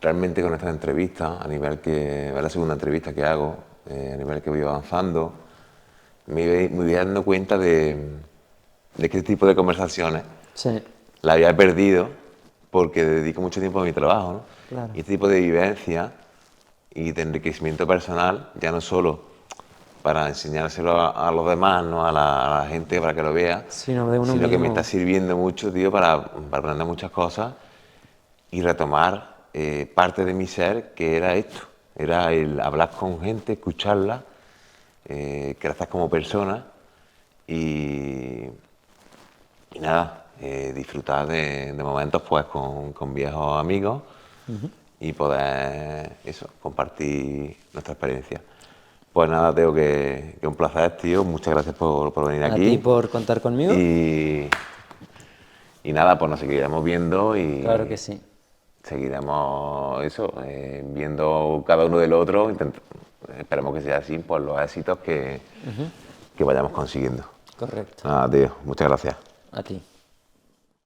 Realmente con esta entrevista, a nivel que es la segunda entrevista que hago, a nivel que voy avanzando, me voy dando cuenta de qué tipo de conversaciones Sí, la había perdido porque dedico mucho tiempo a mi trabajo, ¿no? claro. Y este tipo de vivencia y de enriquecimiento personal, ya no solo para enseñárselo a los demás, ¿no? A la gente para que lo vea, Sino de uno sino que me está mismo. sirviendo mucho, tío, para aprender muchas cosas y retomar parte de mi ser que era esto, era el hablar con gente, escucharla, crecer como persona y nada, disfrutar de momentos pues con viejos amigos y poder eso, compartir nuestra experiencia. Pues nada, Teo, que un placer, tío. Muchas gracias por venir A ti aquí. por contar conmigo. Y, y nada, pues nos seguiremos viendo Claro que y sí. seguiremos eso, viendo cada uno del otro. Esperemos que sea así, pues los éxitos que vayamos consiguiendo. Correcto. Nada, tío, muchas gracias. A ti.